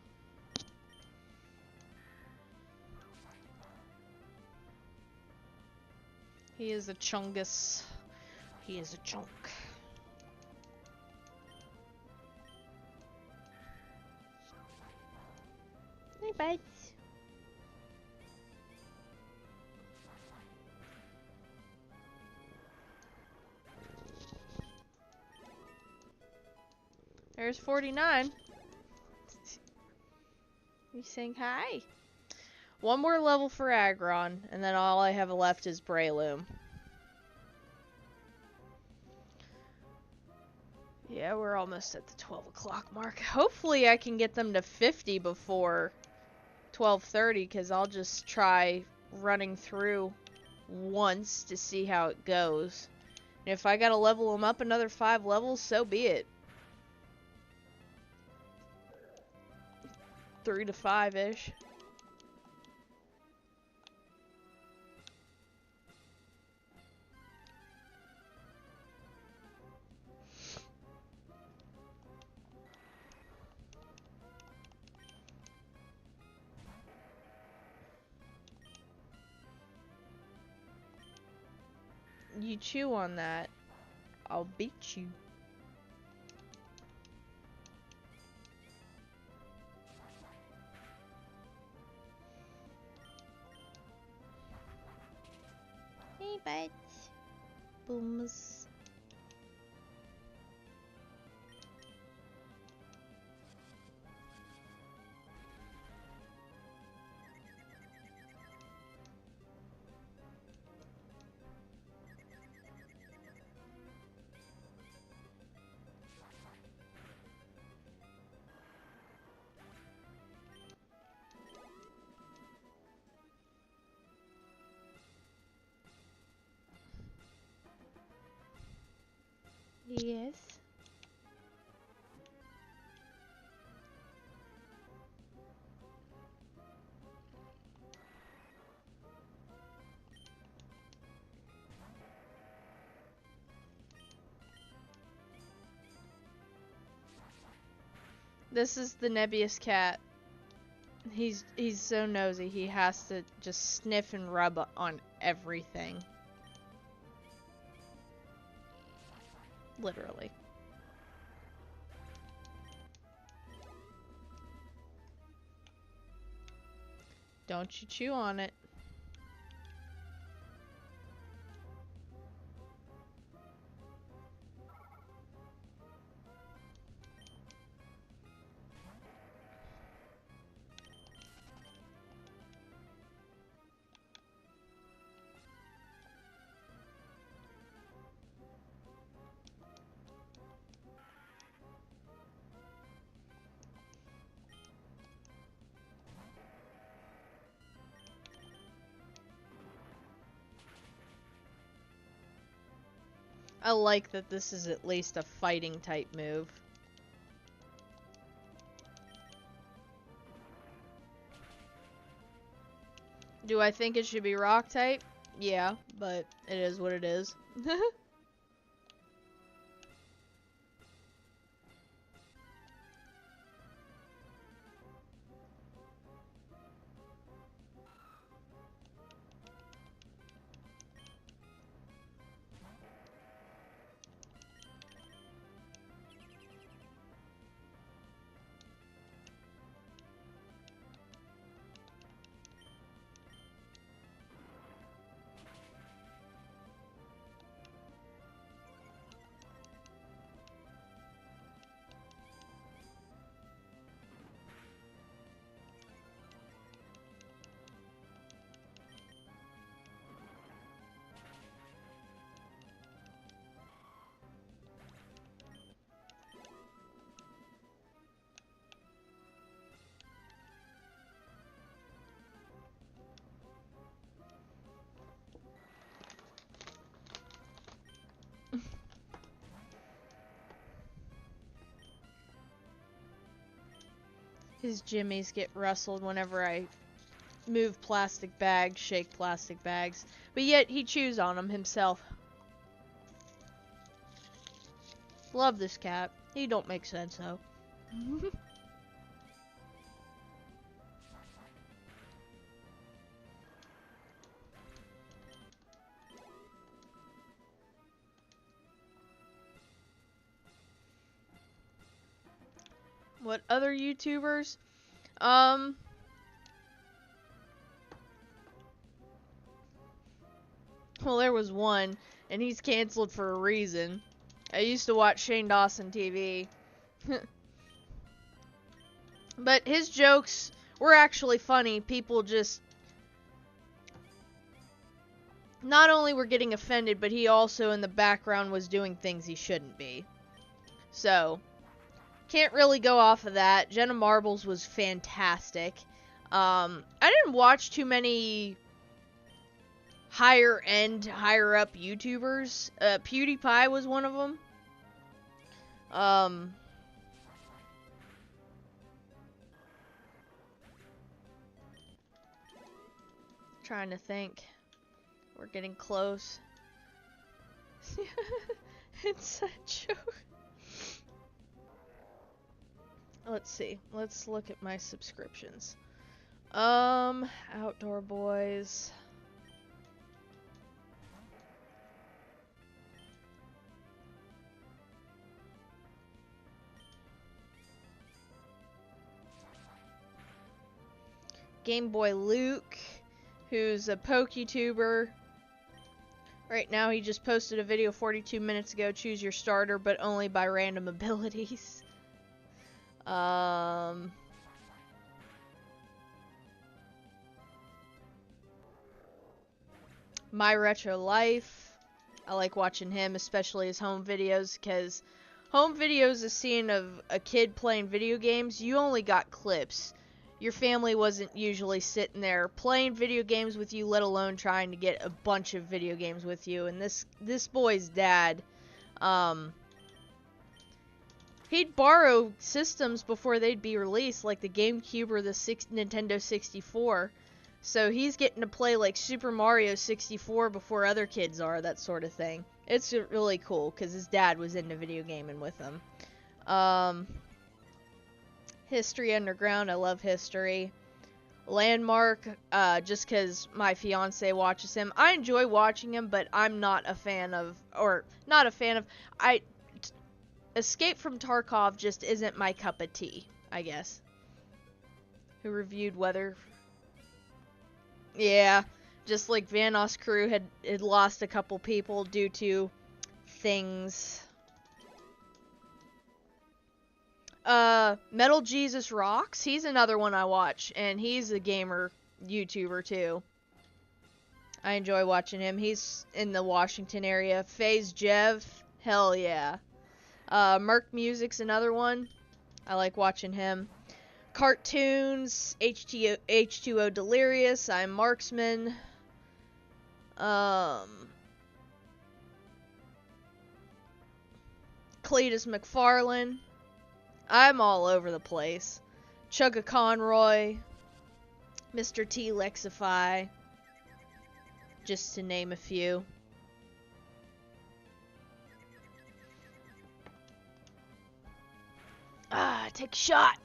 He is a chungus. He is a chunk. Hey, bud. There's 49. You saying hi? One more level for Aggron, and then all I have left is Breloom. Yeah, we're almost at the 12 o'clock mark. Hopefully I can get them to 50 before 12:30, because I'll just try running through once to see how it goes. And if I gotta level them up another 5 levels, so be it. 3 to 5-ish. You chew on that, I'll beat you. Hey, buds. Booms. Yes. This is the Nebius cat. He's so nosy, he has to just sniff and rub on everything. Literally. Don't you chew on it. I like that this is at least a fighting type move. Do I think it should be rock type? Yeah, but it is what it is. His jimmies get rustled whenever I move plastic bags, shake plastic bags. But yet, he chews on them himself. Love this cat. He don't make sense, though. What other YouTubers? Well, there was one, and he's canceled for a reason. I used to watch Shane Dawson TV. But his jokes were actually funny. People just... Not only were getting offended, but he also in the background was doing things he shouldn't be. So, can't really go off of that. Jenna Marbles was fantastic. I didn't watch too many higher end, higher up YouTubers. PewDiePie was one of them. Trying to think. We're getting close. It's a joke. Let's see. Let's look at my subscriptions. Outdoor Boys. Game Boy Luke, who's a PokeTuber. Right now, he just posted a video 42 minutes ago. Choose your starter, but only by random abilities. My Retro Life. I like watching him, especially his home videos, because home videos, a scene of a kid playing video games, you only got clips. Your family wasn't usually sitting there playing video games with you, let alone trying to get a bunch of video games with you. And this boy's dad, he'd borrow systems before they'd be released, like the GameCube or the Nintendo 64. So he's getting to play like Super Mario 64 before other kids are, that sort of thing. It's really cool, because his dad was into video gaming with him. History Underground, I love History. Landmark, just because my fiance watches him. I enjoy watching him, but I'm not a fan of, Escape from Tarkov just isn't my cup of tea, I guess. Who reviewed weather. Yeah, just like Vanoss Crew had lost a couple people due to things. Metal Jesus Rocks, he's another one I watch, and he's a gamer YouTuber too. I enjoy watching him. He's in the Washington area. FaZe Jev, hell yeah. Merc Music's another one. I like watching him. Cartoons, H2O Delirious, I'm Marksman. Cletus McFarlane. I'm all over the place. Chugga Conroy, Mr. T Lexify, just to name a few. Take a shot.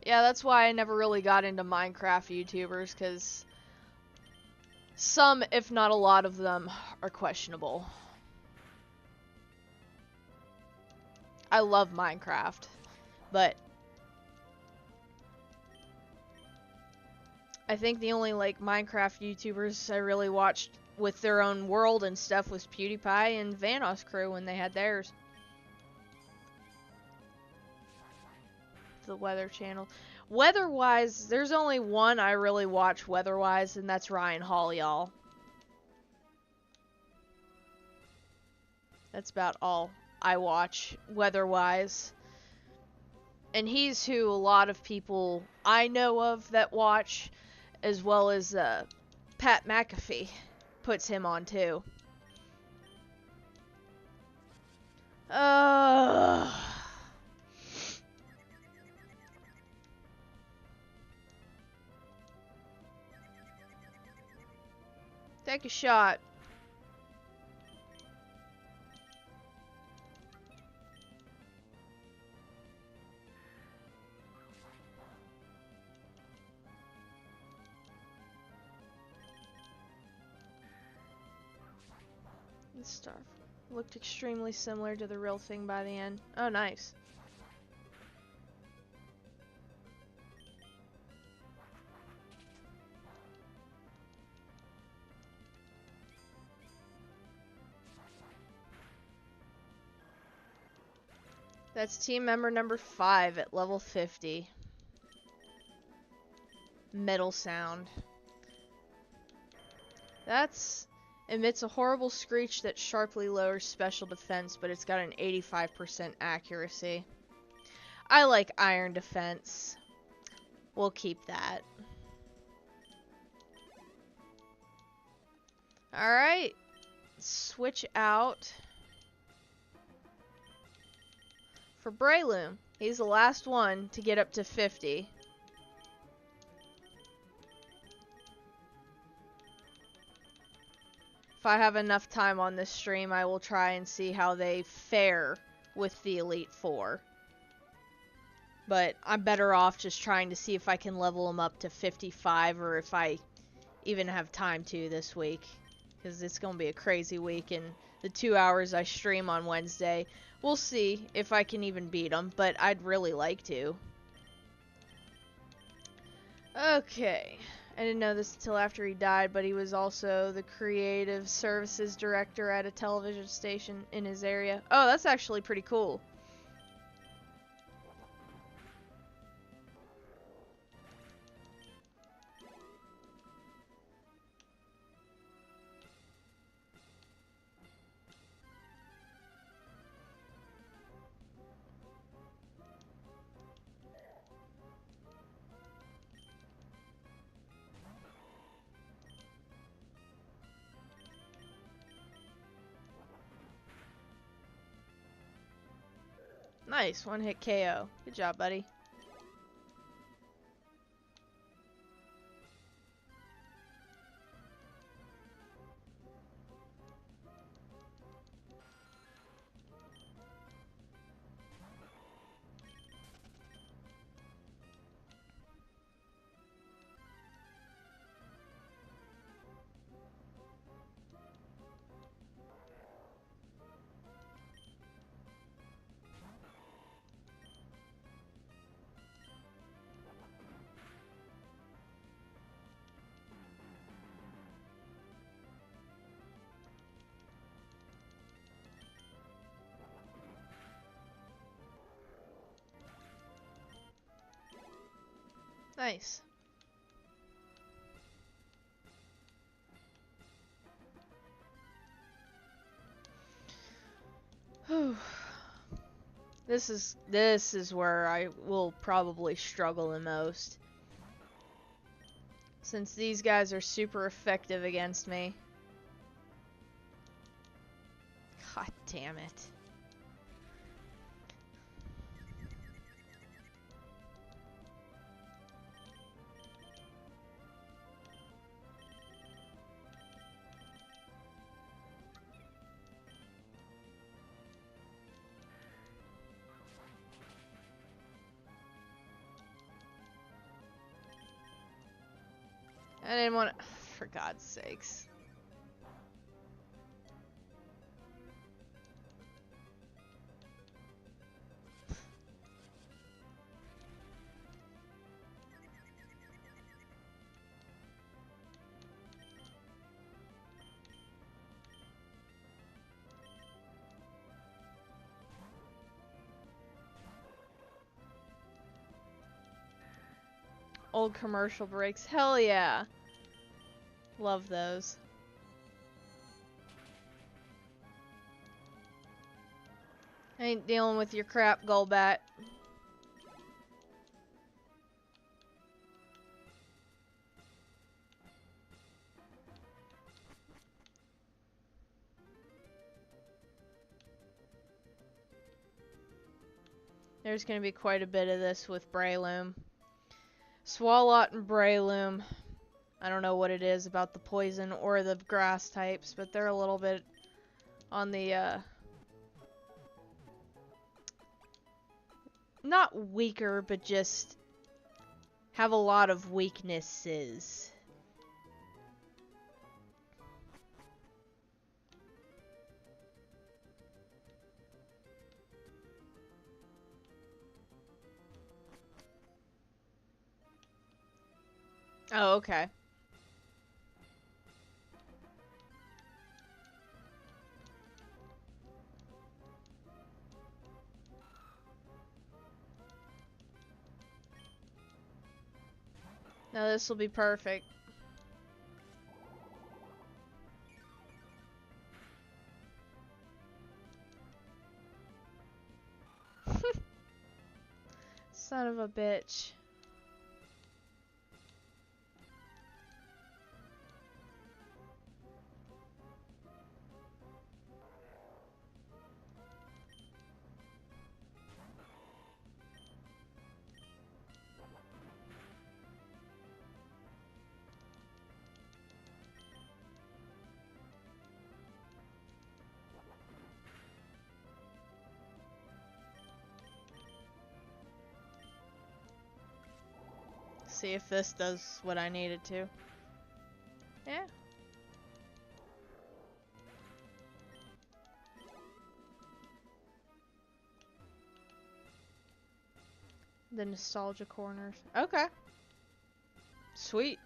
Yeah, that's why I never really got into Minecraft YouTubers, because some, if not a lot of them, are questionable. I love Minecraft, but I think the only, like, Minecraft YouTubers I really watched with their own world and stuff was PewDiePie and Vanoss Crew when they had theirs. The Weather Channel. Weather-wise, there's only one I really watch weather-wise, and that's Ryan Hall, y'all. That's about all I watch weather-wise. And he's who a lot of people I know of that watch, as well as Pat McAfee puts him on too. Take a shot. This stuff looked extremely similar to the real thing by the end. Oh, nice. That's team member number 5 at level 50. Metal Sound. That's emits a horrible screech that sharply lowers special defense, but it's got an 85% accuracy. I like Iron Defense. We'll keep that. Alright. Switch out for Breloom. He's the last one to get up to 50. If I have enough time on this stream, I will try and see how they fare with the Elite Four. But I'm better off just trying to see if I can level them up to 55, or if I even have time to this week. Because it's going to be a crazy week, and the 2 hours I stream on Wednesday, we'll see if I can even beat them, but I'd really like to. Okay. I didn't know this until after he died, but he was also the creative services director at a television station in his area. Oh, that's actually pretty cool. Nice, one hit KO. Good job, buddy. Nice. Whew. This is where I will probably struggle the most. Since these guys are super effective against me. God damn it. I didn't want to... For God's sakes. Old commercial breaks. Hell yeah. Love those. I ain't dealing with your crap, Golbat. There's gonna be quite a bit of this with Breloom. Swalot and Breloom. I don't know what it is about the poison or the grass types, but they're a little bit on the, not weaker, but just have a lot of weaknesses. Oh, okay. Now this will be perfect. Son of a bitch. See if this does what I need it to. Yeah. The nostalgia corners. Okay. Sweet.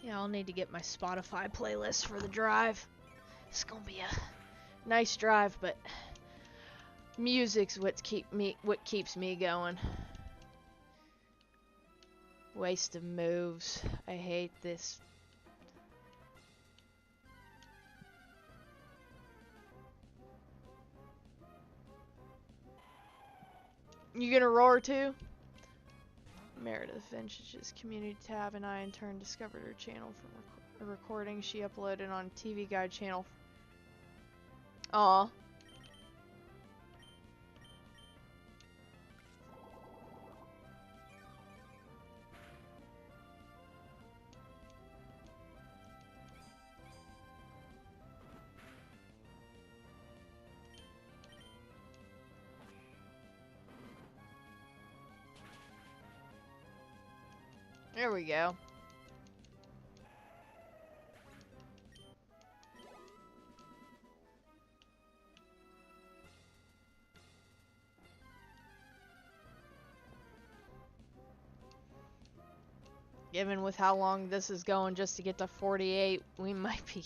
Yeah, I'll need to get my Spotify playlist for the drive. It's gonna be a nice drive, but music's what keeps me going. Waste of moves. I hate this. You gonna roar too? Meredith Vintage's community tab and I in turn discovered her channel from a recording she uploaded on TV Guide channel. Aw. There we go. Given with how long this is going just to get to 48, we might be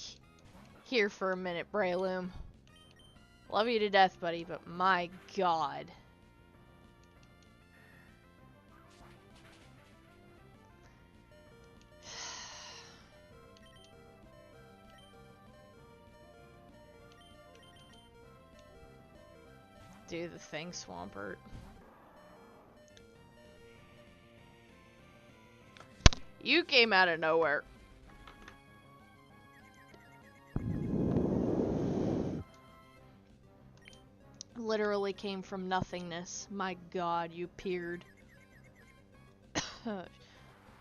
here for a minute, Breloom. Love you to death, buddy, but my god. Do the thing, Swampert. You came out of nowhere. Literally came from nothingness. My god, you peered.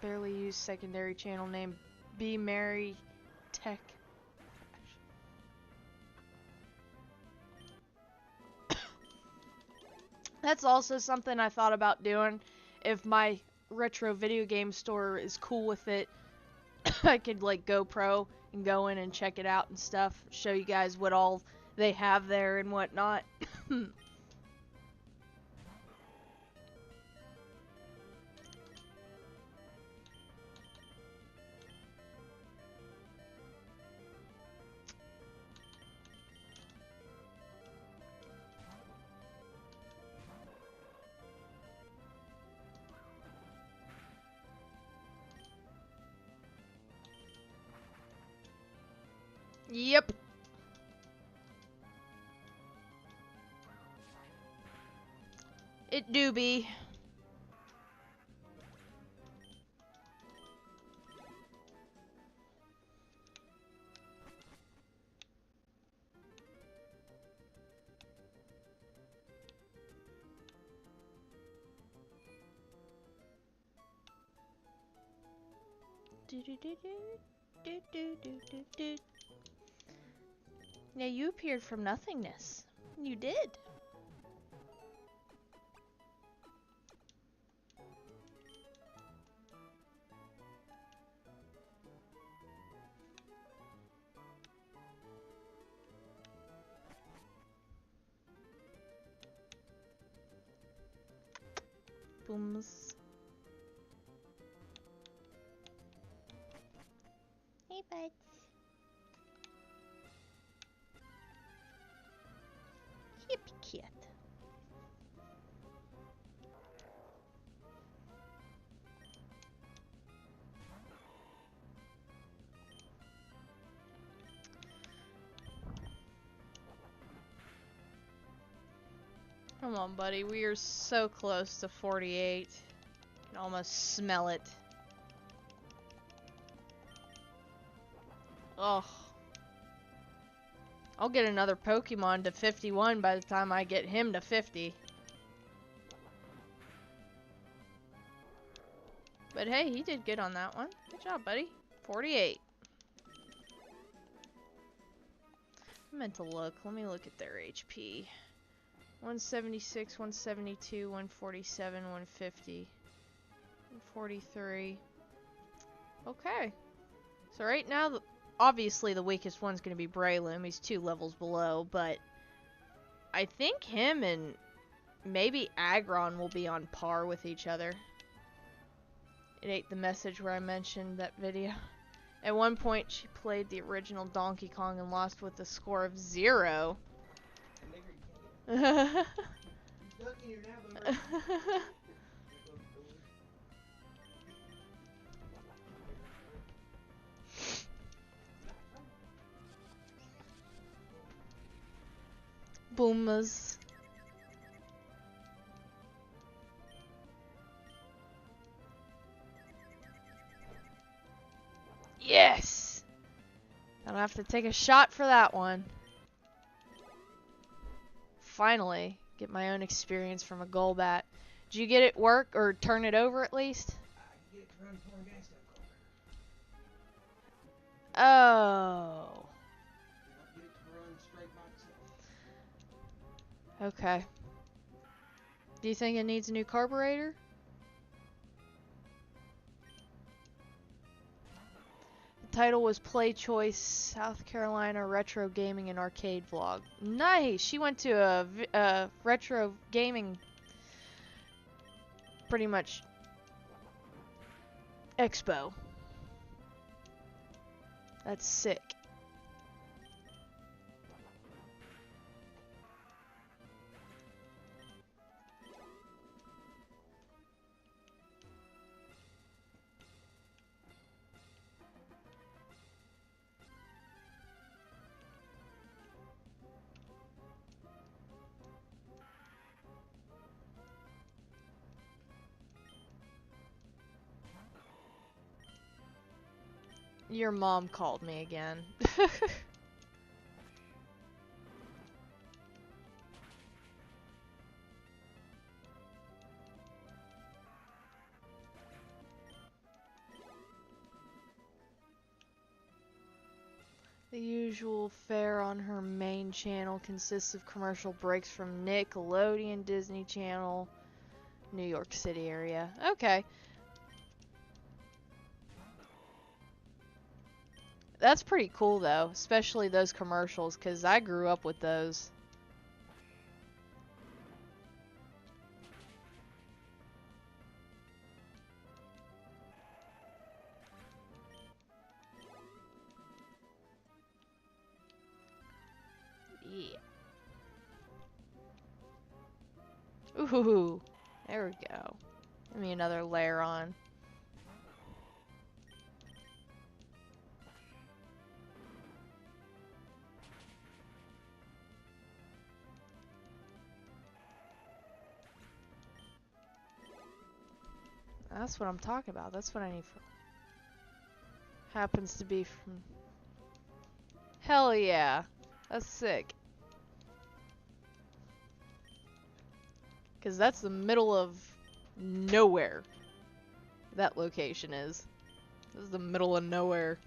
barely used secondary channel name Be Merry Tech. That's also something I thought about doing. If my retro video game store is cool with it, I could like go pro and go in and check it out and stuff. Show you guys what all they have there and whatnot. Yep. It do be. Now you appeared from nothingness. You did. Booms. Hey, buds. Hippie cat. Come on, buddy. We are so close to 48. I can almost smell it. Oh. I'll get another Pokemon to 51 by the time I get him to 50. But hey, he did good on that one. Good job, buddy. 48. I meant to look. Let me look at their HP. 176, 172, 147, 150, 143. Okay. So right now, obviously the weakest one's going to be Breloom. He's 2 levels below, but I think him and maybe Aggron will be on par with each other. It ate the message where I mentioned that video. At one point, she played the original Donkey Kong and lost with a score of 0. Boomers. Yes! I don't have to take a shot for that one. Finally, get my own experience from a Golbat. Did you get it work or turn it over at least? I get it to run 4 gas tank over. Oh. Get it to run straight by itself. Okay. Do you think it needs a new carburetor? The title was Play Choice South Carolina Retro Gaming and Arcade Vlog. Nice! She went to a retro gaming, pretty much, expo. That's sick. Your mom called me again. The usual fare on her main channel consists of commercial breaks from Nickelodeon, Disney Channel, New York City area. Okay. That's pretty cool though, especially those commercials, because I grew up with those. Yeah. Ooh, there we go. Give me another layer on. That's what I'm talking about. That's what I need for. Happens to be from. Hell yeah. That's sick. Because that's the middle of nowhere. That location is. This is the middle of nowhere.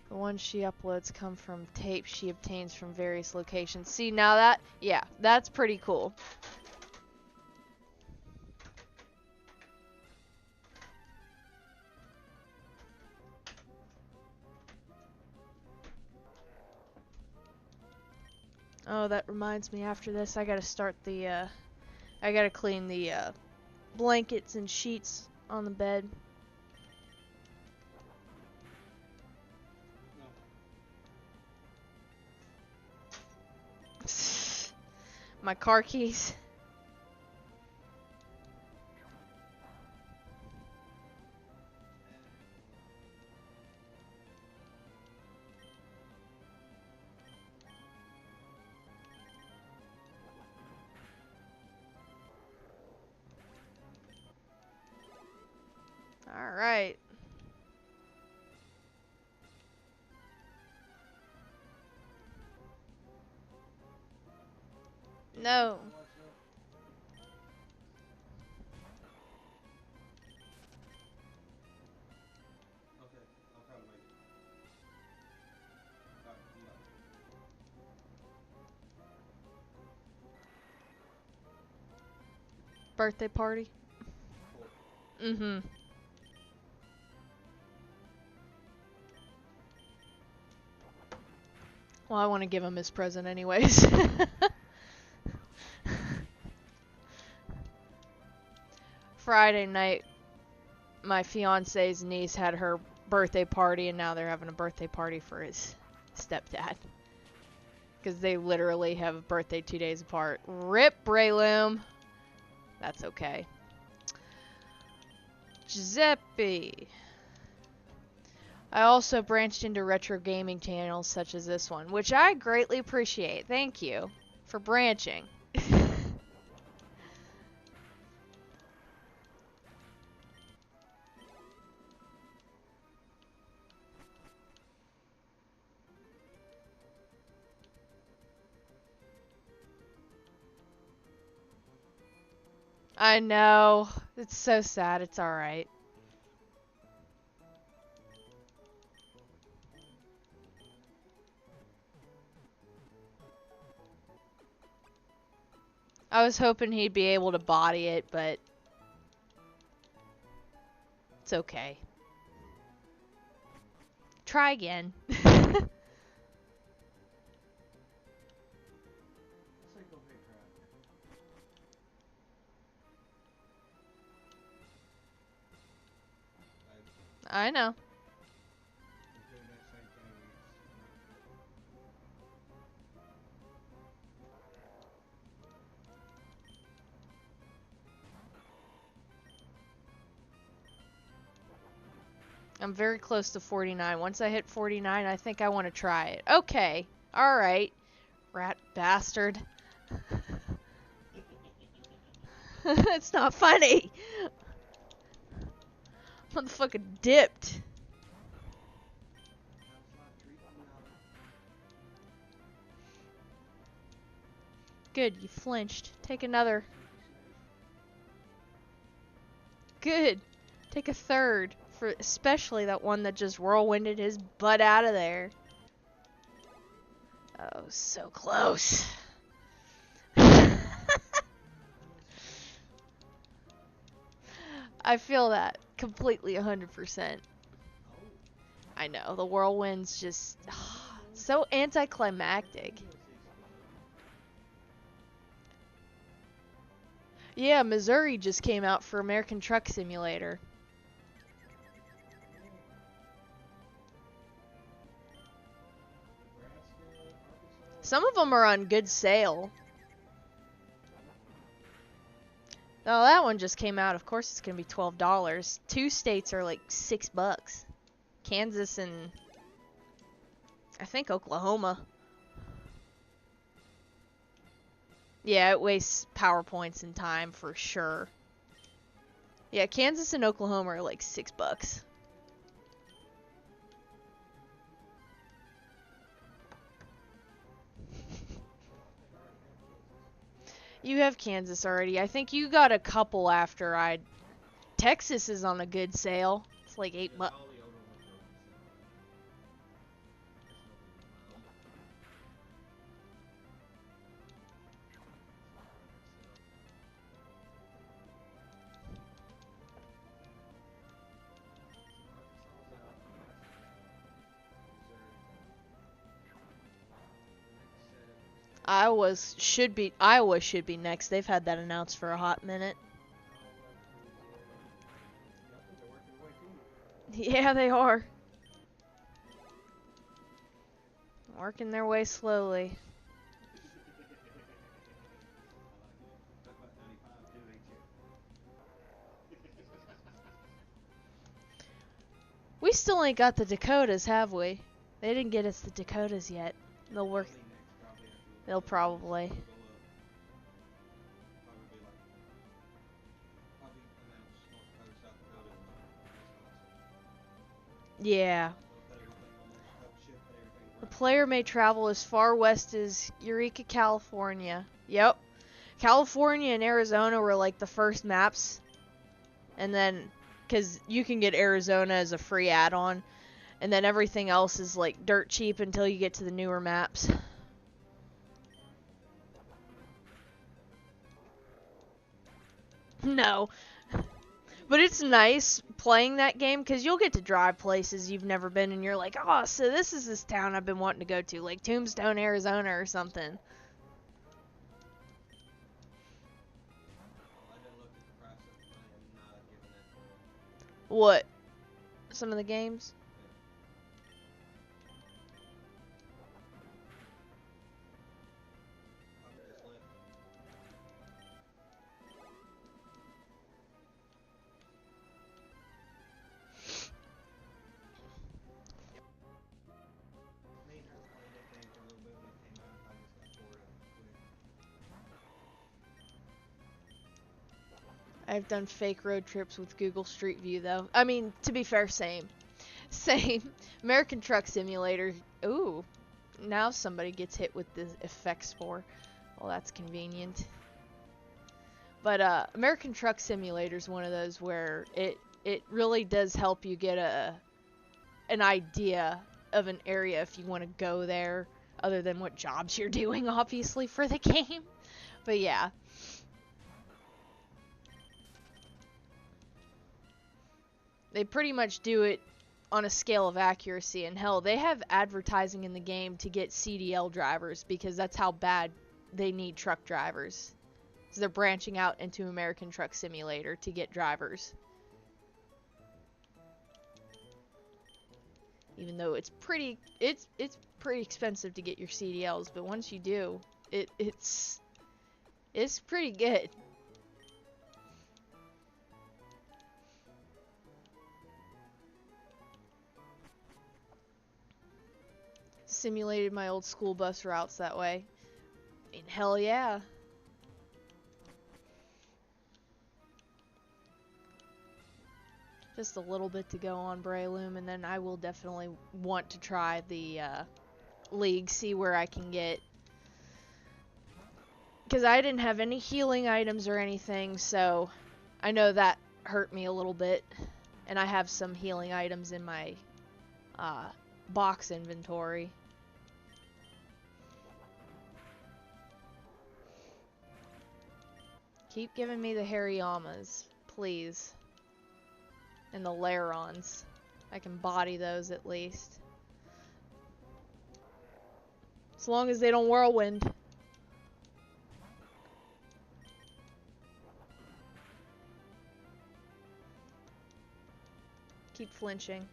The ones she uploads come from tapes she obtains from various locations. See, now that, yeah, that's pretty cool. Oh, that reminds me, after this, I gotta start the, I gotta clean the, blankets and sheets on the bed. No. My car keys. Alright. No. Okay, I'll try to make it. Alright, I'm done. Birthday party? Cool. Mm-hmm. Well, I want to give him his present anyways. Friday night, my fiance's niece had her birthday party, and now they're having a birthday party for his stepdad. Because they literally have a birthday 2 days apart. Rip, Brayloom. That's okay. Giuseppe. I also branched into retro gaming channels such as this one, which I greatly appreciate. Thank you for branching. I know. It's so sad. It's alright. I was hoping he'd be able to body it, but it's okay. Try again. Let's say go pick her up. I know. We do that same thing. I'm very close to 49. Once I hit 49, I think I want to try it. Okay. Alright. Rat bastard. It's not funny. Motherfucker dipped. How's life treating you now? Good, you flinched. Take another. Good. Take a third. For especially that one that just whirlwinded his butt out of there. Oh, so close. I feel that completely 100%. I know, the whirlwind's just so anticlimactic. Yeah, Missouri just came out for American Truck Simulator. Some of them are on good sale. Oh, that one just came out. Of course it's going to be $12. 2 states are like $6. Kansas and I think Oklahoma. Yeah, it wastes PowerPoints and time for sure. Yeah, Kansas and Oklahoma are like $6. You have Kansas already. I think you got a couple after I. Texas is on a good sale. It's like $8. Iowa should be next. They've had that announced for a hot minute. Yeah, they are. Working their way slowly. We still ain't got the Dakotas, have we? They didn't get us the Dakotas yet. They'll work. They'll probably. Yeah. The player may travel as far west as Eureka, California. Yep. California and Arizona were like the first maps. And then, because you can get Arizona as a free add-on. And then everything else is like dirt cheap until you get to the newer maps. No. But it's nice playing that game because you'll get to drive places you've never been and you're like, oh, so this is this town I've been wanting to go to, like Tombstone, Arizona or something. What? Some of the games? I've done fake road trips with Google Street View, though. I mean, to be fair, same. Same. American Truck Simulator. Ooh. Now somebody gets hit with the effects spore. Well, that's convenient. But American Truck Simulator is one of those where it really does help you get an idea of an area if you want to go there, other than what jobs you're doing, obviously, for the game. But yeah. They pretty much do it on a scale of accuracy, and hell, they have advertising in the game to get CDL drivers because that's how bad they need truck drivers. So they're branching out into American Truck Simulator to get drivers. Even though it's pretty expensive to get your CDLs, but once you do, it's pretty good. Simulated my old school bus routes that way. I mean, hell yeah. Just a little bit to go on Breloom, and then I will definitely want to try the league, see where I can get. Because I didn't have any healing items or anything, so I know that hurt me a little bit. And I have some healing items in my box inventory. Keep giving me the Harayamas, please. And the Larons. I can body those at least. As long as they don't whirlwind. Keep flinching.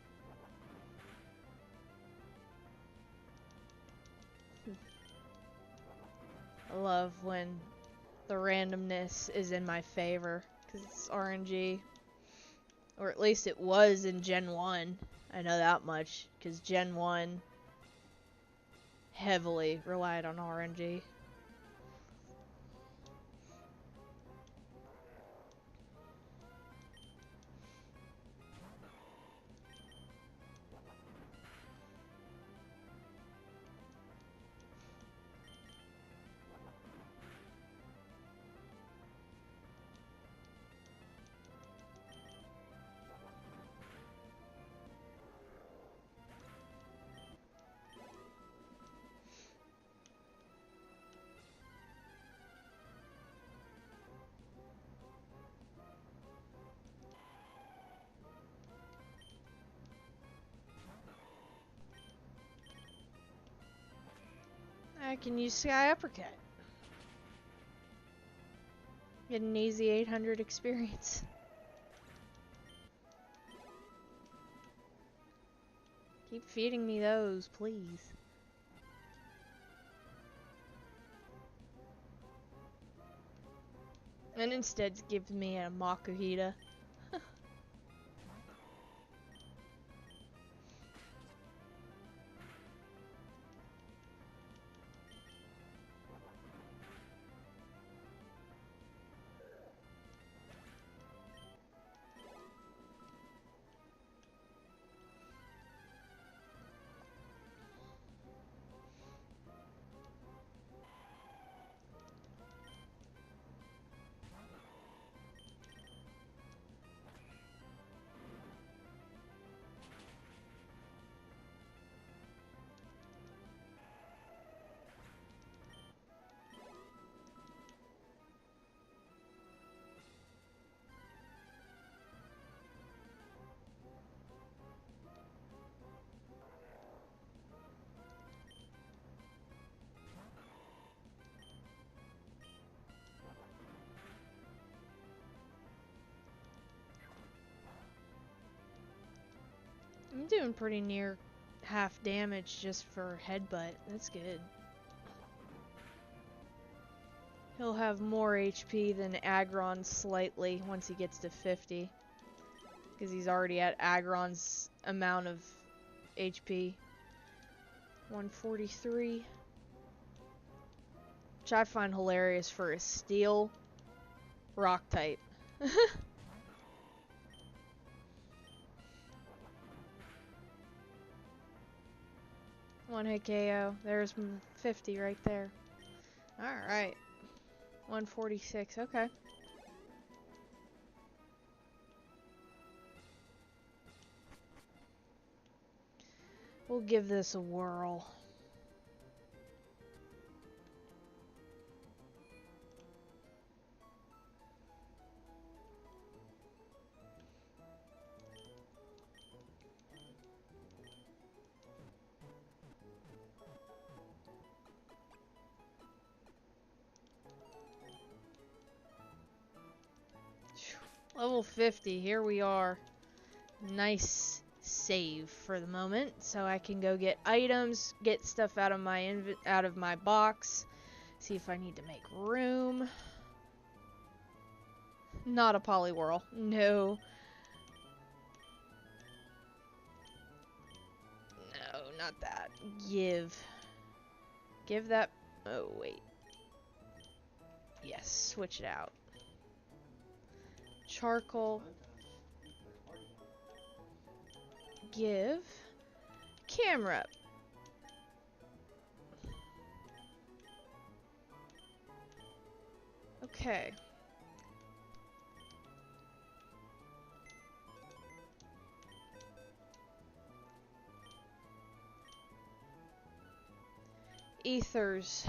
I love when the randomness is in my favor, because it's RNG. Or at least it was in Gen 1. I know that much, because Gen 1 heavily relied on RNG. I can use Sky Uppercut. Get an easy 800 experience. Keep feeding me those, please. And instead gives me a Makuhita. I'm doing pretty near half damage just for headbutt. That's good. He'll have more HP than Aggron slightly once he gets to 50. Because he's already at Aggron's amount of HP. 143. Which I find hilarious for a steel rock type. One hit KO. There's 50 right there. Alright. 146. Okay. We'll give this a whirl. Level 50, here we are. Nice save for the moment, so I can go get items, get stuff out of my box, see if I need to make room. Not a Poliwhirl, no. No, not that. Give that. Oh wait. Yes, switch it out. Charcoal. Give camera. Okay. ethers.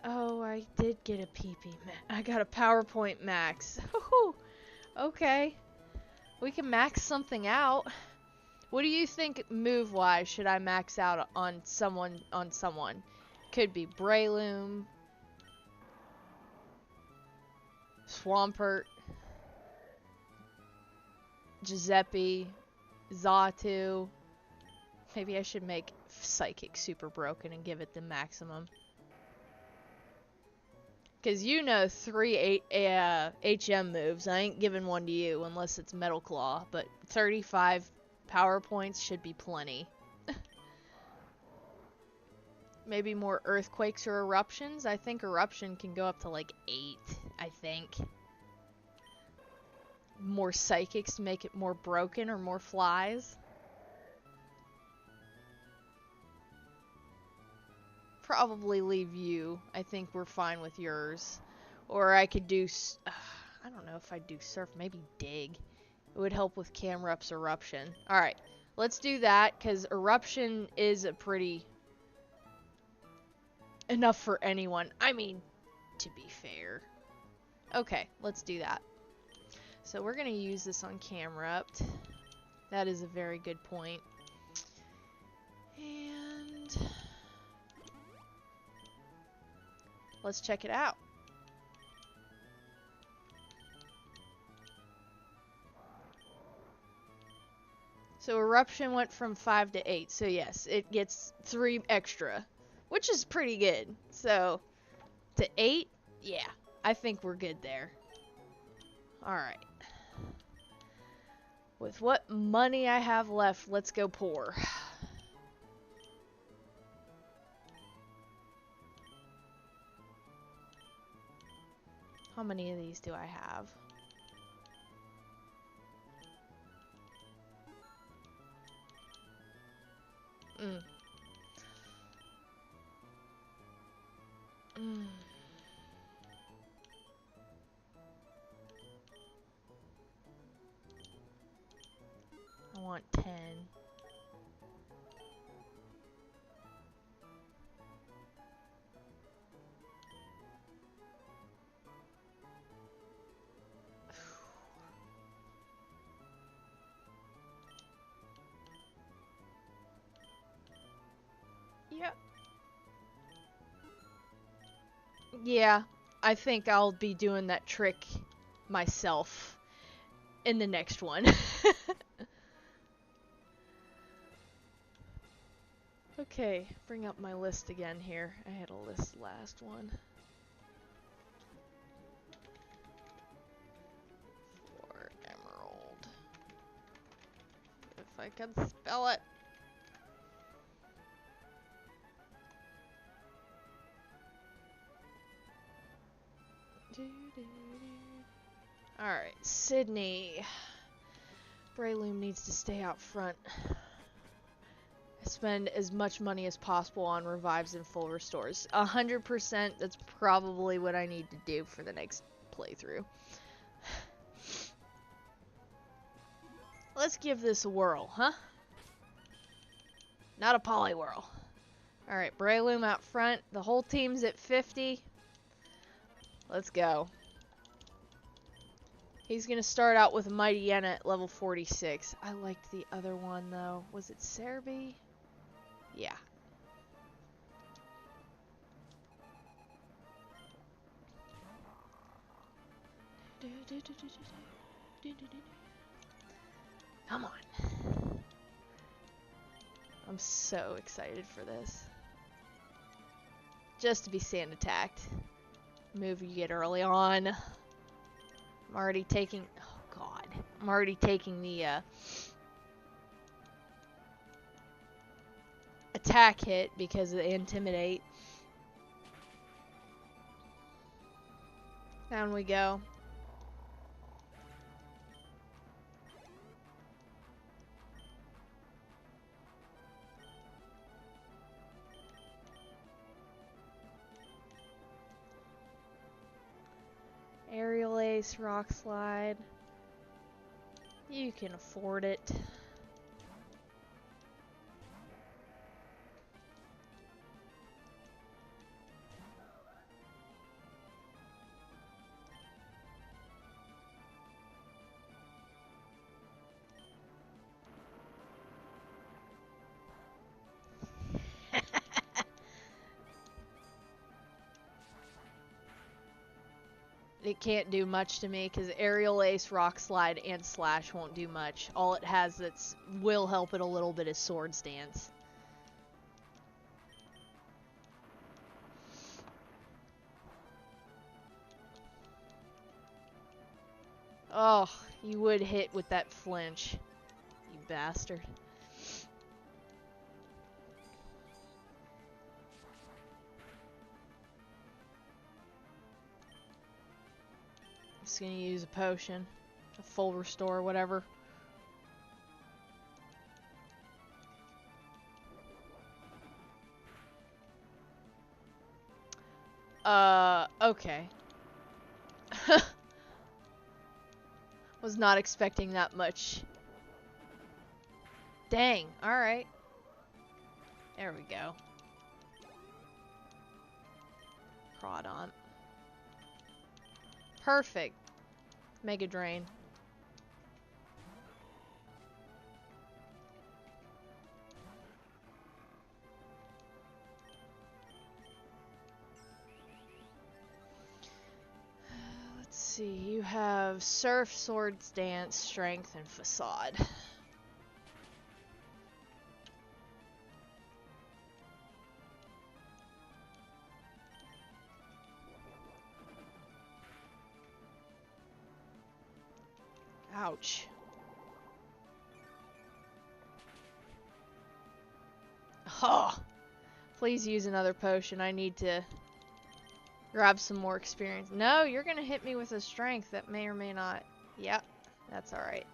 Oh, I did get a PP. I got a PowerPoint max. Okay. We can max something out. What do you think move-wise should I max out on someone? Could be Breloom, Swampert, Giuseppe, Xatu. Maybe I should make Psychic super broken and give it the maximum. Because you know 3 HM moves. I ain't giving one to you unless it's Metal Claw. But 35 power points should be plenty. Maybe more Earthquakes or Eruptions. I think Eruption can go up to like 8, I think. More Psychics to make it more broken or more Flies. Probably leave you. I think we're fine with yours. Or I could do... I don't know if I'd do Surf. Maybe Dig. It would help with Camerup's Eruption. Alright. Let's do that, because Eruption is a pretty... enough for anyone. I mean, to be fair. Okay, let's do that. So we're going to use this on Camerupt. That is a very good point. And... let's check it out. So Eruption went from 5 to 8. So yes, it gets 3 extra, which is pretty good. So to 8, yeah, I think we're good there. Alright. With what money I have left, let's go poor. How many of these do I have? I want 10. Yep. Yeah, I think I'll be doing that trick myself in the next one. Okay, bring up my list again here. I had a list last one. 4 emerald. If I can spell it. Alright, Sydney. Breloom needs to stay out front. Spend as much money as possible on revives and full restores. 100%, that's probably what I need to do for the next playthrough. Let's give this a whirl, huh? Not a Poliwhirl. Alright, Breloom out front. The whole team's at 50. Let's go. He's going to start out with Mightyena at level 46. I liked the other one, though. Was it Cerebi? Yeah. Come on. I'm so excited for this. Just to be sand attacked. Move you get early on. I'm already taking... oh, God. I'm already taking the, attack hit because of the Intimidate. Down we go. Ace Rock Slide. You can afford it. It can't do much to me because Aerial Ace, Rock Slide, and Slash won't do much. All it has that's will help it a little bit is Swords Dance. Oh, you would hit with that flinch, you bastard. Just gonna use a potion, a full restore, whatever. Okay. Was not expecting that much. Dang, alright. There we go. Crawdont. Perfect. Mega Drain. Let's see, you have Surf, Swords Dance, Strength, and Facade. Ouch. Oh, please use another potion. I need to grab some more experience. No, you're gonna hit me with a strength that may or may not. Yep, that's alright.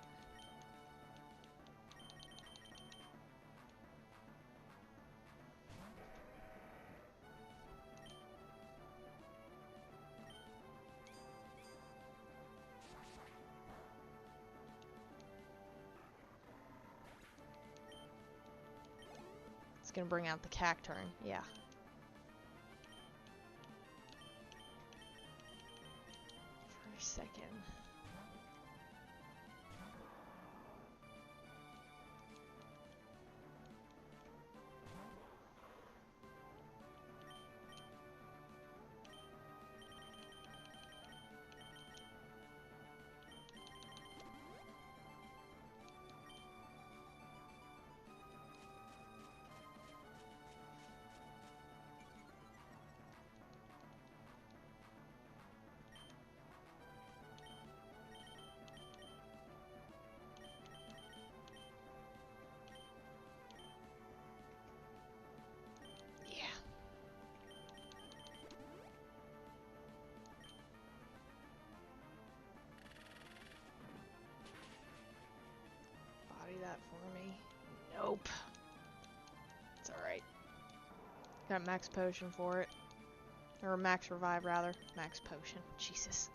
It's gonna bring out the Cacturn, yeah. For a second. That for me. Nope. It's alright. Got max potion for it. Or max revive, rather. Max potion. Jesus.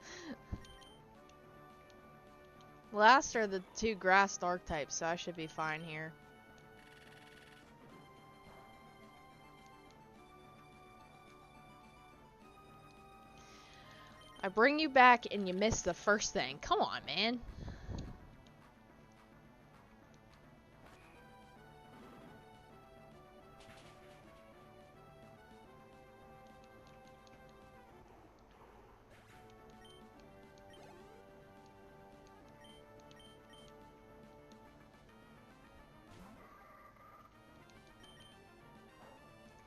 Last are the two grass dark types, so I should be fine here. I bring you back and you miss the first thing. Come on, man.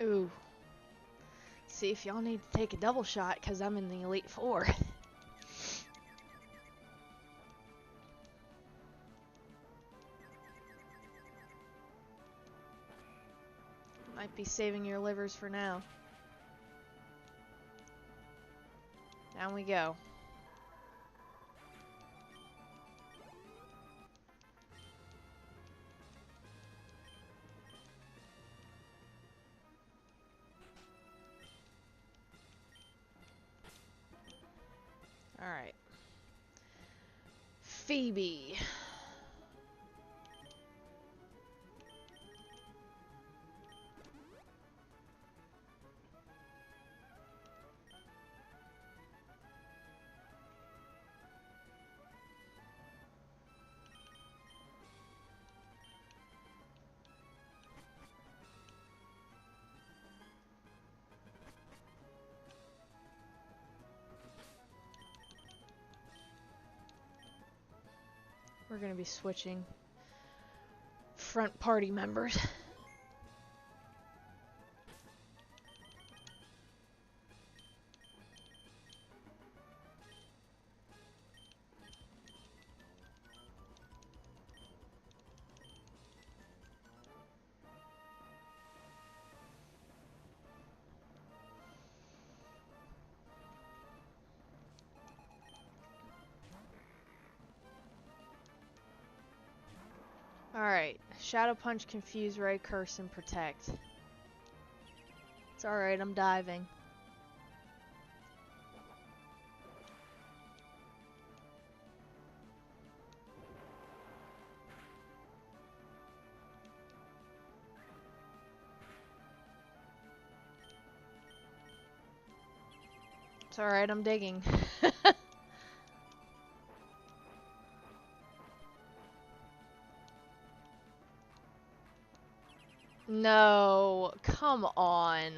Ooh. See if y'all need to take a double shot because I'm in the Elite Four. Might be saving your livers for now. Down we go. Alright. Phoebe. We're gonna be switching front party members. Alright, Shadow Punch, Confuse Ray, Curse, and Protect. It's alright, I'm diving. It's alright, I'm digging. No, come on.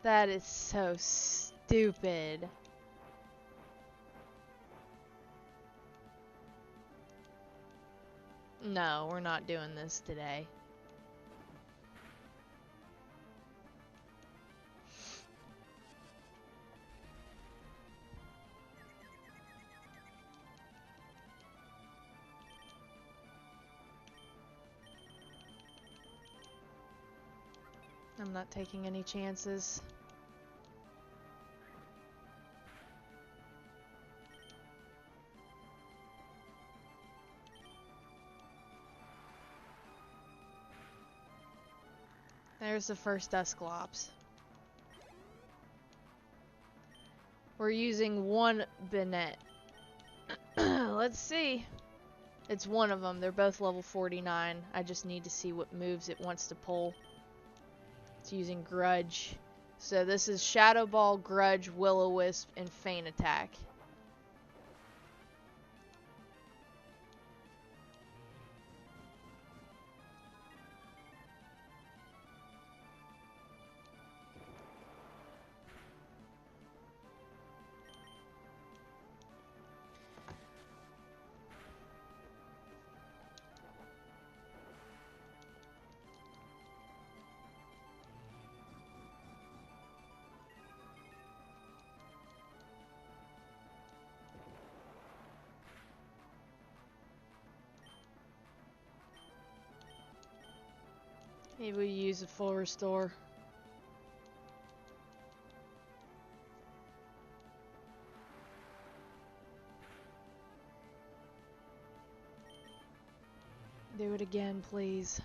That is so stupid. No, we're not doing this today. I'm not taking any chances. There's the first Dusclops. We're using one Bennett. Let's see. It's one of them. They're both level 49. I just need to see what moves it wants to pull. It's using Grudge. So this is Shadow Ball, Grudge, Will-O-Wisp, and Feint Attack. Maybe we use a full restore. Do it again, please.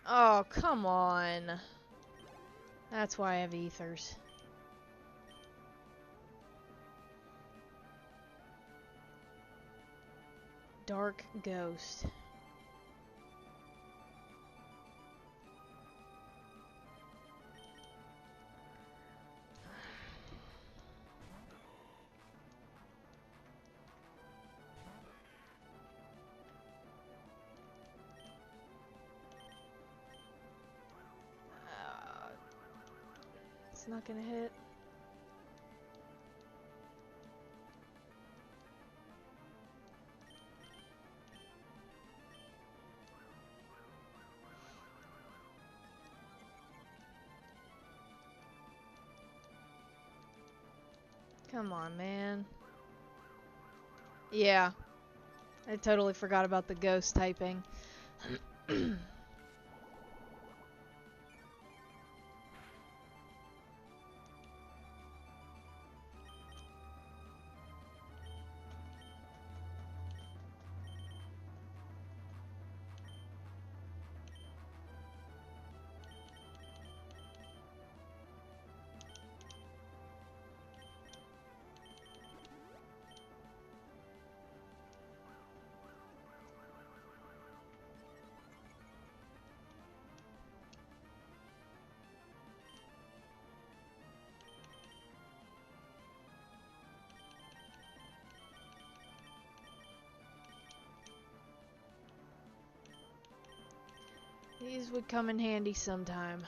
Oh, come on. That's why I have ethers. Dark Ghost. It's not gonna hit. Come on, man. Yeah. I totally forgot about the ghost typing. These would come in handy sometime.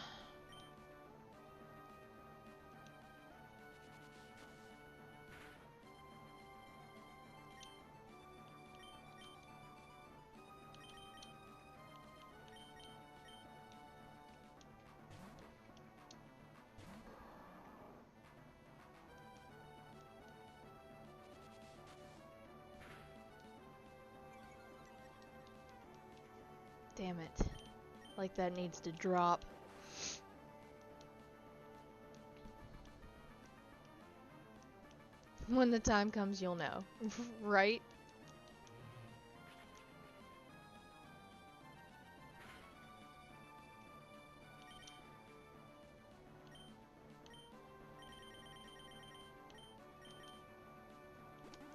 Damn it. Like that needs to drop. When the time comes, you'll know. Right?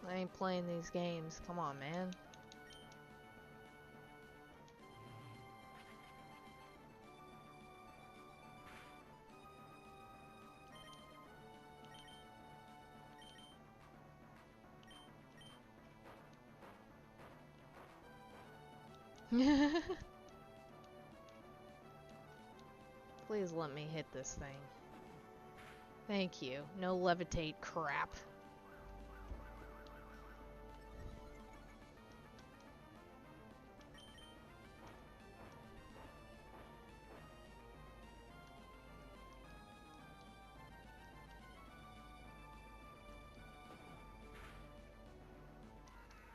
I ain't playing these games. Come on, man. Please let me hit this thing. Thank you. No levitate crap.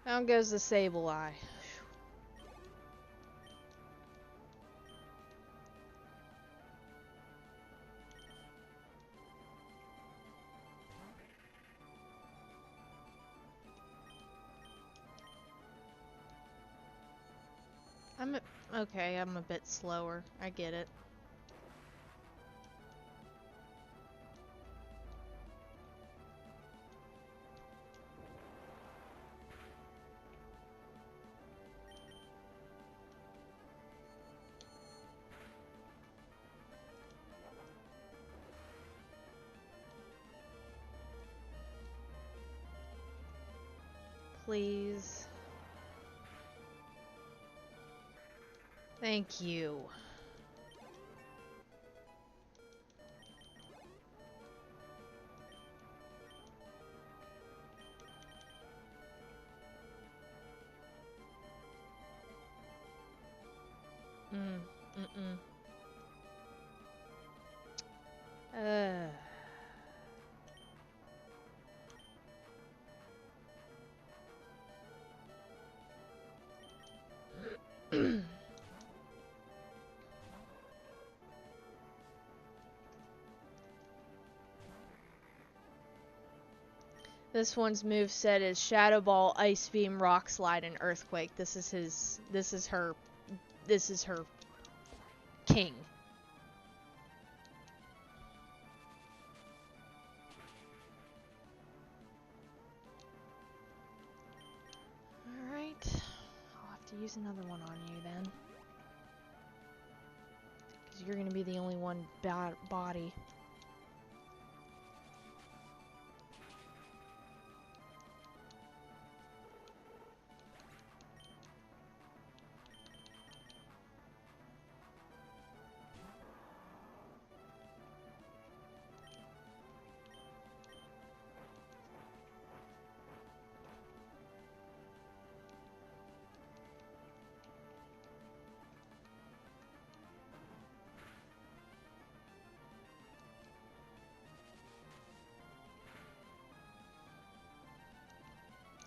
Down goes the Sableye. Okay, I'm a bit slower. I get it. Please. Thank you. Mm-mm. This one's moveset is Shadow Ball, Ice Beam, Rock Slide, and Earthquake. This is her king. Alright. I'll have to use another one on you then. Because you're gonna be the only one body.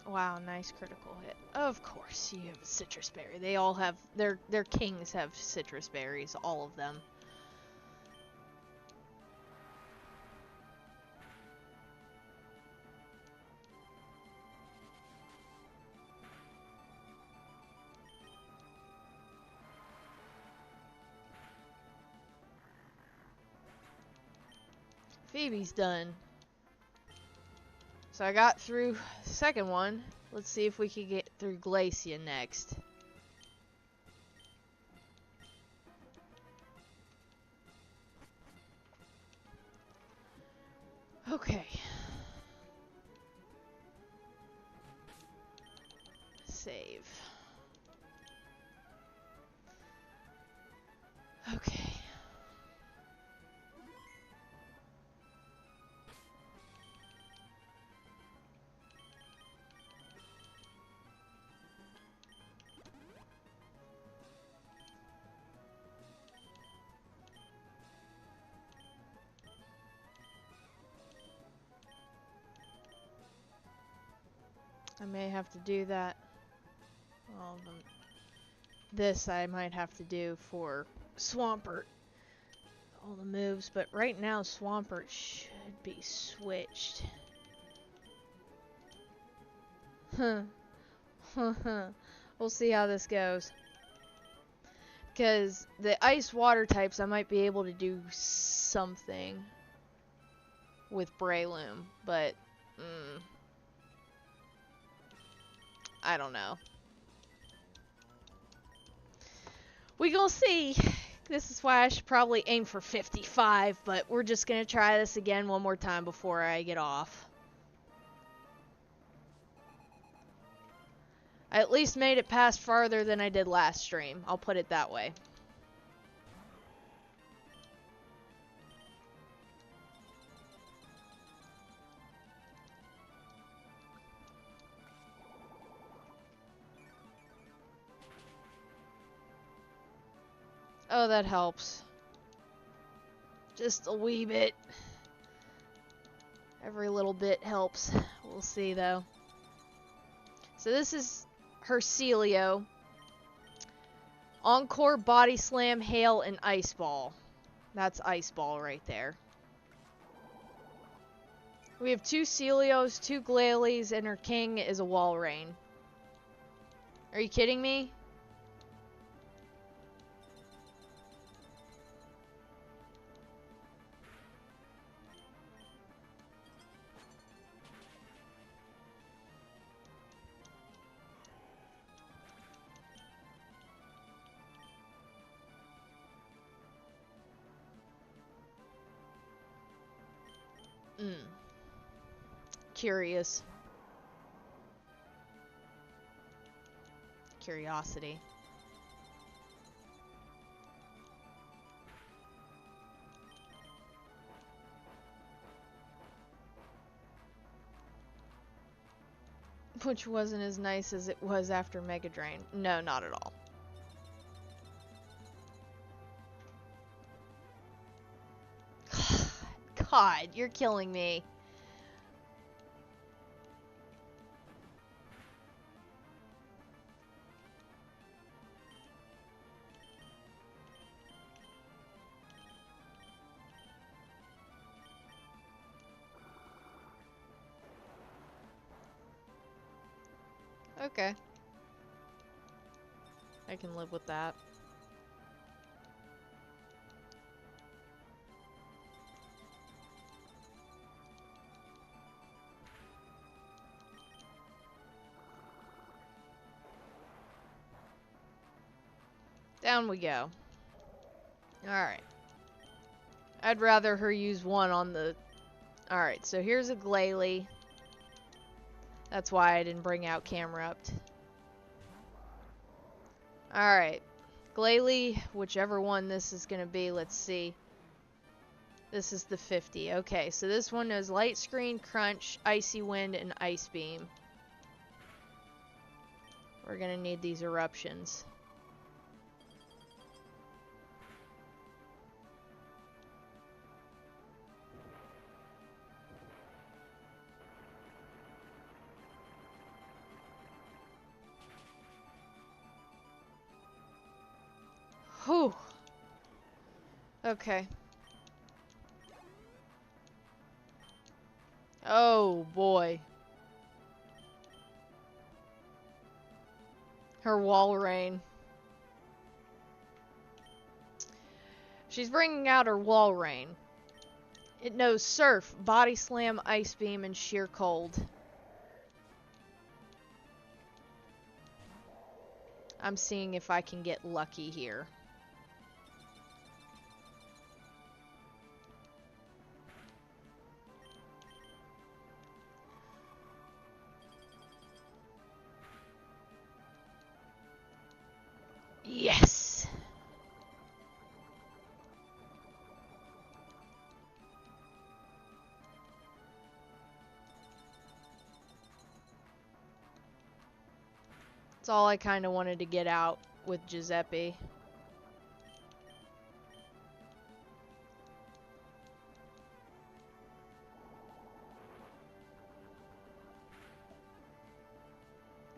Wow, nice critical hit. Of course, you have a citrus berry. They all have their kings have citrus berries, all of them. Phoebe's done. So I got through the second one. Let's see if we can get through Glacia next. Okay. Save. I may have to do that. Well, this I might have to do for Swampert. All the moves, but right now Swampert should be switched. Huh. We'll see how this goes. Because the ice water types, I might be able to do something with Breloom, but I don't know. We gonna see. This is why I should probably aim for 55, but we're just gonna try this again one more time before I get off. I at least made it past farther than I did last stream. I'll put it that way. Oh, that helps. Just a wee bit. Every little bit helps. We'll see, though. So this is Hercelio. Encore, Body Slam, Hail, and Ice Ball. That's Ice Ball right there. We have 2 Celios, 2 Glalie, and her king is a Walrein. Are you kidding me? Curious. Curiosity. Which wasn't as nice as it was after Mega Drain. No, not at all. God, you're killing me. Okay. I can live with that. Down we go. Alright. I'd rather her use one on the... Alright, so here's a Glalie. That's why I didn't bring out Camerupt. Alright. Glalie, whichever one this is going to be, let's see. This is the 50. Okay, so this one is Light Screen, Crunch, Icy Wind, and Ice Beam. We're going to need these eruptions. Whew. Okay. Oh, boy. Her Walrein. She's bringing out her Walrein. It knows Surf, Body Slam, Ice Beam, and Sheer Cold. I'm seeing if I can get lucky here. Yes! That's all I kind of wanted to get out with Giuseppe.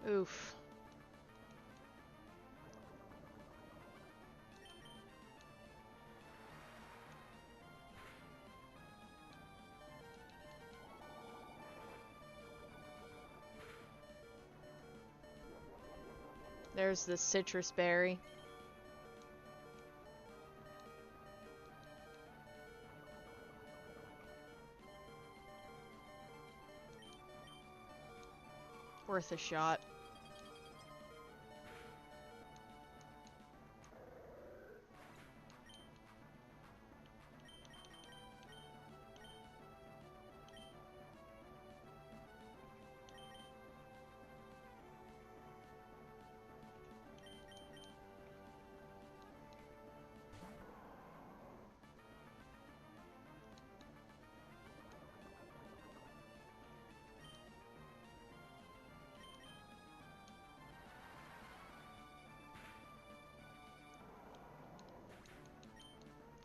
Oof. There's the citrus berry. Worth a shot.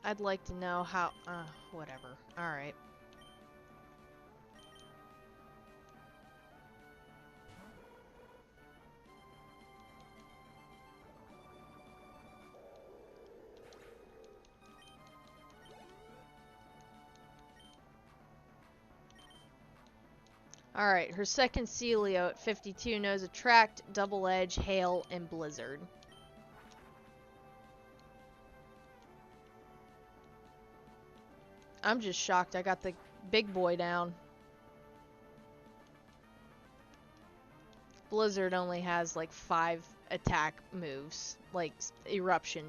I'd like to know how, whatever. Alright. Alright, her second Celio at 52 knows Attract, Double Edge, Hail, and Blizzard. I'm just shocked I got the big boy down. Blizzard only has like 5 attack moves, like Eruption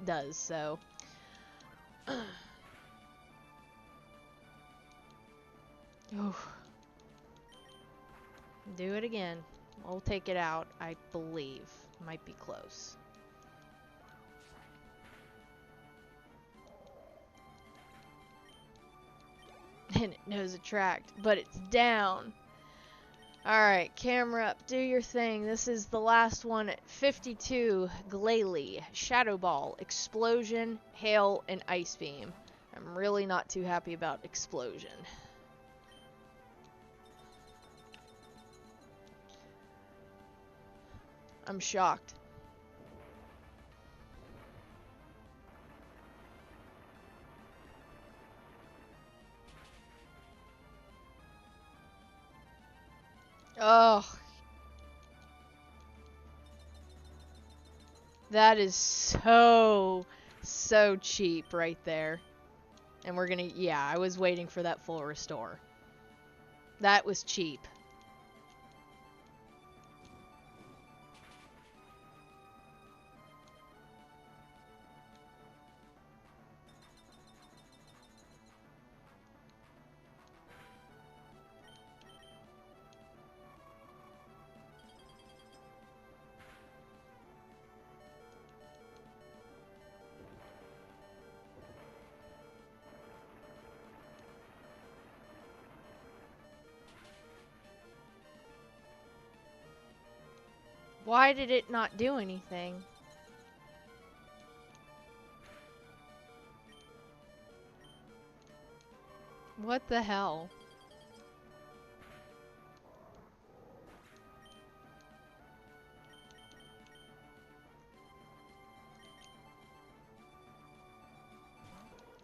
does, so. Oof. Do it again. We'll take it out, I believe. Might be close. And it knows Attract, but it's down. Alright, camera up, do your thing. This is the last one at 52. Glalie, Shadow Ball, Explosion, Hail, and Ice Beam. I'm really not too happy about Explosion. I'm shocked. Oh. That is so cheap right there. And we're gonna, yeah, I was waiting for that full restore. That was cheap. Why did it not do anything? What the hell?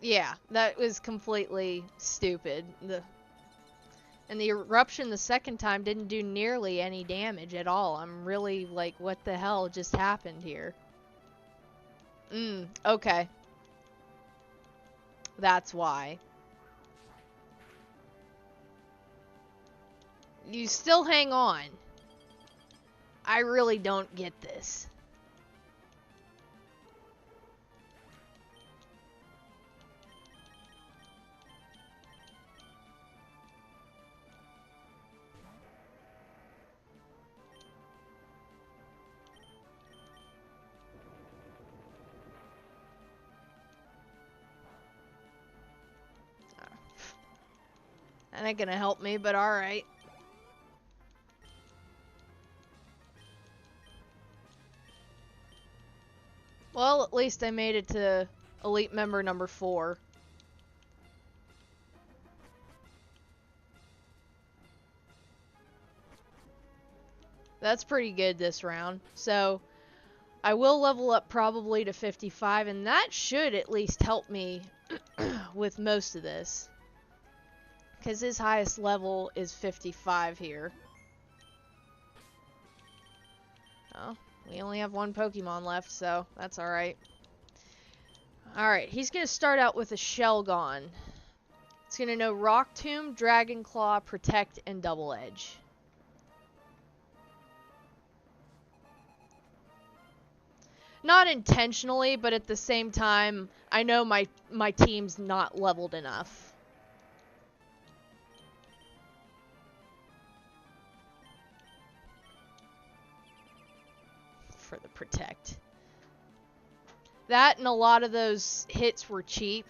Yeah, that was completely stupid. And the eruption the second time didn't do nearly any damage at all. I'm really like, what the hell just happened here? Okay. That's why. You still hang on. I really don't get this. That ain't gonna help me, but alright. Well, at least I made it to Elite Member number 4. That's pretty good this round. So I will level up probably to 55, and that should at least help me with most of this. Because his highest level is 55 here. Oh, we only have one Pokemon left, so that's alright. Alright, he's going to start out with a Shelgon. It's going to know Rock Tomb, Dragon Claw, Protect, and Double Edge. Not intentionally, but at the same time, I know my team's not leveled enough. For the Protect. That and a lot of those hits were cheap.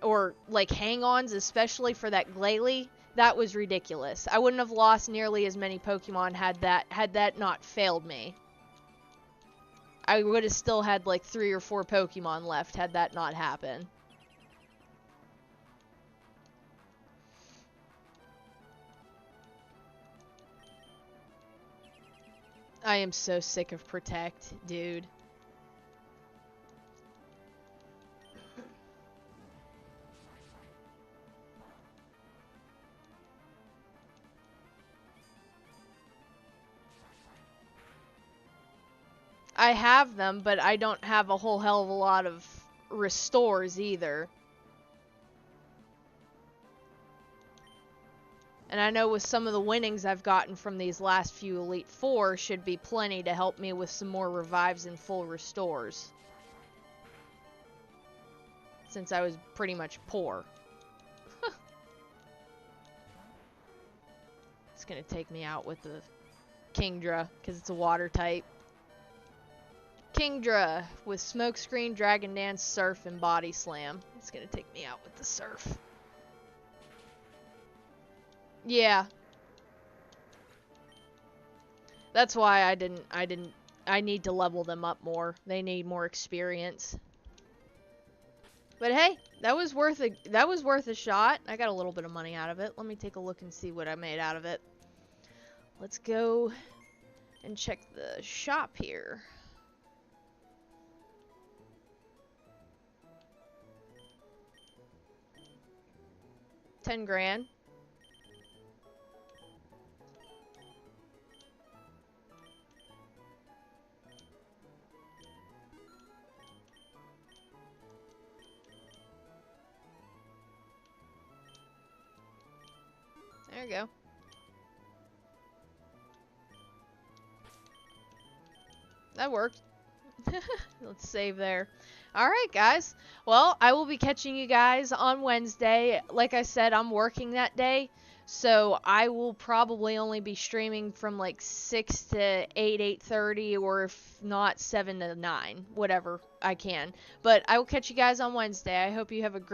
Or, like, hang-ons, especially for that Glalie. That was ridiculous. I wouldn't have lost nearly as many Pokemon had that not failed me. I would have still had, like, 3 or 4 Pokemon left had that not happened. I am so sick of Protect, dude. I have them, but I don't have a whole hell of a lot of restores either. And I know with some of the winnings I've gotten from these last few Elite Four should be plenty to help me with some more revives and full restores. Since I was pretty much poor. It's gonna take me out with the Kingdra, because it's a water type. Kingdra with Smokescreen, Dragon Dance, Surf, and Body Slam. It's gonna take me out with the Surf. Yeah. That's why I need to level them up more. They need more experience. But hey, that was worth a shot. I got a little bit of money out of it. Let me take a look and see what I made out of it. Let's go and check the shop here. 10 grand. There you go. That worked. Let's save there. Alright, guys. Well, I will be catching you guys on Wednesday. Like I said, I'm working that day. So I will probably only be streaming from like 6 to 8:30, or if not 7 to 9. Whatever I can. But I will catch you guys on Wednesday. I hope you have a great